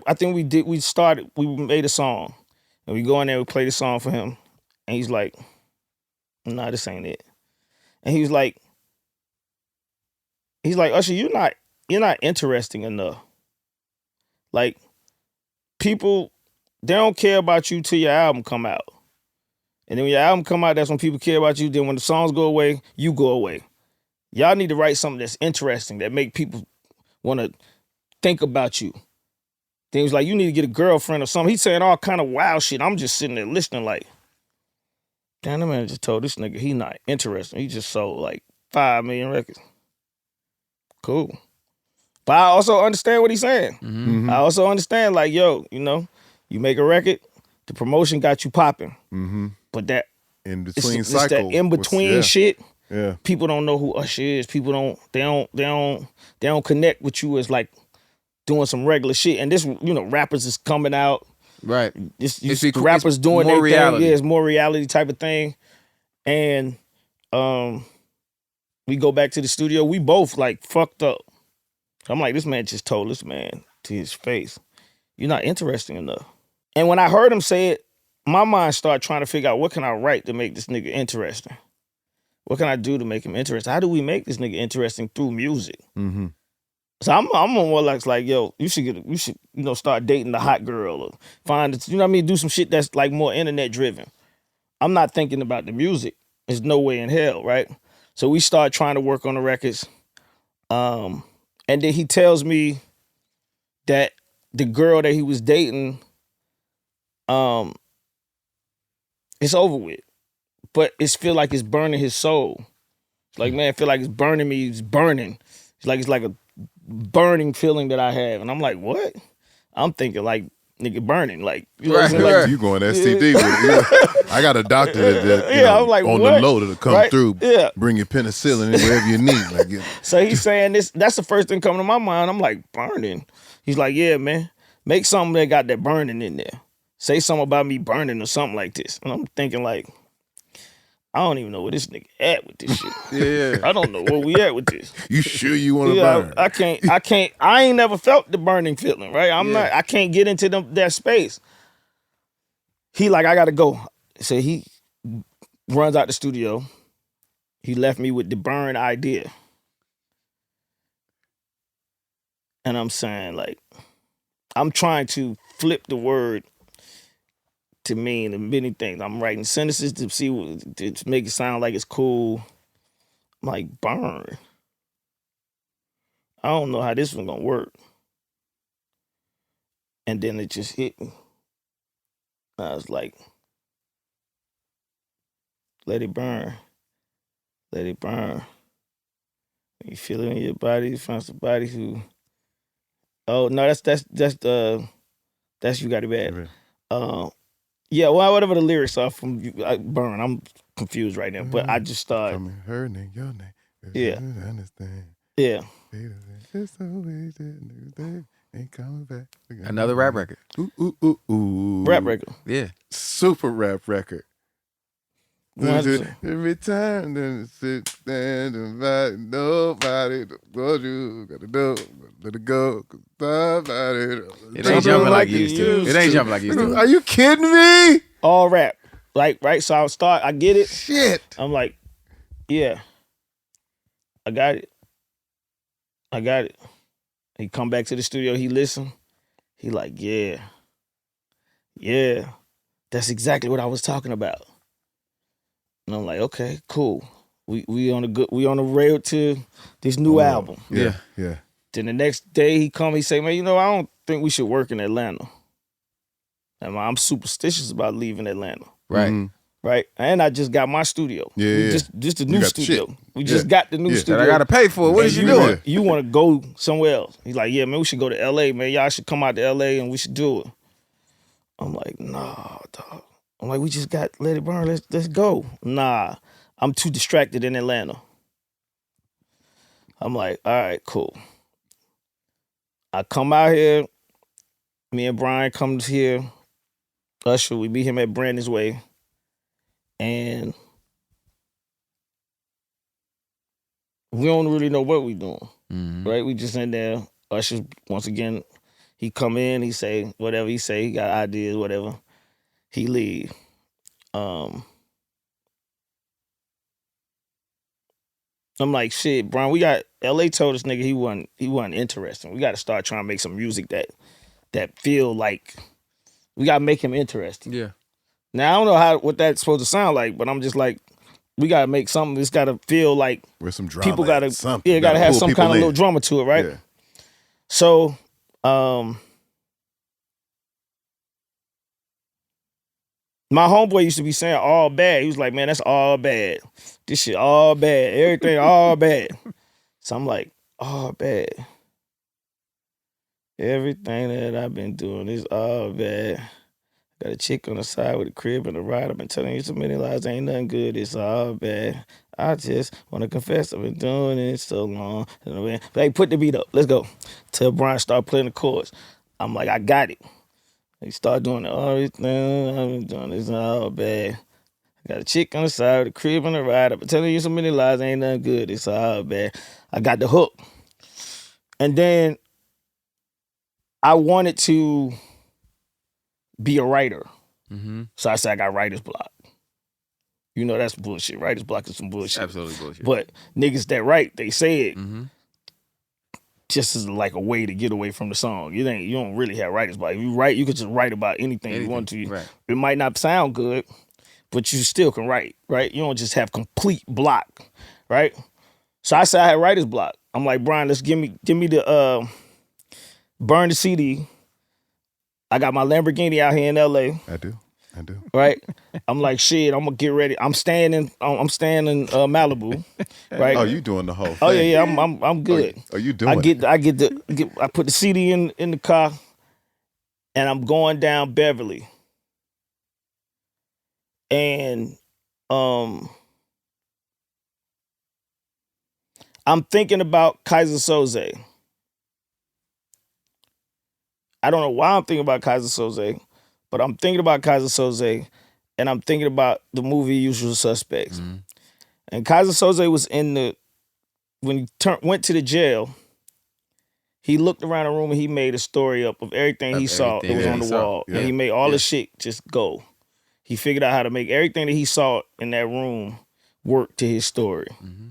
song. And we go in there, we play the song for him. And he's like, nah, this ain't it. And he's like, Usher, you're not interesting enough. Like, people, they don't care about you till your album come out. And then when your album come out, that's when people care about you. Then when the songs go away, you go away. Y'all need to write something that's interesting, that make people want to think about you. Then he was like, you need to get a girlfriend or something. He's saying all kind of wild shit. I'm just sitting there listening like, damn, the man just told this nigga he not interesting. He just sold like 5 million records. Cool. But I also understand what he's saying. Mm-hmm. I also understand like, yo, you make a record, the promotion got you popping. Mm-hmm. But that in between it's that in between shit. Yeah. People don't know who Usher is. People don't connect with you as like doing some regular shit. And this, rappers is coming out. Right. Rappers doing their reality. thing. Yeah, it's more reality type of thing. And we go back to the studio. We both like fucked up. I'm like, this man just told this man to his face, you're not interesting enough. And when I heard him say it, my mind started trying to figure out what can I write to make this nigga interesting? What can I do to make him interesting? How do we make this nigga interesting through music? Mm-hmm. So I'm more like, yo, you should start dating the hot girl or find, do some shit that's like more internet driven. I'm not thinking about the music. There's no way in hell, right? So we start trying to work on the records. And then he tells me that the girl that he was dating, it's over with. But it's feel like it's burning his soul. It's like, man, I feel like it's burning me. It's burning. It's like a burning feeling that I have. And I'm like, what? I'm thinking like, nigga, burning. Like, you know what I'm saying? Like, You going STD with it. I got a doctor that you know, I'm like, on what? the low that'll come through, Yeah. bring your penicillin in wherever you need. Like, So he's saying this, that's the first thing coming to my mind. I'm like, burning. He's like, yeah, man, make something that got that burning in there. Say something about me burning or something like this. And I'm thinking like, I don't even know where this nigga at with this shit. Yeah. I don't know where we at with this. you sure you want to burn? I ain't never felt the burning feeling, right? I can't get into that space. He like, I gotta go. So he runs out the studio. He left me with the burn idea. And I'm saying like, I'm trying to flip the word to mean many things. I'm writing sentences to make it sound like it's cool. I'm like, burn. I don't know how this one's gonna work. And then it just hit me. I was like, let it burn. Let it burn. You feel it in your body, you find somebody who, oh no, that's You Got It Bad. Yeah, well, whatever the lyrics are from Burn, I'm confused right now. But I just started. Her name, your name. Yeah. Understand. Yeah. It's always ain't coming back. Another rap record. Ooh. Rap record. Yeah. Super rap record. 100%. Every time then sit stand and fight, nobody told you gotta do, let it go. Somebody. It ain't jumping like you used to. It ain't jumping like you used to. Are you kidding me? All rap. Like, right? So I get it. Shit. I'm like, yeah. I got it. He come back to the studio, he listen. He like, yeah. That's exactly what I was talking about. And I'm like, okay, cool. We on the rail to this new album. Yeah. Then the next day he come, he say, man, I don't think we should work in Atlanta. And I'm superstitious about leaving Atlanta. Right. Mm-hmm. Right? And I just got my studio. Yeah. Just the new got studio. shit. We just got the new studio. That I gotta pay for. What is you doing? You want to go somewhere else. He's like, yeah, man, we should go to LA, man. Y'all should come out to LA and we should do it. I'm like, nah, dog. I'm like, we just got Let It Burn. Let's go. Nah, I'm too distracted in Atlanta. I'm like, all right, cool. I come out here. Me and Brian comes here. Usher, we meet him at Brandon's Way. And we don't really know what we doing. Mm-hmm. Right? We just in there. Usher, once again, he come in, he say whatever he say. He got ideas, whatever. He leave. I'm like, shit, Brian, we got LA told this nigga he wasn't interesting. We got to start trying to make some music that feel like we got to make him interesting. Yeah. Now I don't know what that's supposed to sound like, but I'm just like, we got to make something that's got to feel like with some drama. People got to something. Got to have pull some people kind of in. little drama to it, right? Yeah. So, my homeboy used to be saying all bad. He was like, man, that's all bad. This shit all bad. Everything all bad. So I'm like, all bad. Everything that I've been doing is all bad. Got a chick on the side with a crib and a ride. I've been telling you so many lies, ain't nothing good. It's all bad. I just want to confess I've been doing it so long. Hey, put the beat up. Let's go. Till Brian start playing the chords. I'm like, I got it. He start doing it. Everything I've been doing is all bad. I got a chick on the side with a crib and a ride. I've been telling you so many lies, ain't nothing good. It's all bad. I got the hook. And then I wanted to be a writer. Mm-hmm. So I said I got writer's block. You know that's bullshit. Writer's block is some bullshit. Absolutely bullshit. But niggas that write, they say it Mm-hmm. just as like a way to get away from the song. You don't really have writer's block. If you write, you could just write about anything you want to. Right. It might not sound good, but you still can write, right? You don't just have complete block, right? So I said I had writer's block. I'm like, Brian, let's give me the burn the CD. I got my Lamborghini out here in LA. I do. Right? I'm like, shit, I'm gonna get ready. I'm staying in Malibu. Right? Oh, you doing the whole thing? Oh yeah, I'm good. Oh, you doing it? I put the CD in the car and I'm going down Beverly. And I'm thinking about Kaiser Soze. I don't know why I'm thinking about Kaiser Soze, but I'm thinking about Kaiser Soze, and I'm thinking about the movie Usual Suspects. Mm-hmm. And Kaiser Soze was when he went to the jail, he looked around the room and he made a story up of everything he saw that was on the wall. Yeah. And he made all the shit just go. He figured out how to make everything that he saw in that room work to his story. Mm-hmm.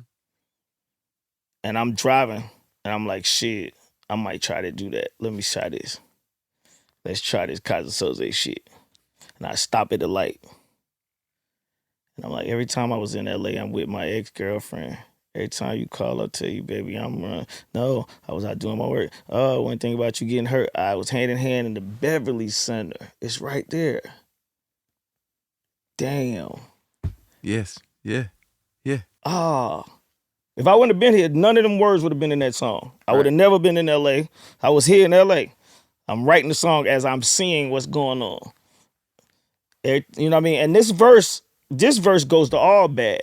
And I'm driving, and I'm like, shit, I might try to do that. Let me try this. Let's try this Kaiser Soze shit. And I stop at the light. And I'm like, every time I was in LA, I'm with my ex-girlfriend. Every time you call, I'll tell you, baby, I'm no, I was out doing my work. Oh, one thing about you getting hurt, I was hand in hand in the Beverly Center. It's right there. Damn. Yes. Yeah. Yeah. Ah. If I wouldn't have been here, none of them words would have been in that song. I would have never been in LA. I was here in LA. I'm writing the song as I'm seeing what's going on. You know what I mean? And this verse goes to All Bad.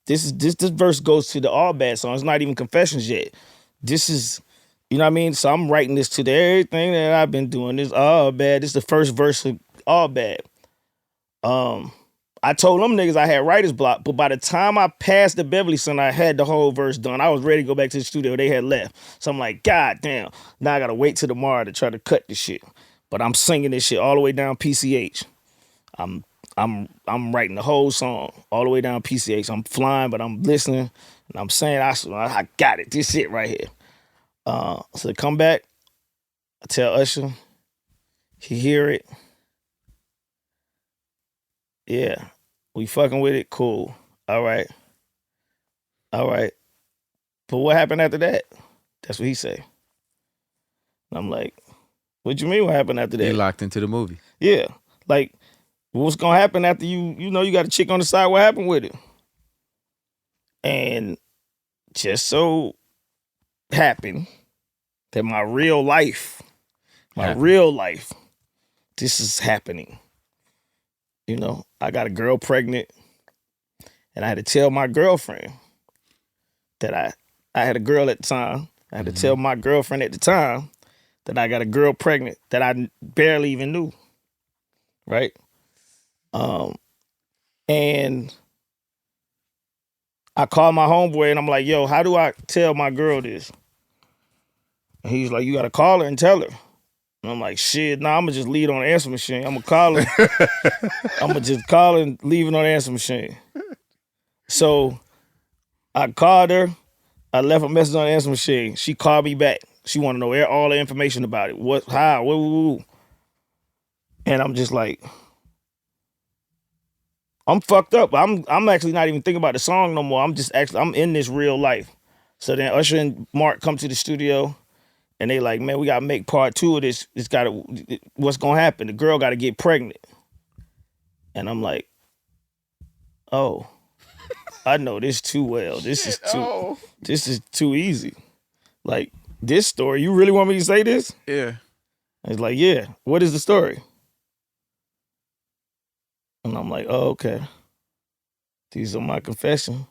This verse goes to the All Bad song. It's not even Confessions yet. This is, you know what I mean? So I'm writing this to everything that I've been doing. This All Bad. This is the first verse of All Bad. I told them niggas I had writer's block, but by the time I passed the Beverly Center, I had the whole verse done. I was ready to go back to the studio. They had left. So I'm like, God damn. Now I gotta wait till tomorrow to try to cut this shit. But I'm singing this shit all the way down PCH. I'm writing the whole song all the way down PCH. I'm flying, but I'm listening, and I'm saying, I got it. This shit right here. So to come back, I tell Usher, he hear it. Yeah, we fucking with it. Cool. All right. But what happened after that? That's what he say. And I'm like, what you mean what happened after that? He locked into the movie. Yeah. Like, what's going to happen after you got a chick on the side? What happened with it? And just so happened that my real life, this is happening. You know, I got a girl pregnant, and I had to tell my girlfriend that I had a girl at the time. I had to tell my girlfriend at the time that I got a girl pregnant that I barely even knew, right? And I called my homeboy, and I'm like, yo, how do I tell my girl this? And he's like, you got to call her and tell her. And I'm like, shit, nah, I'm going to just leave it on the answer machine. I'm going to call her. I'm going to just call her and leave it on the answer machine. So I called her. I left a message on the answer machine. She called me back. She wanted to know all the information about it. What, how, what. And I'm just like, I'm fucked up. I'm actually not even thinking about the song no more. I'm in this real life. So then Usher and Mark come to the studio. And they like, man, we gotta make part 2 of this. What's gonna happen? The girl gotta get pregnant. And I'm like, oh, I know this too well. This is too easy. Like, this story, you really want me to say this? Yeah. And it's like, yeah, what is the story? And I'm like, oh, okay. These are my confessions.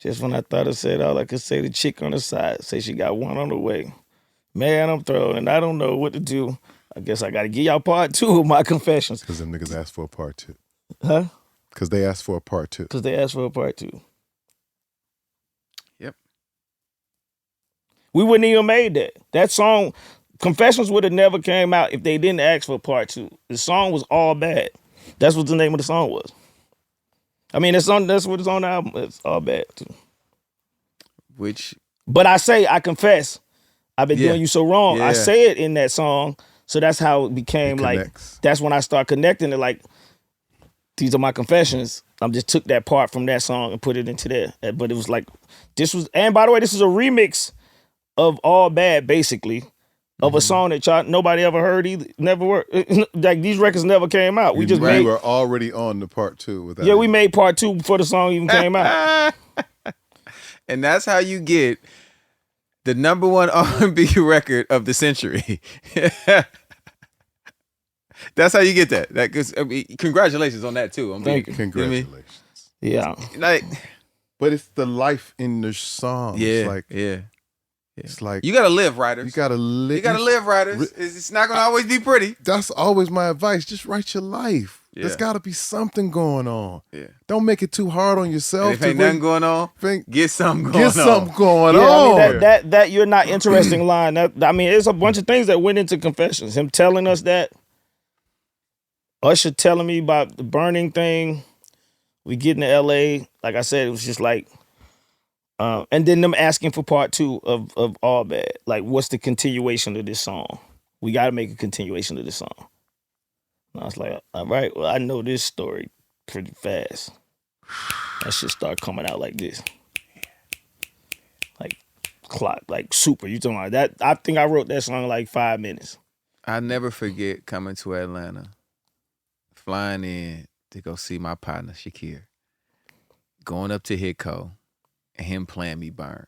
Just when I thought I said all I could say, the chick on the side say she got one on the way. Man, I'm thrown, and I don't know what to do. I guess I got to give y'all part 2 of my confessions. Because them niggas asked for a part 2. Huh? Because they asked for a part 2. Because they asked for a part 2. Yep. We wouldn't even made that. That song, Confessions would have never came out if they didn't ask for part 2. The song was All Bad. That's what the name of the song was. I mean, that's what it's on the album. It's All Bad, too. But I confess, I've been doing you so wrong. Yeah. I say it in that song, so that's how it became like. That's when I start connecting it. Like, these are my confessions. I just took that part from that song and put it into there. But it was like, and by the way, this is a remix of All Bad, basically, of a song that nobody ever heard either. Never worked. Like, these records never came out. We were already on the part 2 with that. Yeah, we made part 2 before the song even came out. And that's how you get the #1 R&B record of the century. That's how you get that. Congratulations on that too. Thank you. Congratulations. Yeah. But it's the life in the song. Yeah. It's like you gotta live, writers. You gotta live. You gotta live, writers. It's not gonna always be pretty. That's always my advice. Just write your life. Yeah. There's gotta be something going on. Yeah. Don't make it too hard on yourself. And if ain't nothing going on, get something going on. Get something going Yeah, on. I mean, that you're not interesting line. There's a bunch of things that went into Confessions. Him telling us that. Usher telling me about the burning thing. We getting to LA. Like I said, it was just like, and then them asking for part 2 of All Bad. Like, what's the continuation of this song? We got to make a continuation of this song. And I was like, all right, well, I know this story pretty fast. That shit start coming out like this. Like, clock, like super. You talking about that? I think I wrote that song in like 5 minutes. I never forget coming to Atlanta, flying in to go see my partner, Shakir, going up to Hitco, and him playing me Burn.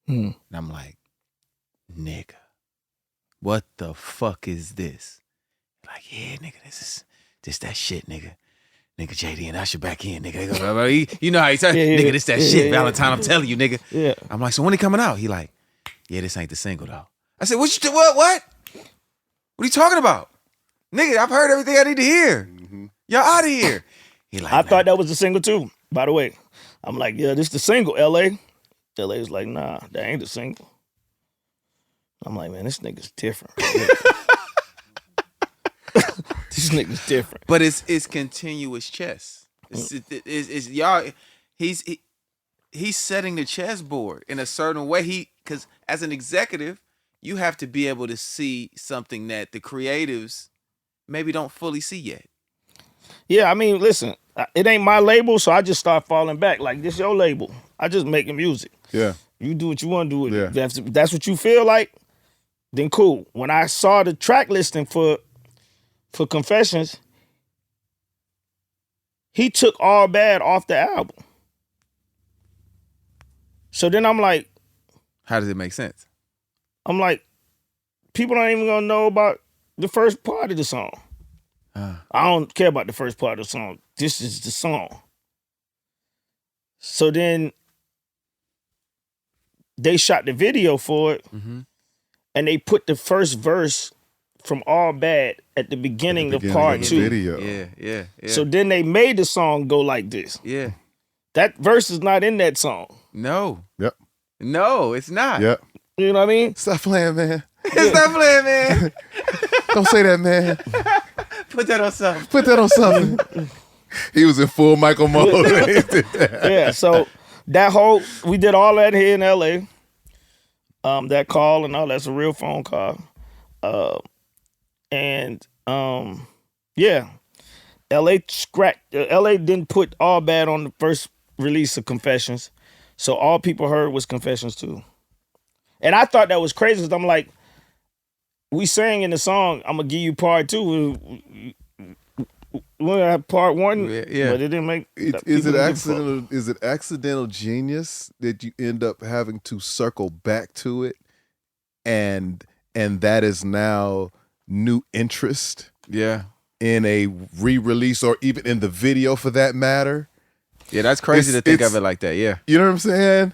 And I'm like, nigga, what the fuck is this? Like, yeah, nigga, this that shit, nigga. Nigga, JD and Usher back in, nigga. You know how he said, nigga, this that shit, Valentine, I'm telling you, nigga. Yeah. I'm like, so when he coming out? He like, yeah, this ain't the single, though. I said, what? What are you talking about? Nigga, I've heard everything I need to hear. Y'all out of here. He like, I thought that was the single too, by the way. I'm like, yeah, this the single, LA. LA was like, nah, that ain't the single. I'm like, man, this nigga's different. This nigga's different. but it's continuous chess. It's y'all. He's setting the chessboard in a certain way. Because as an executive, you have to be able to see something that the creatives maybe don't fully see yet. Yeah, I mean, listen, it ain't my label, so I just start falling back. Like, this your label. I just making music. Yeah. You do what you want to do with it. Yeah. If that's what you feel like, then cool. When I saw the track listing for Confessions, he took All Bad off the album. So then I'm like, How does it make sense? I'm like, people don't even gonna know about the first part of the song. I don't care about the first part of the song. This is the song. So then they shot the video for it, and they put the first verse from All Bad at the beginning of part 2. Video. Yeah. So then they made the song go like this. Yeah. That verse is not in that song. No. Yep. No, it's not. Yep. You know what I mean? Stop playing, man. Stop playing, man. Don't say that, man. Put that on something. Put that on something. He was in full Michael mode. Yeah, so we did all that here in LA. That call and all that's a real phone call. Yeah. LA didn't put All Bad on the first release of Confessions. So all people heard was Confessions too. And I thought that was crazy because I'm like, we sang in the song, I'm gonna give you part 2. We have part 1, Yeah. but it didn't make. Is it accidental? Is it accidental genius that you end up having to circle back to it, and that is now new interest? Yeah. In a re-release or even in the video for that matter. Yeah, that's crazy to think of it like that. Yeah. You know what I'm saying?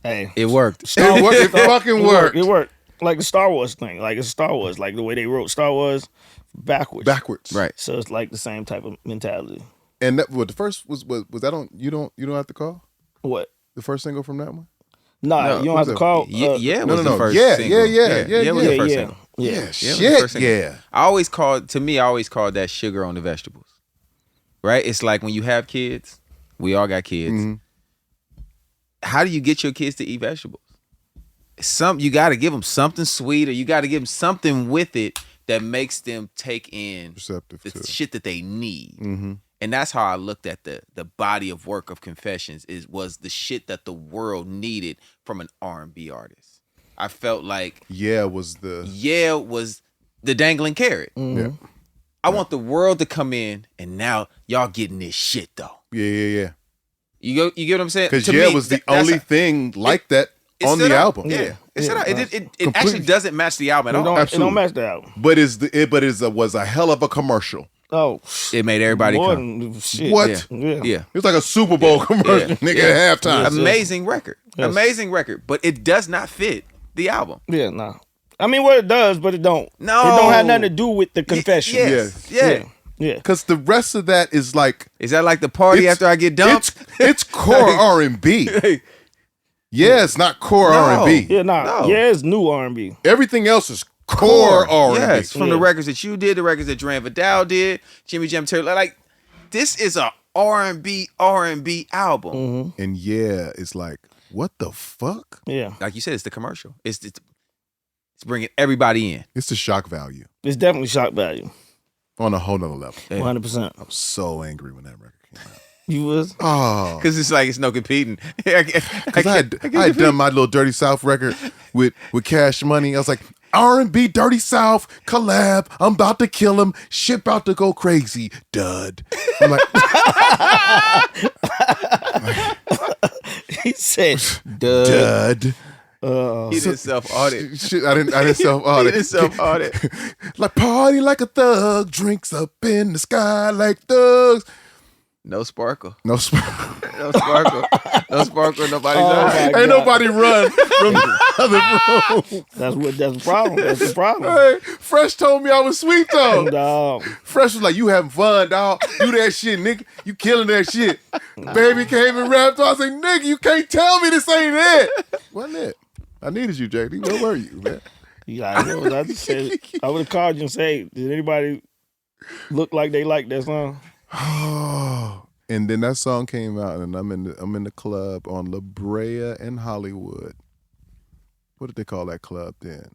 Hey, It worked. It fucking worked. It worked. Like the Star Wars thing. Like it's Star Wars. Like the way they wrote Star Wars backwards. Right. So it's like the same type of mentality. And that, the first was that on you don't have to call? What? The first single from that one? No, you don't have to call. Yeah, it was no. the first Yeah, single. yeah. It was the first single. Yeah. Yeah, it was the first single. Yeah. I always called that sugar on the vegetables. Right? It's like when you have kids, we all got kids. Mm-hmm. How do you get your kids to eat vegetables? You got to give them something sweet, or you got to give them something with it that makes them take in Receptive the to. shit that they need. Mm-hmm. And that's how I looked at the body of work of Confessions was the shit that the world needed from an R&B artist. I felt like was the dangling carrot. Yeah. I want the world to come in, and now y'all getting this shit though. Yeah. You get what I'm saying? Because To me, was the that's only thing like that it on stood the out. album. Yeah, it actually Completely. doesn't match the album at all. It don't match the album. But it was a hell of a commercial. Oh, It made everybody more come. than shit. What? Yeah. Yeah. It was like a Super Bowl commercial, nigga, at halftime. Amazing record. Yes. Amazing record. But it does not fit the album. Yeah, nah. I mean, what it does, but it don't. No. It don't have nothing to do with the confession. Yes. Yeah. Yeah. Yeah. Because the rest of that is like Is that like the party It's- after I get dumped? it's core R&B. Yeah, it's not core No. R&B. Yeah, nah. No. Yeah, it's new R&B. Everything else is core R&B. Yes, from the Yeah. records that you did, the records that Dran Vidal did, Jimmy Jam Terry. Like, this is a R&B album. And yeah, it's like, what the fuck? Yeah. Like you said, it's the commercial. It's bringing everybody in. It's the shock value It's definitely shock value. on a whole nother level. Yeah. 100%. I was so angry when that record came out. You was? Oh, Because it's like it's no competing. because I had done my little Dirty South record with Cash Money. I was like, R&B Dirty South collab. I'm about to kill him. Shit about to go crazy. Dud. I'm like, He said, duh. dud. He did self-audit. Shit, I didn't self He audit. did self-audit. Like party like a thug, drinks up in the sky like thugs. No sparkle. No, No sparkle. No sparkle. Nobody Oh, knows. my ain't God. nobody run from the other room. That's the problem. That's the problem. Hey, Fresh told me I was sweet though. Dog. Fresh was like, you having fun, dog. Do that shit, nigga. You killing that shit. Baby came and rapped. I was like, nigga, you can't tell me this ain't it. Wasn't it? I needed you, JD. Where were you, man? Yeah, I know. I just said, I would have called you and say, did anybody look like they liked that song? Oh, and then that song came out, and I'm in the club on La Brea in Hollywood. What did they call that club then?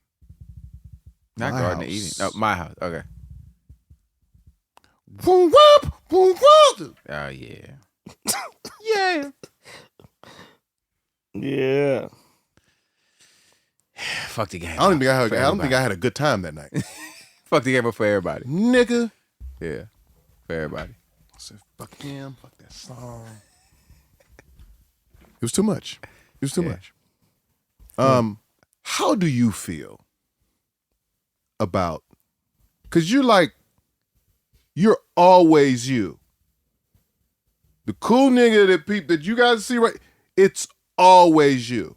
Not My Garden of house. Eden. No, my house. Okay. Boom, whoop, boom, whoop. Oh, yeah. Yeah. Yeah. Fuck the game. I don't think I For had everybody. a good time that night, Fuck the game up for everybody. nigga. Yeah. For everybody. I said, fuck him, fuck that song. It was too much. It was too much. How do you feel about? Because you're always you. The cool nigga that you guys see right. It's always you.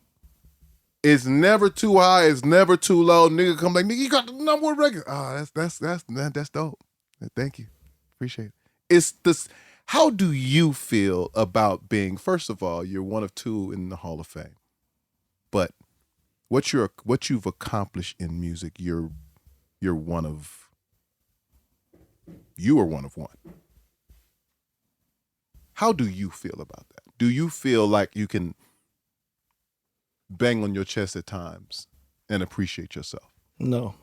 It's never too high. It's never too low. Nigga come like, nigga, you got the number one record. Oh, that's dope. Thank you. Appreciate it. It's this. How do you feel about being? First of all, you're one of two in the Hall of Fame, but what you've accomplished in music, you are one of one. How do you feel about that? Do you feel like you can bang on your chest at times and appreciate yourself? No.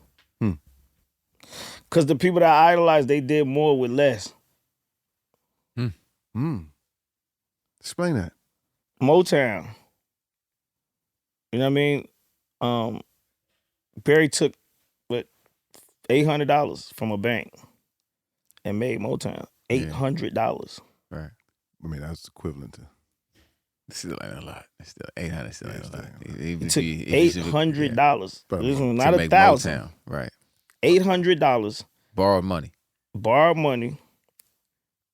Because the people that I idolize, they did more with less. Explain that. Motown. You know what I mean? Barry took $800 from a bank and made Motown. $800. Right. I mean, that's equivalent to. Still ain't a lot. It's still 800. Still ain't a lot. It took $800. Yeah. This was To not make 1,000. Motown. Right. $800. Borrowed money. Borrowed money.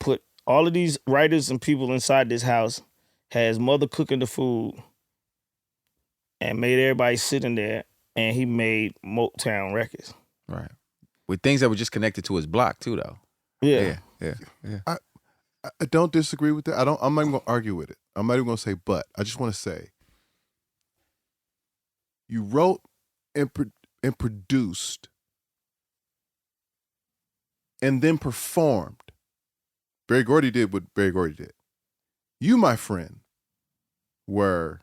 Put all of these writers and people inside this house. Had his mother cooking the food. And made everybody sit in there. And he made Motown records. Right. With things that were just connected to his block too, though. Yeah. Yeah. I don't disagree with that. I'm not even gonna argue with it. I'm not even gonna say but. I just want to say you wrote and produced and then performed. Berry Gordy did what Berry Gordy did. You, my friend, were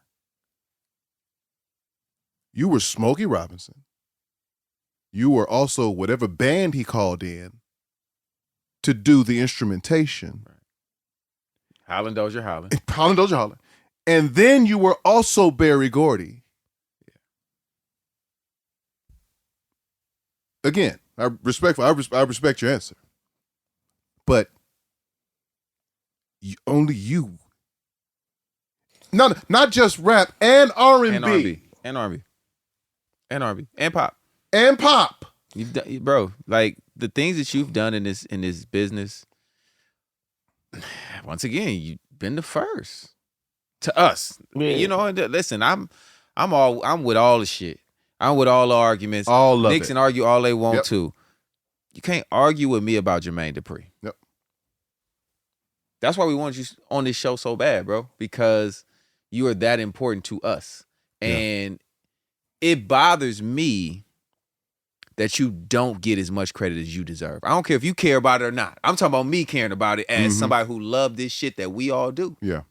Smokey Robinson. you were also whatever band he called in to do the instrumentation. Howlin' Doja Howlin'. Howlin' Doja Howlin'. And then you were also Berry Gordy. Again, I respect your answer. But only you. Not just rap and R&B. And R&B. And pop. And pop. You've done, bro, like the things that you've done in this business, once again, you've been the first to us. Yeah. You know, listen, I'm with all the shit. I'm with all the arguments. All of Niggas it. can argue all they want Yep. to. You can't argue with me about Jermaine Dupri. Yep. That's why we want you on this show so bad, bro, because you are that important to us. And it bothers me that you don't get as much credit as you deserve. I don't care if you care about it or not. I'm talking about me caring about it as somebody who loved this shit that we all do. Yeah.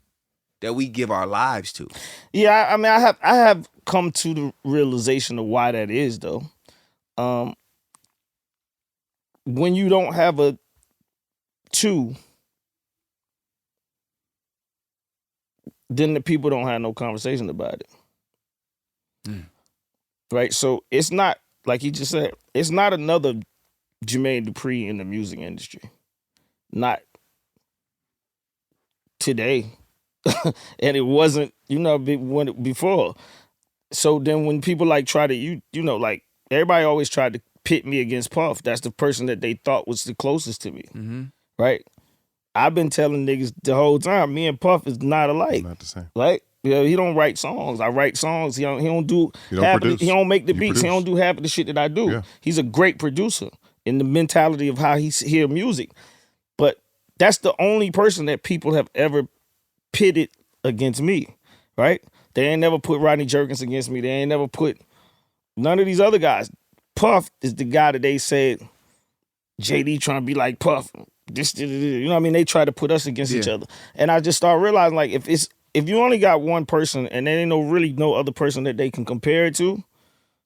That we give our lives to. Yeah, I mean, I have come to the realization of why that is, though. When you don't have a two, then the people don't have no conversation about it. Right? So it's not, like he just said, it's not another Jermaine Dupri in the music industry. Not today. And it wasn't, before. So then when people like try to, like everybody always tried to pit me against Puff. That's the person that they thought was the closest to me. Right? I've been telling niggas the whole time, me and Puff is not alike. Not the same. Right? He don't write songs. I write songs. He don't do half of he don't make the beats. He don't do half of the shit that I do. Yeah. He's a great producer in the mentality of how he hear music. But that's the only person that people have ever pitted against me, right? They ain't never put Rodney Jerkins against me. They ain't never put none of these other guys. Puff is the guy that they said, JD trying to be like Puff. You know what I mean? They try to put us against each other. And I just started realizing, like, if you only got one person and there ain't no other person that they can compare it to,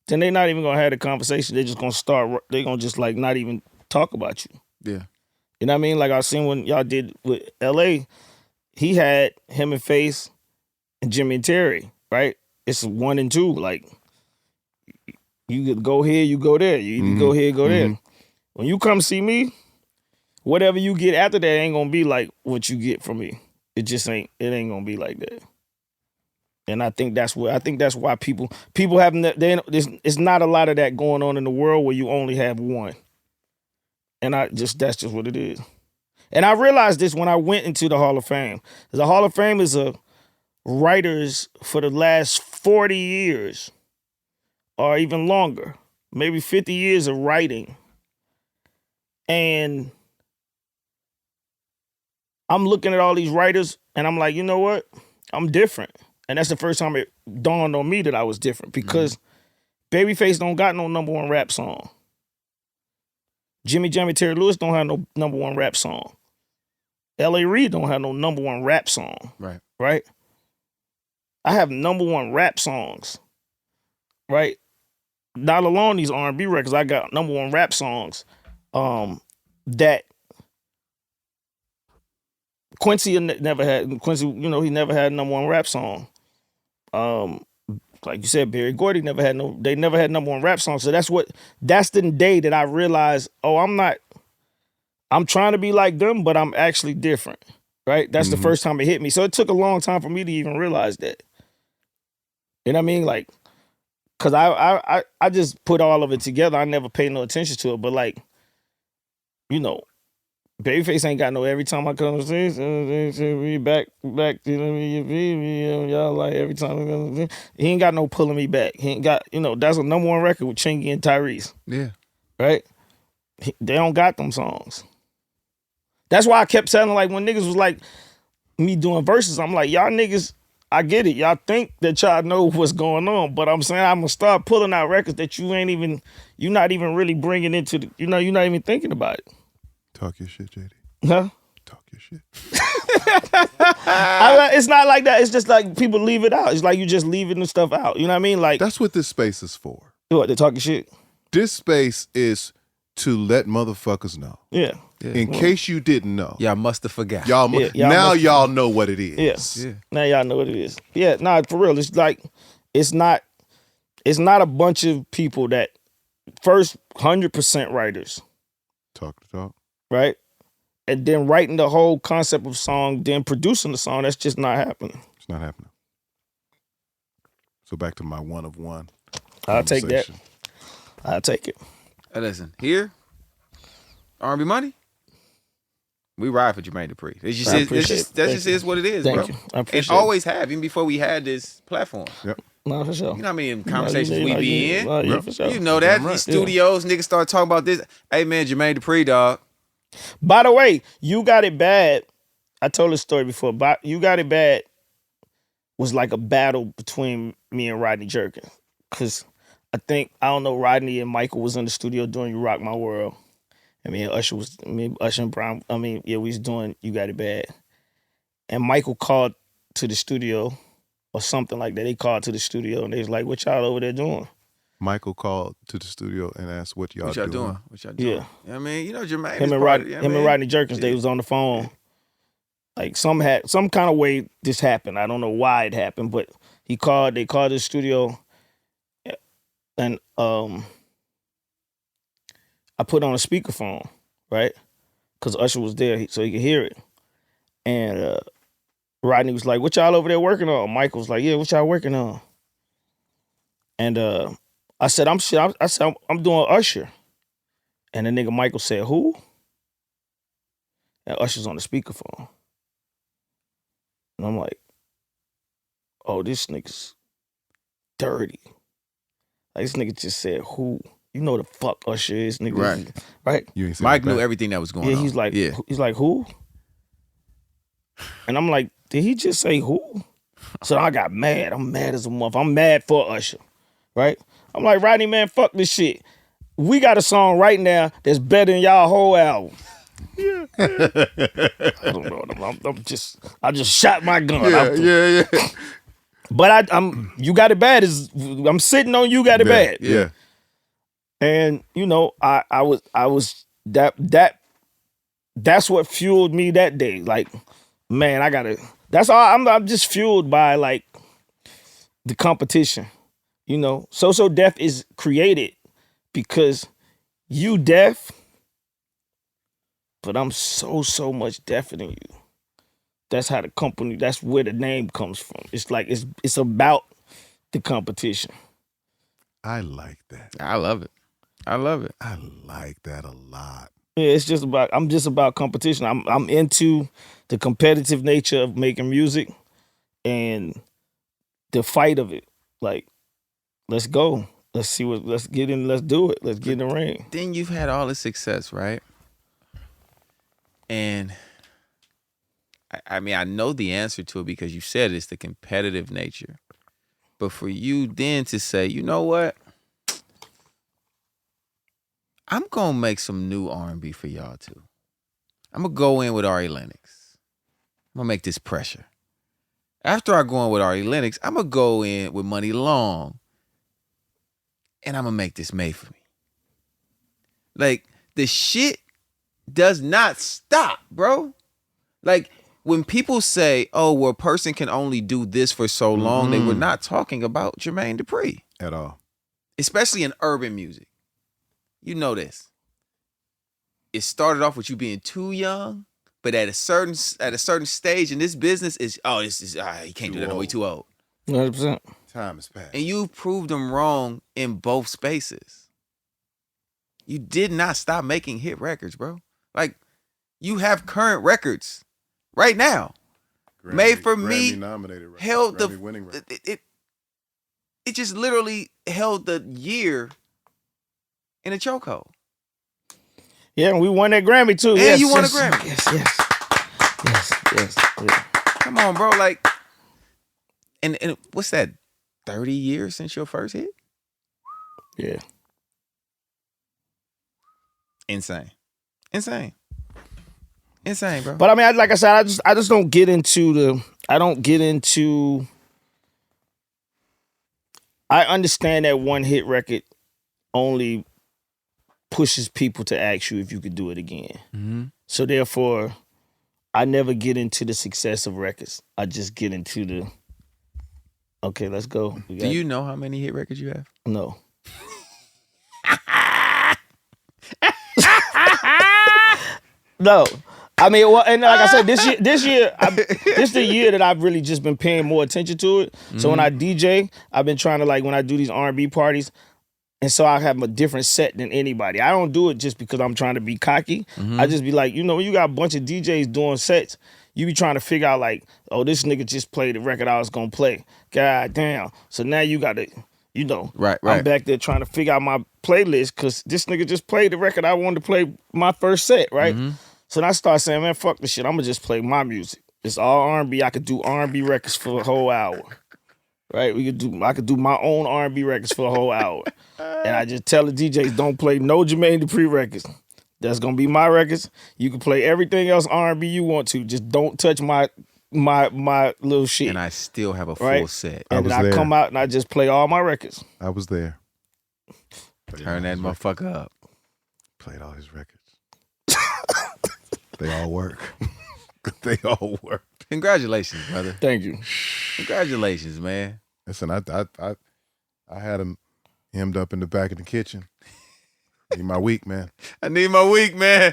then they're not even gonna have the conversation. They're just gonna they're gonna just like not even talk about you. Yeah. You know what I mean? Like I seen when y'all did with LA, he had him and Face and Jimmy and Terry, right? It's 1 and 2. Like, you could go here, you go there. You either go here, go there. When you come see me, whatever you get after that ain't gonna be like what you get from me. It just ain't. It ain't gonna be like that. And I think that's why people have it's not a lot of that going on in the world where you only have one. And that's just what it is. And I realized this when I went into the Hall of Fame. The Hall of Fame is a writers for the last 40 years or even longer, maybe 50 years of writing. And I'm looking at all these writers and I'm like, you know what? I'm different. And that's the first time it dawned on me that I was different because Babyface don't got no #1 rap song. Jimmy Jam and Terry Lewis don't have no #1 rap song. L.A. Reid don't have no #1 rap song. Right? I have #1 rap songs. Right? Not alone these R&B records, I got #1 rap songs that Quincy never had. Quincy, he never had #1 rap song. Like you said, Berry Gordy never had #1 rap song. So that's the day that I realized, I'm trying to be like them, but I'm actually different. Right? That's the first time it hit me. So it took a long time for me to even realize that. You know what I mean? Like, cause I just put all of it together. I never paid no attention to it, but like, Babyface ain't got no every time I come to see back, y'all like every time I come to see. He ain't got no pulling me back. He ain't got, that's a #1 record with Chingy and Tyrese. Yeah. Right? They don't got them songs. That's why I kept sounding like when niggas was like me doing verses, I'm like, y'all niggas, I get it. Y'all think that y'all know what's going on, but I'm saying I'm gonna start pulling out records that you're not even really bringing into you're not even thinking about it. Talk your shit, JD. Huh? Talk your shit. It's not like that. It's just like people leave it out. It's like you just leaving the stuff out. You know what I mean? Like That's what this space is for. what, they talking shit? This space is to let motherfuckers know. Yeah. In case you didn't know. Y'all must have forgot. Y'all now must- y'all know what it is. Yes. Yeah. Now y'all know what it is. Yeah, nah, for real. It's like it's not a bunch of people that first 100% writers, Talk the talk. right? And then writing the whole concept of song, then producing the song, that's just not happening. It's not happening. So back to my one of one. I'll take that. conversation. I'll take it. Hey, listen, here, R&B Money, we ride for Jermaine Dupri. That just is what it is, Thank bro. you. I appreciate And always have, even before we had this platform. No, for sure. You know how many conversations we be in? Yeah, for sure. You know that. Damn right. These studios, niggas start talking about this. Hey, man, Jermaine Dupri, dog. By the way, You Got It Bad, I told this story before, but You Got It Bad was like a battle between me and Rodney Jerkins. Because I don't know, Rodney and Michael was in the studio doing You Rock My World. Usher and Brown, we was doing You Got It Bad. And Michael called to the studio or something like that. They called to the studio and they was like, what y'all over there doing? Michael called to the studio and asked what y'all What y'all doing. doing? What y'all doing? Yeah. Jermaine Him and Rodney Jerkins, they was on the phone. Like some kind of way this happened. I don't know why it happened, but they called the studio and I put on a speakerphone, right? Because Usher was there so he could hear it. And Rodney was like, what y'all over there working on? Michael was like, yeah, what y'all working on? And I said, I'm doing Usher. And the nigga Michael said, who? And Usher's on the speakerphone. And I'm like, oh, this nigga's dirty. Like, this nigga just said, who? You know the fuck Usher is, nigga. Right. Right? You ain't said Mike that. knew everything that was going Yeah, on. he's like, who? And I'm like, did he just say who? So I got mad. I'm mad as a mother. I'm mad for Usher, right? I'm like, Rodney, man, fuck this shit. We got a song right now that's better than y'all whole album. I don't know. I just shot my gun. Yeah. But I'm You Got It Bad I'm sitting on You Got It Bad. Yeah. And I was that's what fueled me that day. Like, man, that's all. I'm just fueled by like the competition. So Def is created because you deaf, but I'm so much deafer than you. That's how the company. That's where the name comes from. It's like it's about the competition. I like that. I love it. I like that a lot. Yeah, I'm just about competition. I'm into the competitive nature of making music and the fight of it. Like, let's go. Let's get in, let's do it. Let's get in the ring. Then you've had all this success, right? And I know the answer to it because you said it's the competitive nature. But for you then to say, you know what? I'm going to make some new R&B for y'all too. I'm going to go in with Ari Lennox. I'm going to make this pressure. After I go in with Ari Lennox, I'm going to go in with Money Long. And I'm going to make this made for me. Like, the shit does not stop, bro. Like, when people say, oh, well, a person can only do this for so long, they were not talking about Jermaine Dupri. At all. Especially in urban music. You know this. It started off with you being too young, but at a certain stage in this business, you can't do that. No, he too old. 100%. Time has passed. And you proved them wrong in both spaces. You did not stop making hit records, bro. Like, you have current records right now. Made for Me nominated record. held Grammy winning record. it just literally held the year in a chokehold. Yeah, and we won that Grammy too. And Yes, you won a yes, Grammy. Yes. Yeah. Come on, bro. Like, and what's that? 30 years since your first hit? Yeah. Insane, bro. But I mean, like I said, I just don't get into I understand that one hit record only pushes people to ask you if you could do it again. So therefore, I never get into the success of records. I just get into the, okay, let's go. Do you know how many hit records you have? No. No. I mean, well, and like I said, this year, this is the year that I've really just been paying more attention to it. So when I DJ, I've been trying to, like, when I do these R&B parties, and so I have a different set than anybody. I don't do it just because I'm trying to be cocky. I just be like, when you got a bunch of DJs doing sets, you be trying to figure out, like, oh, this nigga just played the record I was gonna play. God damn. So now you got to, Right. I'm back there trying to figure out my playlist because this nigga just played the record I wanted to play my first set, right? So then I start saying, man, fuck this shit. I'm gonna just play my music. It's all R&B. I could do R&B records for a whole hour, right? I could do my own R&B records for a whole hour, and I just tell the DJs, don't play no Jermaine Dupri records. That's gonna be my records. You can play everything else R&B you want to. Just don't touch my little shit. And I still have a full set. And then I come out and I just play all my records. I was there. Turn that motherfucker up. Played all his records. They all work. They all work. Congratulations, brother. Thank you. Congratulations, man. Listen, I had him hemmed up in the back of the kitchen. Need my week, man. I need my week, man.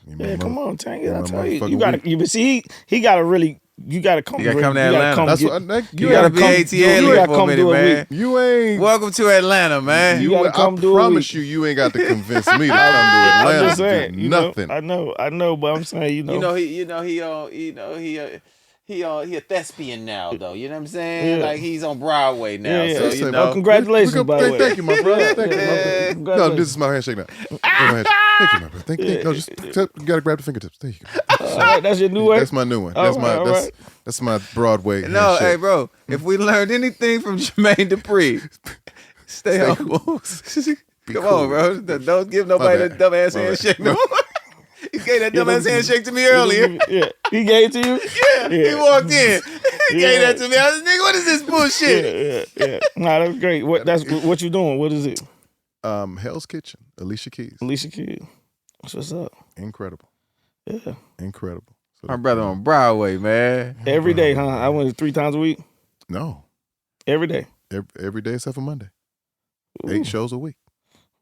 Yeah, come on, Thang. I tell you gotta. You see, he gotta really. You gotta come. You gotta come to Atlanta. That's what you gotta be ATA for a minute, man. You ain't. Welcome to Atlanta, man. You gotta come do it. I promise you ain't got to convince me to come to Atlanta. I'm just saying, do nothing. I know, but I'm saying, he a thespian now, though. You know what I'm saying? Like he's on Broadway now. Yeah. So Listen, congratulations, by the way. Thank you, my brother. Thank you, my brother. No, this is my handshake now. Thank you, my brother. Thank you. No, just you gotta grab the fingertips. There you go. All right, that's your new one. That's my new one. That's my Broadway. No, handshake. hey, bro. If we learned anything from Jermaine Dupri, stay humble. Come on, bro. Don't give nobody that dumbass handshake no more. He gave that dumbass handshake to me earlier. Yeah, he gave it to you. Yeah, he walked in. He gave that to me. I was like, nigga, what is this bullshit? Yeah. Nah, that's great. What you doing? What is it? Hell's Kitchen. Alicia Keys. That's what's up. Incredible. Yeah. Incredible. So My brother on Broadway, man. Every day, huh? I went 3 times a week. No. Every day. Every day except for Monday. Ooh. 8 shows a week.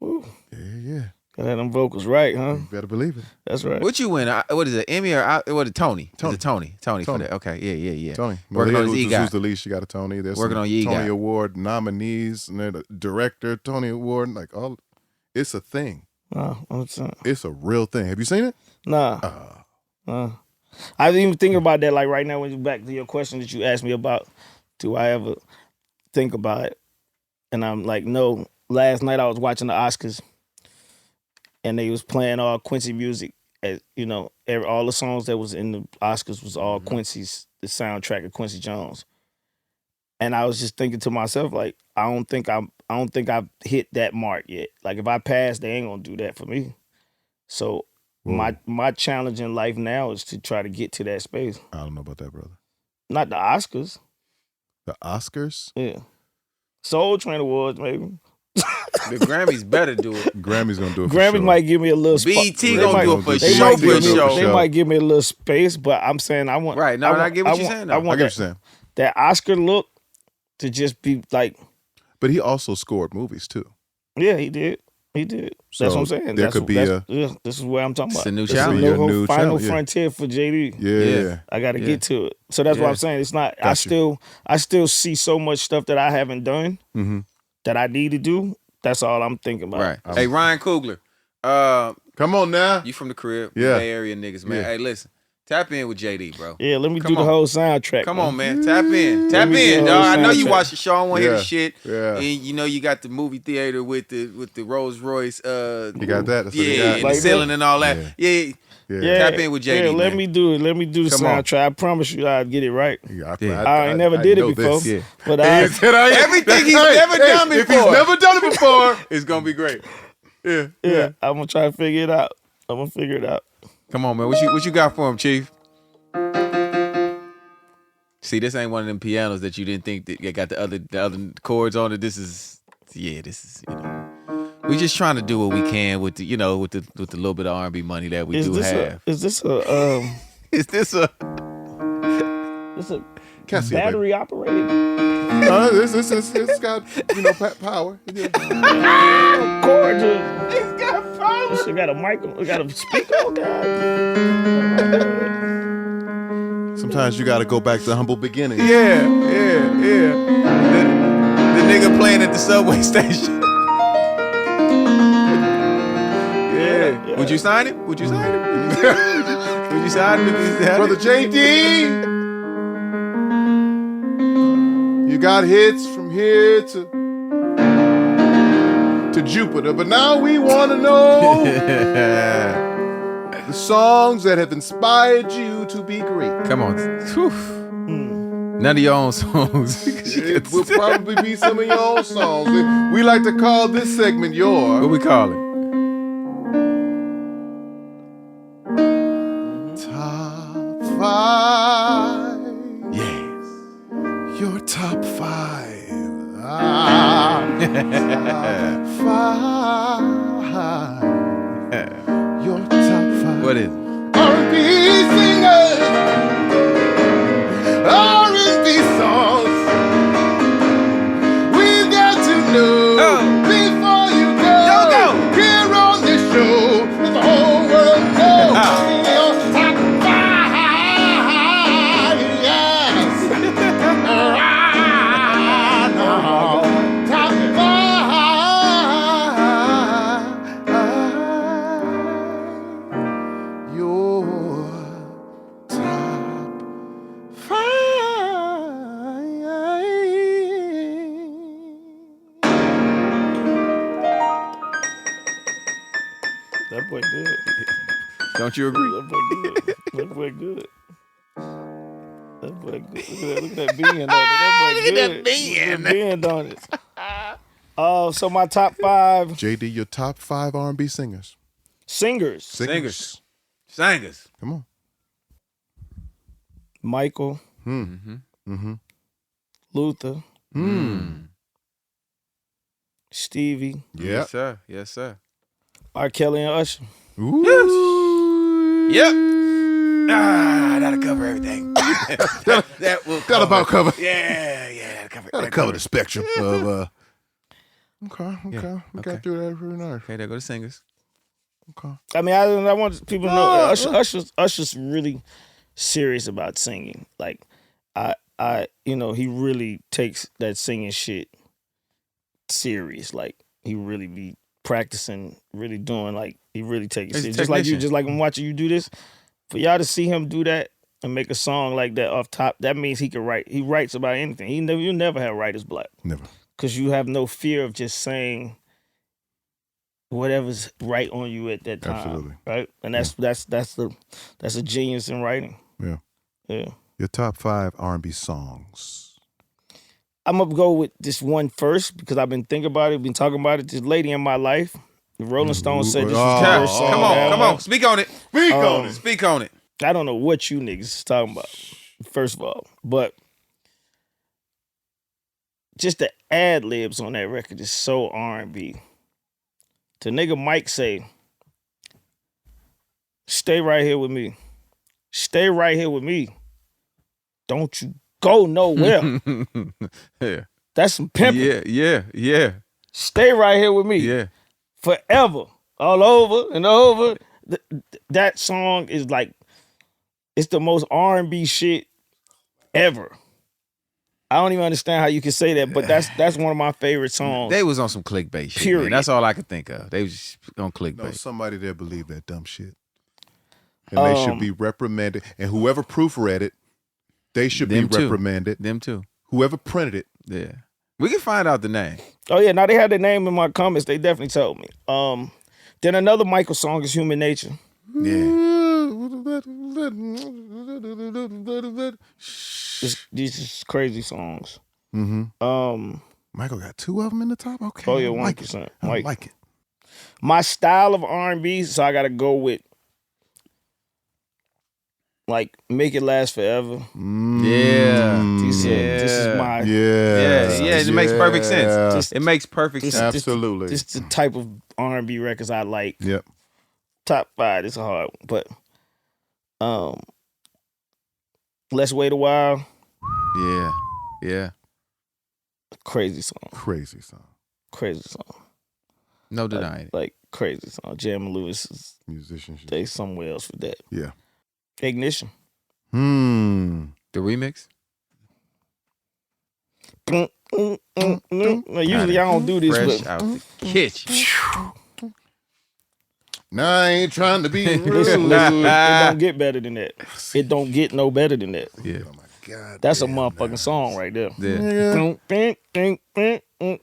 Ooh. Yeah. Gotta have them vocals right, huh? You better believe it. That's right. What you win? What is it? Emmy or what? Tony? Tony for that. Okay. Yeah. Tony. Working on his EGOT. Who's the least? You got a Tony. There's Working on your Tony EGOT. Award nominees and then the director Tony Award. Like all, it's a thing. It's a real thing. Have you seen it? Nah. I didn't even think about that. Like right now, when you back to your question that you asked me about, do I ever think about it? And I'm like, no. Last night I was watching the Oscars, and they was playing all Quincy music. As all the songs that was in the Oscars was all Quincy's, the soundtrack of Quincy Jones. And I was just thinking to myself, like, I don't think I've hit that mark yet. Like, if I pass, they ain't gonna do that for me. So my challenge in life now is to try to get to that space. I don't know about that, brother. Not the Oscars. The Oscars? Yeah. Soul Train Awards, maybe. The Grammys better do it. Grammys gonna do it. Grammys for sure. might give me a little. BET gonna do it for They sure. might give me- Show. They might give me a little space, but I'm saying I want. Right. No, I get what you're saying, though. I I want get what you're saying. that Oscar look to just be like. But he also scored movies too. Yeah, he did. That's So what I'm saying. there could be a. This is where I'm talking It's about. a new This is challenge. the A new final challenge, yeah. frontier for JD. Yeah. I got to get to it. So that's what Yeah. I'm saying. It's not. Got you. I still see so much stuff that I haven't done Mm-hmm. that I need to do. That's all I'm thinking about. Right. Hey, Ryan Coogler. Come on now. You from the crib? Yeah. Bay Area niggas, man. Yeah. Hey, listen. Tap in with JD, bro. Yeah, let me Come do on. the whole soundtrack. Come on, man. Tap in. Tap me in, do the dog. whole I know you soundtrack. watch the show. I want to hear Yeah. the shit. Yeah. And you got the movie theater with the Rolls Royce. You got that? That's what yeah, you got. and Like the ceiling and all that. Yeah. Yeah. Tap in with JD, Yeah, let man. me do it. Let me do the Come on. soundtrack. I promise you I'll get it right. Yeah, I ain't never did know it before. this. Yeah. But Everything he's never done If before. he's never done it before, It's gonna be great. yeah, I'm gonna try to figure it out. I'm gonna figure it out. Come on, man. What you got for him, Chief? See, this ain't one of them pianos that you didn't think that got the other chords on it. This is We just trying to do what we can with the, you know, with the little bit of R&B money that we do have. Is this a Is this a Casio, battery operated? It's got, you know, power. Gorgeous. It's got power. It got a mic. It got a speaker. Oh, God. Sometimes you got to go back to humble beginnings. Yeah. The nigga playing at the subway station. Yeah. Would you sign it? Would you sign it? Would you sign it? Brother JD, you got hits from here to Jupiter, but now we want to know the songs that have inspired you to be great. Come on. Whew. None of your own songs. It will probably be some of your own songs. We like to call this segment your... What we call it? Top 5. Yes. Your top 5. Top 5. Your top 5. What is it? R&B Singers. R&B Songs. We've got to know before you go. Here on this show, let the whole world know. Your top 5. Yes. Top 5. Your top 5. That boy good. Don't you agree? That boy good. That boy good. That boy good. Look at that being on it. That boy Look at good. that being. Look at that being on it. So my top 5 JD, your top 5 R&B singers. singers. Singers. Come on. Michael, Luther, Stevie, Yeah. Yes, sir. R. Kelly, and Usher. Ooh. Yep. That'll cover everything. that will Got about cover. Yeah, that'll cover. Gotta cover the spectrum of Okay. We okay. got through that pretty nice. Okay, there go the singers. Okay. I mean, I want people to know Usher's really serious about singing. Like, I he really takes that singing shit serious. Like, he really be practicing, really doing, like, he really takes it He's a serious. Just like you, technician. just like I'm watching you do this. For y'all to see him do that and make a song like that off top, that means he can write. He writes about anything. You'll never have writer's block. Never. Because you have no fear of just saying whatever's right on you at that time. Absolutely. Right? And that's a genius in writing. Yeah. Yeah. Your top 5 R&B songs. I'm gonna go with this one first because I've been thinking about it, been talking about it. This lady in my life, the Rolling Stones said this was the worst song. Come on. Speak on it. Speak on it. I don't know what you niggas is talking about, first of all, but just the ad libs on that record is so R&B. The nigga Mike say, "Stay right here with me. Stay right here with me. Don't you go nowhere." Yeah. That's some pimping. Yeah. Stay right here with me. Yeah. Forever. All over and over. That song is like, it's the most R&B shit ever. I don't even understand how you can say that, but that's one of my favorite songs. They was on some clickbait shit. Period. Man. That's all I could think of. They was just on clickbait. No, somebody there believed that dumb shit. And they should be reprimanded. And whoever proofread it, they should be reprimanded. Them too. Whoever printed it. Yeah. We can find out the name. Oh yeah, now they had their name in my comments. They definitely told me. Then another Michael song is Human Nature. Yeah. These is crazy songs. Michael got 2 of them in the top? Okay. Oh yeah, I like 1%. it. I like it. My style of R&B, so I gotta go with like Make It Last Forever. Yeah. This is my It makes perfect sense. It makes perfect sense. Absolutely. This is the type of R&B records I like. Yep. Top 5. It's a hard one, but Let's Wait a While. Yeah. Crazy song. Crazy song. No denying it. Like crazy song. Jam and Lewis is Musicianship. they somewhere else for that. Yeah. Ignition. The remix? Usually I don't do this, Fresh but out the kitchen. Nah, I ain't trying to be rude. listen, it don't get better than that. It don't get no better than that. Yeah. Oh my God. That's a motherfucking song right there. Yeah.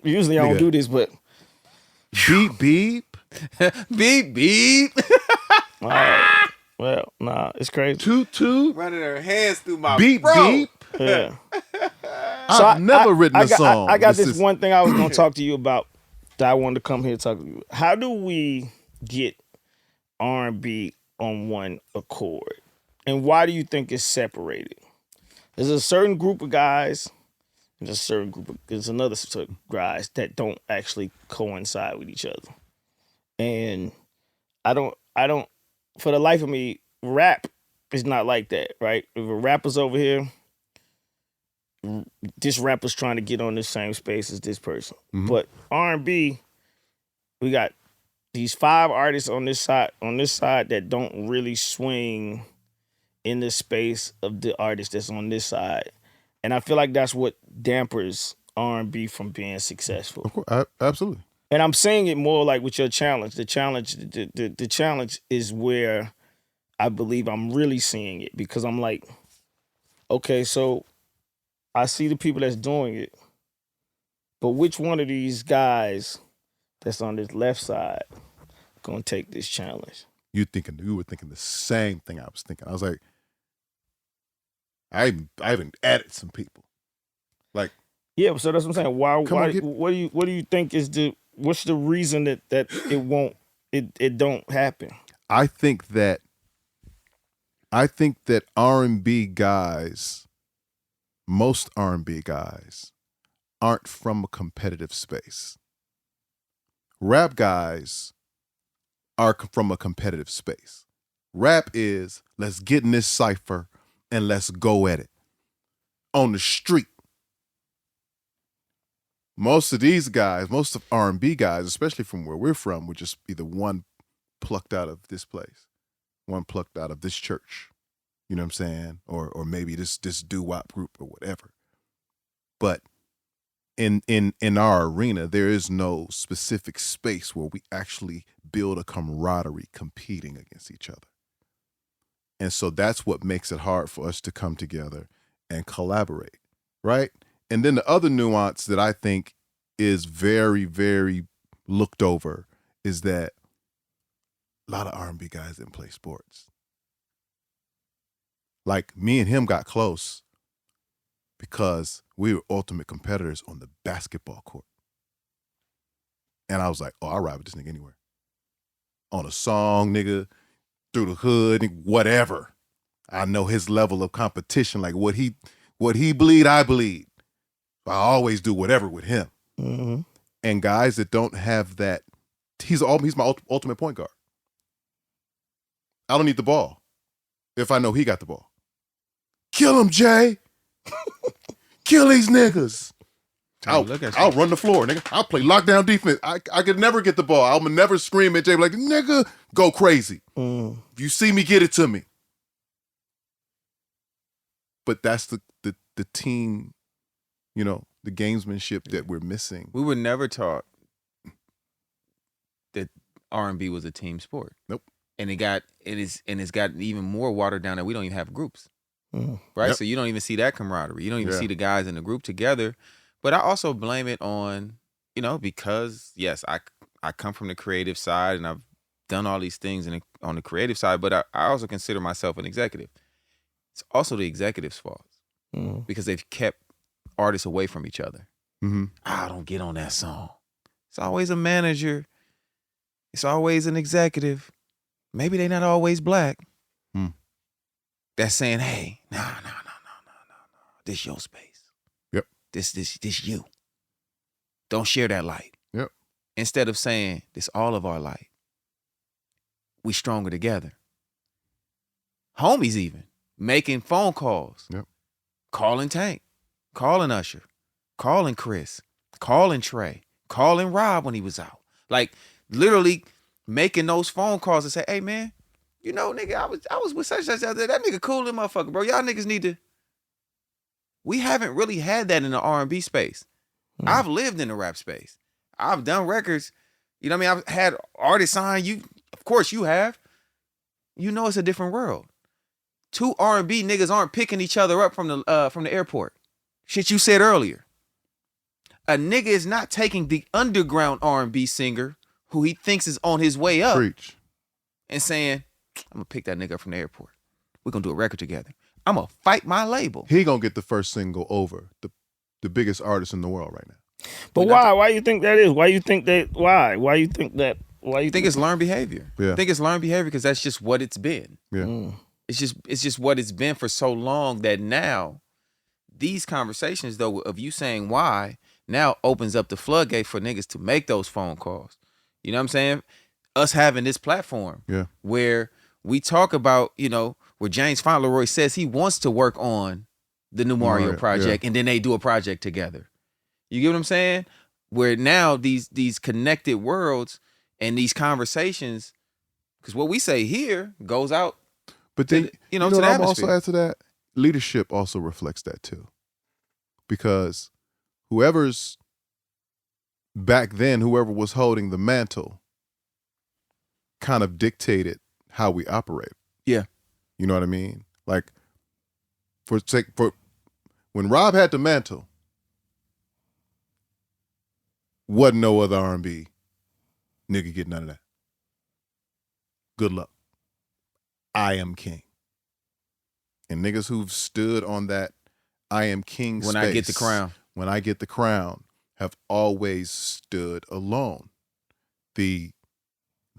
Usually I don't do this, but Beep beep. Beep, beep. all right. Well, nah, it's crazy. Toot toot. Running her hands through my Beep bro. beep. Yeah. I've never written a song. I got this one thing I was gonna talk to you about that I wanted to come here and talk to you. How do we get R&B on one accord? And why do you think it's separated? There's a certain group of guys, and there's another sort of guys that don't actually coincide with each other. And I don't, for the life of me, rap is not like that, right? If a rapper's over here, this rapper's trying to get on the same space as this person. Mm-hmm. But R&B, we got these 5 artists on this side that don't really swing in the space of the artist that's on this side. And I feel like that's what dampers R&B from being successful. Of course, absolutely. And I'm saying it more like with your challenge. The challenge is where I believe I'm really seeing it, because I'm like, okay, so I see the people that's doing it, but which one of these guys that's on this left side gonna take this challenge? You were thinking the same thing I was thinking. I was like, I even added some people. Like, yeah, so that's what I'm saying. Why what do you think is what's the reason that it don't happen? I think that R&B guys, most R&B guys, aren't from a competitive space. Rap guys are from a competitive space. Rap is, let's get in this cypher and let's go at it. On the street. Most of these guys, most of R&B guys, especially from where we're from, were just either one plucked out of this place, one plucked out of this church. You know what I'm saying? Or maybe this doo-wop group or whatever. But in our arena, there is no specific space where we actually build a camaraderie competing against each other. And so that's what makes it hard for us to come together and collaborate, right? And then the other nuance that I think is very, very looked over is that a lot of R&B guys didn't play sports. Like, me and him got close because we were ultimate competitors on the basketball court. And I was like, oh, I'll ride with this nigga anywhere. On a song, nigga, through the hood, whatever. I know his level of competition, like what he bleed, I bleed. I always do whatever with him. Mm-hmm. And guys that don't have that, he's my ultimate point guard. I don't need the ball if I know he got the ball. Kill him, Jay. Kill these niggas. I'll run the floor, nigga. I'll play lockdown defense. I could never get the ball. I'll never scream at Jay like, nigga, go crazy. If you see me, get it to me. But that's the team, you know, the gamesmanship that we're missing. We were never taught that R&B was a team sport. Nope. And it's gotten even more watered down that we don't even have groups. Right? Yep. So you don't even see that camaraderie. You don't even see the guys in the group together. But I also blame it on, you know, because yes, I come from the creative side and I've done all these things on the creative side, but I also consider myself an executive. It's also the executive's fault because they've kept artists away from each other. Mm-hmm. I don't get on that song. It's always a manager. It's always an executive. Maybe they're not always black. that's saying, hey, no. This your space. Yep. This you. Don't share that light. Yep. Instead of saying, this all of our light. We stronger together. Homies even. Making phone calls. Yep. Calling Thang. Calling Usher. Calling Kriss. Calling Trey. Calling Rob when he was out. Like, literally making those phone calls and say, hey, man, you know, nigga, I was with such that nigga cool in motherfucker, bro. Y'all niggas need to. We haven't really had that in the R&B space. I've lived in the rap space. I've done records. You know what I mean? I've had artists sign you. Of course you have. You know it's a different world. Two R&B niggas aren't picking each other up from the airport. Shit you said earlier. A nigga is not taking the underground R&B singer who he thinks is on his way up. Preach. And saying, I'm going to pick that nigga up from the airport. We're going to do a record together. I'm going to fight my label. He gonna get the first single over the biggest artist in the world right now. But why? Why you think that is? Why you think that? Why? Why you think that? Why you I think it's learned behavior. Yeah. I think it's learned behavior because that's just what it's been. Yeah. It's just what it's been for so long that now these conversations though of you saying why now opens up the floodgate for niggas to make those phone calls. You know what I'm saying? Us having this platform where we talk about, you know, where James Fauntleroy says he wants to work on the new Mario project and then they do a project together. You get what I'm saying? Where now these connected worlds and these conversations, because what we say here goes out. But then, to the I'm atmosphere. also add to that, leadership also reflects that too. Because whoever's back then, whoever was holding the mantle kind of how we operate. Yeah. You know what I mean? Like, for when Rob had the mantle, wasn't no other R&B nigga get none of that. Good luck. I am king. And niggas who've stood on that I am king When space, I get the crown. when I get the crown, have always stood alone. The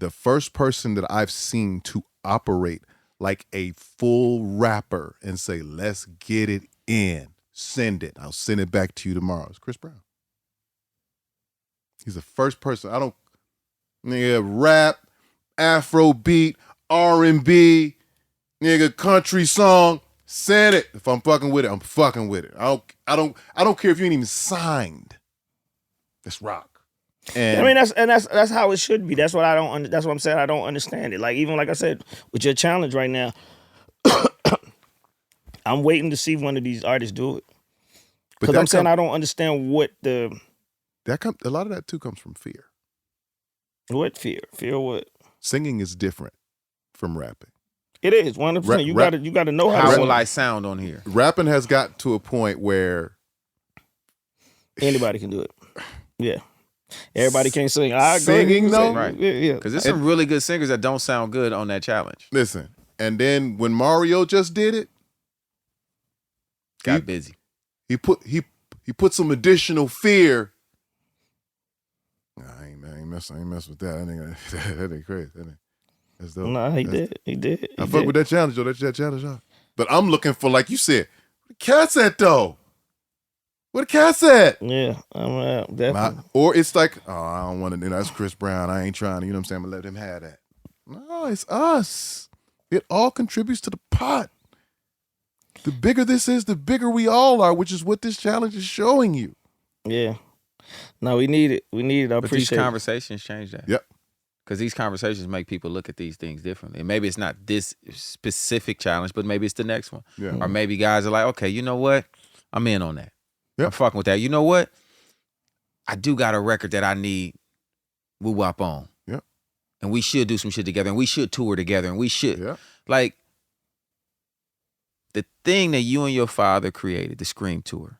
first person that I've seen to operate like a full rapper and say, let's get it in, send it, I'll send it back to you tomorrow, is Chris Brown. He's the first person. Rap, Afro beat, R&B, nigga, country song, send it. If I'm fucking with it, I'm fucking with it. I don't care if you ain't even signed. It's rock. And I mean that's how it should be. That's what I don't. That's what I'm saying. I don't understand it. Like even like I said with your challenge right now, I'm waiting to see one of these artists do it. Because I'm saying I don't understand what a lot of that too comes from fear. What fear? Fear what? Singing is different from rapping. It is 100%. You got to know how will I sound on here. Rapping has got to a point where anybody can do it. Yeah. Everybody can't sing. I agree. Singing though, right? Yeah. Because there's some really good singers that don't sound good on that challenge. Listen, and then when Mario just did it, got busy. He put some additional fear. I ain't mess with that. That ain't crazy. That's dope. Nah, he did. I fuck with that challenge though. That challenge, y'all. But I'm looking for, like you said, where the cat's at though? Where the cat's at? Yeah, I'm definitely. Or it's like, oh, I don't want to do that. That's Chris Brown. I ain't trying to, you know what I'm saying? I'm gonna let him have that. No, it's us. It all contributes to the pot. The bigger this is, the bigger we all are, which is what this challenge is showing you. Yeah. No, we need it. I But appreciate these conversations change that. Yep. Because these conversations make people look at these things differently. And maybe it's not this specific challenge, but maybe it's the next one. Yeah. Or maybe guys are like, okay, you know what? I'm in on that. Yep. I'm fucking with that. You know what? I do got a record that I need woo-wop on. Yep. And we should do some shit together. And we should tour together. And we should. Yep. Like, the thing that you and your father created, the Scream Tour,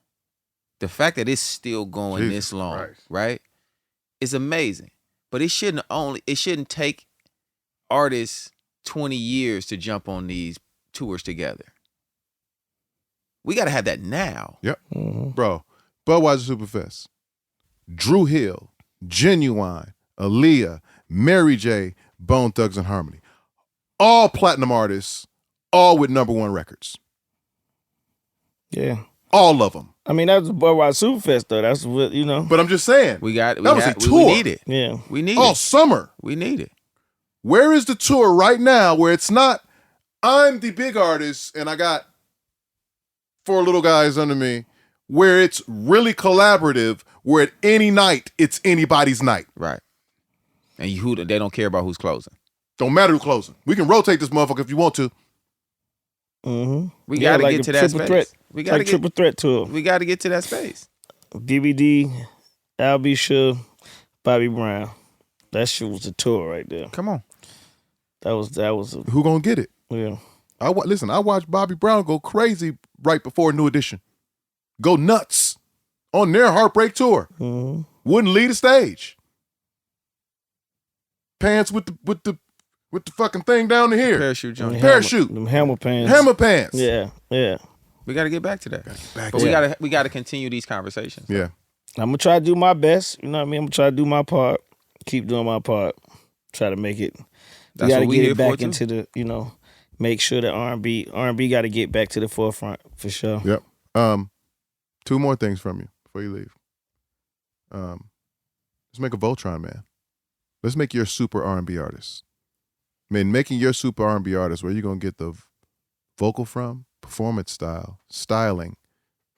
the fact that it's still going Jesus this long, Christ. right, is amazing. But it shouldn't take artists 20 years to jump on these tours together. We got to have that now. Yep. Bro, Budweiser Superfest, Drew Hill, Genuine, Aaliyah, Mary J, Bone Thugs and Harmony. All platinum artists, all with #1 records. Yeah. All of them. I mean, that was the Boy Ride Superfest, though. That's what, you know. But I'm just saying. We got that was a tour. We need it. Yeah. We need all it. summer. We need it. Where is the tour right now where it's not, I'm the big artist and I got 4 little guys under me, where it's really collaborative, where at any night, it's anybody's night. Right. And they don't care about who's closing. Don't matter who's closing. We can rotate this motherfucker if you want to. Mm-hmm. We got to like get to that space. Threat. We got to like triple threat tour. We got to get to that space. DVD, Albisha, Bobby Brown. That shit was a tour right there. Come on. That was a, Who gonna get it? yeah. Listen, I watched Bobby Brown go crazy right before New Edition. Go nuts on their Heartbreak tour. Mm-hmm. Wouldn't leave the stage. Pants with the fucking thing down to here. Parachute joint. Parachute. Them hammer pants. Hammer pants. Yeah, yeah. We got to get back to that. Back But to we got to continue these conversations. Yeah. I'm gonna try to do my best. You know what I mean? I'm gonna try to do my part. Keep doing my part. Try to make it. That's We gotta what we get here it for, back too. into the, make sure that R&B got to get back to the forefront for sure. Yep. 2 more things from you before you leave. Let's make a Voltron, man. Let's make you a super R&B artist. Man, making your super R&B artist, where you gonna get the vocal from, performance style, styling,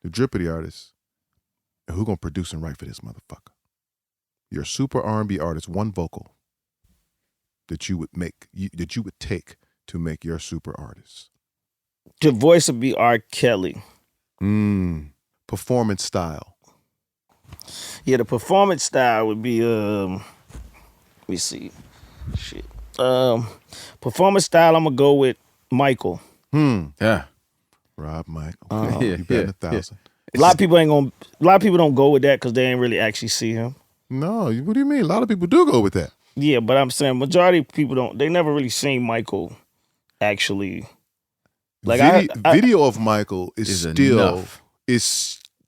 the drippity artist, and who gonna produce and write for this motherfucker? Your super R&B artist, 1 vocal that you would take to make your super artist. The voice would be R. Kelly. Performance style. Yeah, the performance style would be let me see. Shit. Performance style, I'm gonna go with Michael. Yeah. Rob Michael. Yeah, You bet 1,000. A lot of people don't go with that because they ain't really actually see him. No, what do you mean? A lot of people do go with that. Yeah, but I'm saying majority of people they never really seen Michael actually. Like Video of Michael is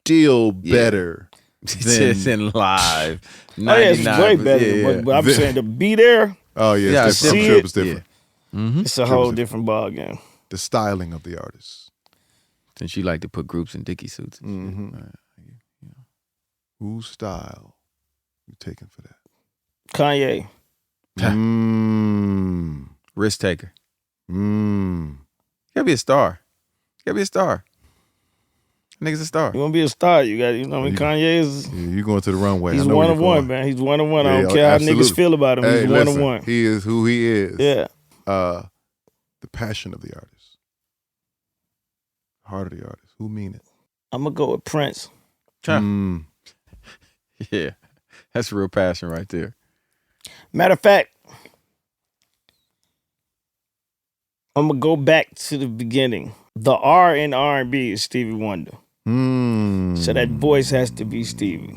still better It's in live. Oh yeah, it's way 99%. better. Yeah. But I'm saying to be there, Oh yeah, Yeah, it's different. see Trip it. is different. it's a whole different ball game. The styling of the artist. Since you like to put groups in dicky suits. And shit. Whose style you taking for that? Kanye. Risk taker. You gotta be a star. Nigga's a star. You want to be a star, you got. Kanye is. Yeah, you going to the runway. He's I know where one of you're one, going. man. He's one of one. I Yeah, don't care how absolutely. niggas feel about him. Hey, He's listen, one of one. He is who he is. Yeah. The passion of the artist. Heart of the artist. Who mean it? I'm gonna go with Prince. Yeah. That's real passion right there. Matter of fact, I'm gonna go back to the beginning. The R in R&B is Stevie Wonder. So that voice has to be Stevie.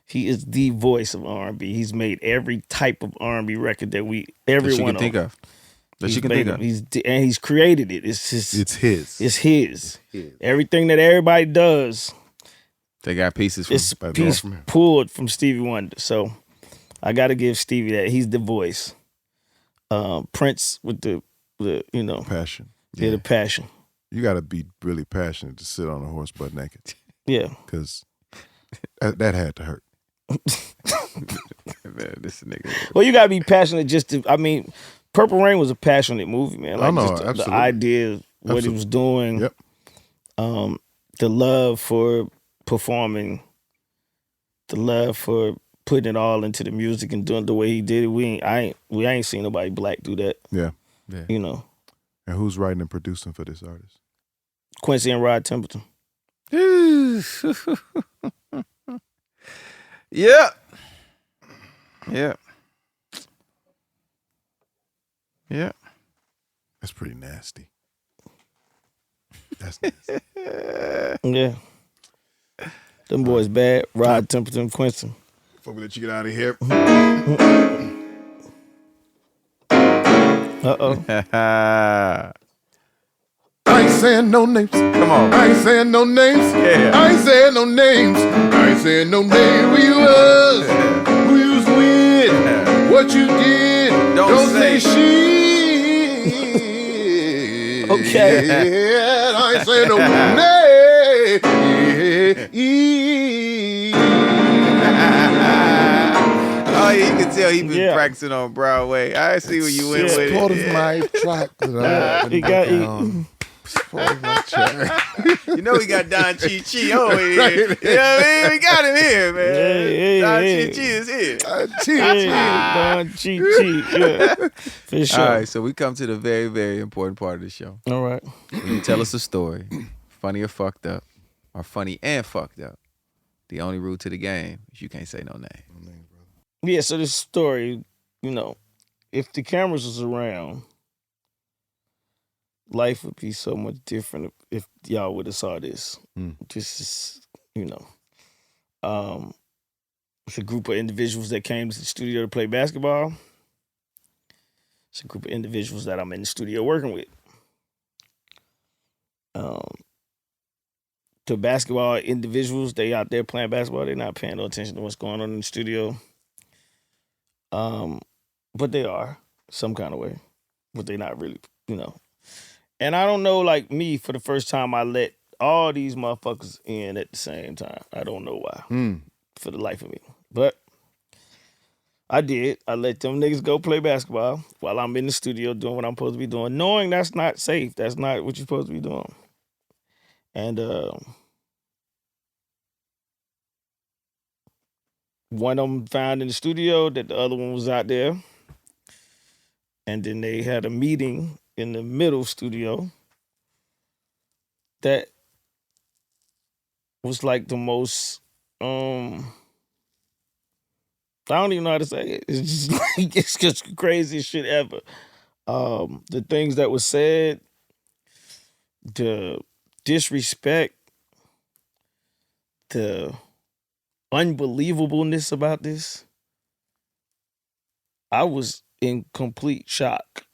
He is the voice of R&B. He's made every type of R&B record that everyone you can think of. That you can think of. He's created it. It's his. It's his. Everything that everybody does, They got pieces from it's a piece pulled from Stevie Wonder. So I got to give Stevie that. He's the voice. Prince with the passion. Yeah, the passion. You got to be really passionate to sit on a horse butt naked. Yeah. Because that had to hurt. Man, this nigga. Well, you gotta be passionate Purple Rain was a passionate movie, man. Like I know, just the absolutely. idea, what he was doing. Yep. The love for performing, the love for putting it all into the music and doing the way he did it. I ain't seen nobody black do that. Yeah. And who's writing and producing for this artist? Quincy and Rod Templeton. Yeah. That's pretty nasty. That's nasty. Yeah. Them boys bad. Rod Templeton, Quincy. Before we let you get out of here. I ain't saying no names. Come on. I ain't saying no names. Yeah. I ain't saying no names. I ain't saying no names. Who you was? Who you was with? What you did? Don't say she. Okay. Yeah, I ain't saying no Oh, yeah, you can tell he been Yeah. practicing on Broadway. I see where you went with It's part of it. my track that I've been working on. It's part of my track. You know we got Don Chi Chi over here. Right. You know what I mean? We got him here, man. Hey, Don hey. Chi Chi is here. Hey, Don Chi. Yeah, for sure. All right, so we come to the very, very important part of the show. All right. When you tell us a story, funny or fucked up, or funny and fucked up, the only rule to the game is you can't say no name. Yeah, so this story, you know, if the cameras was around, life would be so much different if y'all would have saw this. This is, you know, it's a group of individuals that came to the studio to play basketball. It's a group of individuals that I'm in the studio working with. The basketball individuals, they out there playing basketball, they're not paying no attention to what's going on in the studio. But they are, some kind of way. But they not really, you know. And I don't know, like me, for the first time, I let all these motherfuckers in at the same time. I don't know why, for the life of me. But I did. I let them niggas go play basketball while I'm in the studio doing what I'm supposed to be doing, knowing that's not safe. That's not what you're supposed to be doing. And one of them found in the studio that the other one was out there. And then they had a meeting in the middle studio that was like the most, I don't even know how to say it. It's just like, it's just the craziest shit ever. The things that was said, the disrespect, the unbelievableness about this, I was in complete shock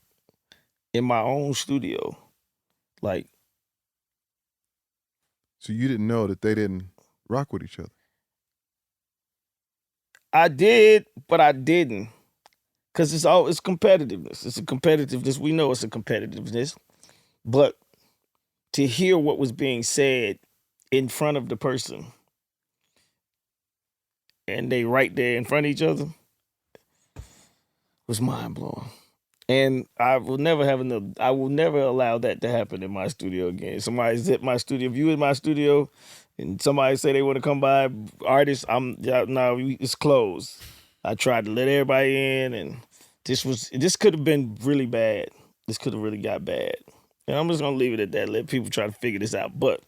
in my own studio. Like, So you didn't know that they didn't rock with each other? I did, but I didn't. Cause it's competitiveness. It's a competitiveness. We know it's a competitiveness. But to hear what was being said in front of the person and they right there in front of each other was mind blowing. And I will never allow that to happen in my studio again. Somebody's at my studio. If you in my studio and somebody say they want to come by, artists, it's closed. I tried to let everybody in, and this could have been really bad. This could have really got bad. And I'm just gonna leave it at that. Let people try to figure this out. But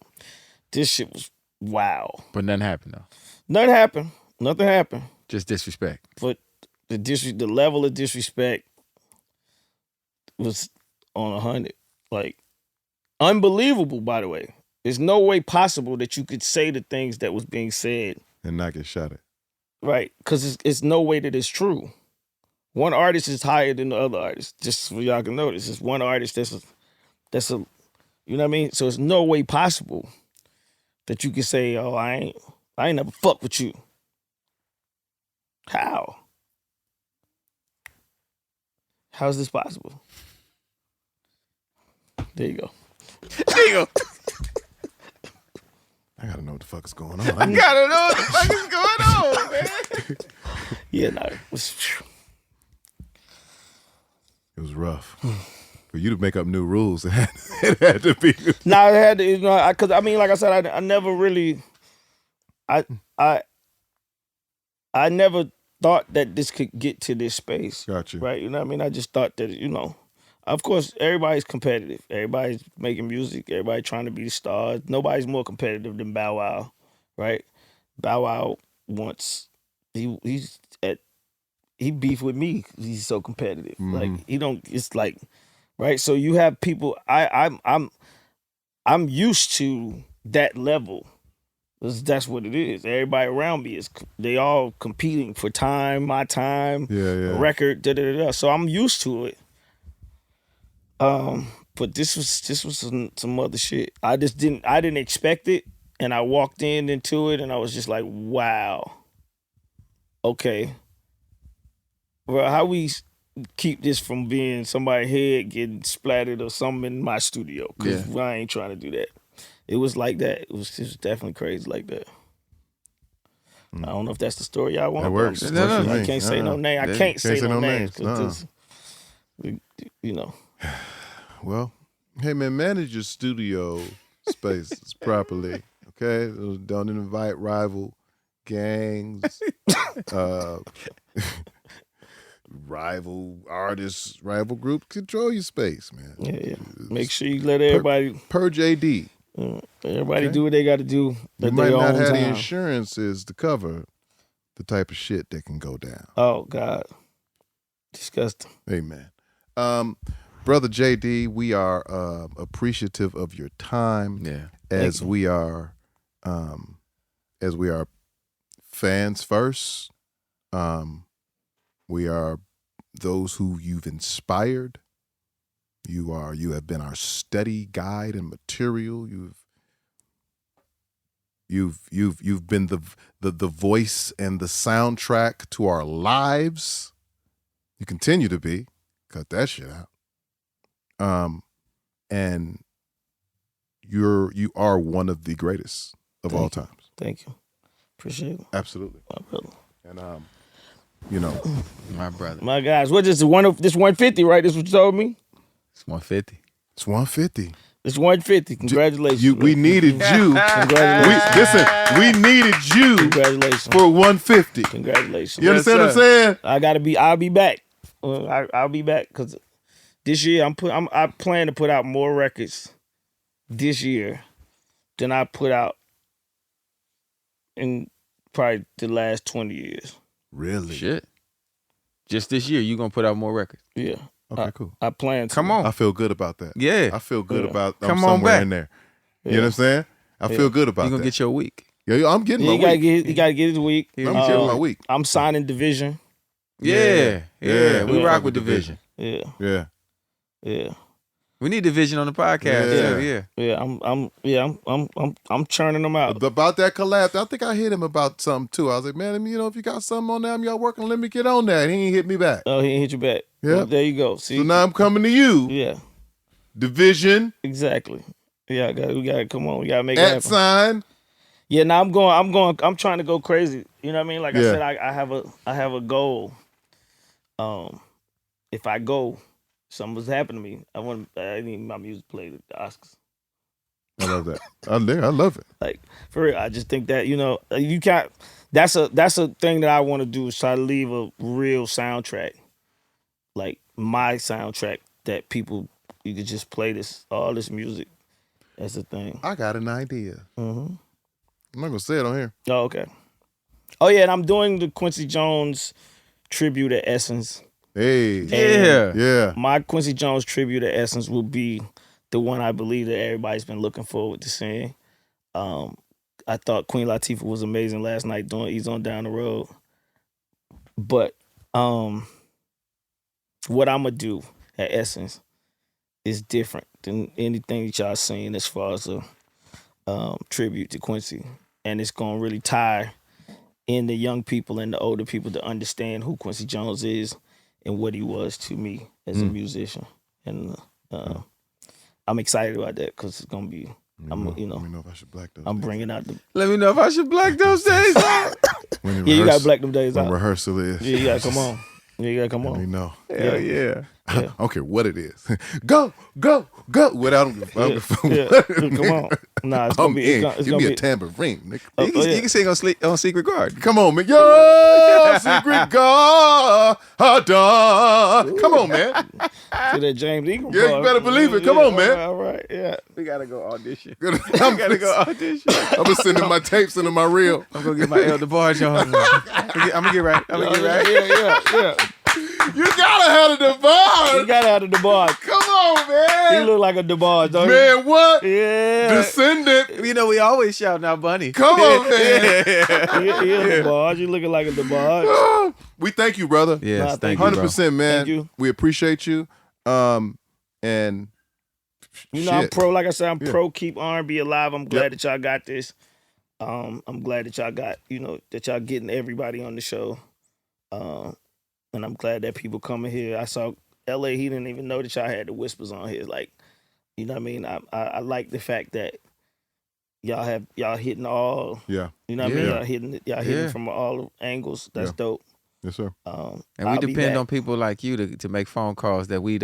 this shit was wow. But nothing happened, though. Nothing happened. Just disrespect. But the level of disrespect was on 100. Like, unbelievable, by the way. There's no way possible that you could say the things that was being said. And not get shot at. Right, because it's no way that it's true. One artist is higher than the other artist. Just so y'all can notice. It's one artist that's a, you know what I mean? So it's no way possible that you can say, oh, I ain't never fuck with you. How? How is this possible? There you go. There you go. I gotta know what the fuck is going on. I gotta know what the fuck is going on, man. Yeah, no. It was rough. For you to make up new rules, it had to be. No, it had to, you know, because I mean, like I said, I never really, I never thought that this could get to this space. Gotcha. Right? You know what I mean? I just thought that, you know, of course, everybody's competitive. Everybody's making music. Everybody trying to be the stars. Nobody's more competitive than Bow Wow, right? Bow Wow wants, he beef with me because he's so competitive. Mm-hmm. Like, he don't, it's like, right? So you have people, I'm used to that level. That's what it is. Everybody around me they all competing for time, my time, record, da-da-da-da. So I'm used to it. But this was some other shit. I didn't expect it, and I walked into it, and I was just like, wow. Okay. Well, how we keep this from being somebody's head getting splattered or something in my studio. Because I ain't trying to do that. It was like that. It was definitely crazy like that. I don't know if that's the story y'all want. That works. I can't say no name. I can't say no names. Because you know. Well, hey man, manage your studio spaces properly. Okay, don't invite rival gangs, rival artists, rival groups. Control your space, man. Yeah. Make sure you let everybody per JD. Everybody do what they got to do. You might not have the insurances to cover the type of shit that can go down. Oh God, disgusting. Amen. Brother JD, we are appreciative of your time. Yeah. As we are fans first. We are those who you've inspired. You have been our study guide and material. You've been the voice and the soundtrack to our lives. You continue to be. Cut that shit out. And you are one of the greatest of all times. Thank you. Appreciate it. Absolutely. My brother. And you know, my brother. My guys, what is this 150, right? This what you told me? It's 150. It's 150. It's 150. Congratulations. We needed you. Congratulations. We needed you. Congratulations. For 150. Congratulations. You understand what I'm saying? I'll be back. I'll be back because this year I plan to put out more records this year than I put out in probably the last 20 years. Really? Shit. Just this year, you gonna put out more records? Yeah. Okay, cool. I plan to. Come on. I feel good about that. Yeah. I feel good about Come I'm on somewhere back. in there. You know what I'm saying? I feel good about that. You gonna get your week. Yeah, I'm getting my week. You gotta get his week. I'm getting my week. I'm signing Division. Yeah. We Yeah. rock with Division. Yeah. We need Division on the podcast. I'm churning them out. About that collab, I think I hit him about something too. I was like, man, if you got something on there, y'all working, let me get on that. He ain't hit me back. Oh, he ain't hit you back. Yeah. Well, there you go. See. So now I'm coming to you. Yeah. Division. Exactly. Yeah, we gotta come on. We gotta make it happen. @sign. Yeah, now I'm trying to go crazy. You know what I mean? Like I said, I have a goal. If I go, something was happening to me. I need my music played at the Oscars. I love that. I love it. Like for real, I just think that you can't. That's a thing that I want to do is try to leave a real soundtrack, like my soundtrack that people you could just play all this music. That's the thing. I got an idea. Mm-hmm. I'm not gonna say it on here. Oh, okay. Oh yeah, and I'm doing the Quincy Jones tribute at Essence. Hey. Yeah. My Quincy Jones tribute at Essence will be the one I believe that everybody's been looking forward to seeing. I thought Queen Latifah was amazing last night doing Ease on Down the Road. But what I'm going to do at Essence is different than anything that y'all seen as far as a tribute to Quincy. And it's going to really tie in the young people and the older people to understand who Quincy Jones is and what he was to me as a musician. And I'm excited about that because it's going to be, Let me know if I should black those I'm days. bringing out the... Let me know if I should black those days out. When Yeah, you got to black them days when out. rehearsal is. Yeah, you got to come on. Yeah, you got to come Let me on. know. Hell yeah. I don't care what it is. Go. Without Yeah, come on. Nah, it's I'm going to be... in. It's Give gonna me be a tambourine, nigga. You can sing on Secret Garden. Come on, man. Yo, secret God. Come on, man. to that James Ingram Yeah, you part. better believe it. Come on, man. All right, yeah. We gotta go audition. I'm Gotta go audition. I'm sending my tapes into my reel. I'm gonna get my elder barge on. I'm gonna get right. Yeah. You gotta have a DeBart. You gotta have the DeBarge. Come on, He man. look like a DeBarge, don't Man, what? he? Yeah. Descendant. You know, we always shouting out Bunny. Come on, man. He a DeBarge. You looking like a DeBarge. We thank you, brother. Yes, Nah, thank you, bro. 100%, man. Thank you. We appreciate you. And You know, I'm shit. pro. Like I said, I'm Yeah. pro. Keep R&B alive. I'm glad Yep. that y'all got this. I'm glad that y'all got, that y'all getting everybody on the show. and I'm glad that people coming here. I saw L.A. He didn't even know that y'all had the whispers on here. Like, you know what I mean? I like the fact that y'all hitting all. Yeah. You know what I mean? Yeah. Y'all hitting from all angles. That's dope. Yes, sir. And I'll we be depend back. on people like you to make phone calls that we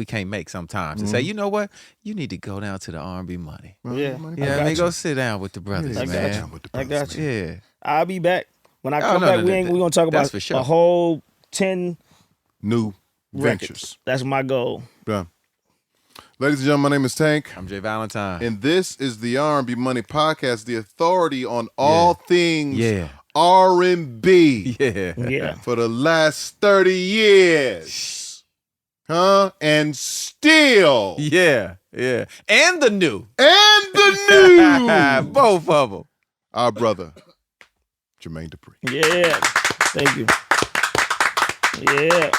can't make sometimes. And say, you know what? You need to go down to the R&B Money. Yeah. Yeah, I mean, go sit down with the brothers, I got man. you. I got you. Yeah. I'll be back. When I come no, back, no, we're gonna talk that's about for sure. a whole 10 New records. ventures. That's my goal. Yeah. Ladies and gentlemen, my name is Thang. I'm jvalentine. And this is the R&B Money Podcast, the authority on all things R&B. Yeah. Yeah. For the last 30 years. Huh? And still. Yeah. Yeah. And the new. And the new. Both of them. Our brother, Jermaine Dupri. Yeah. Thank you. Yeah.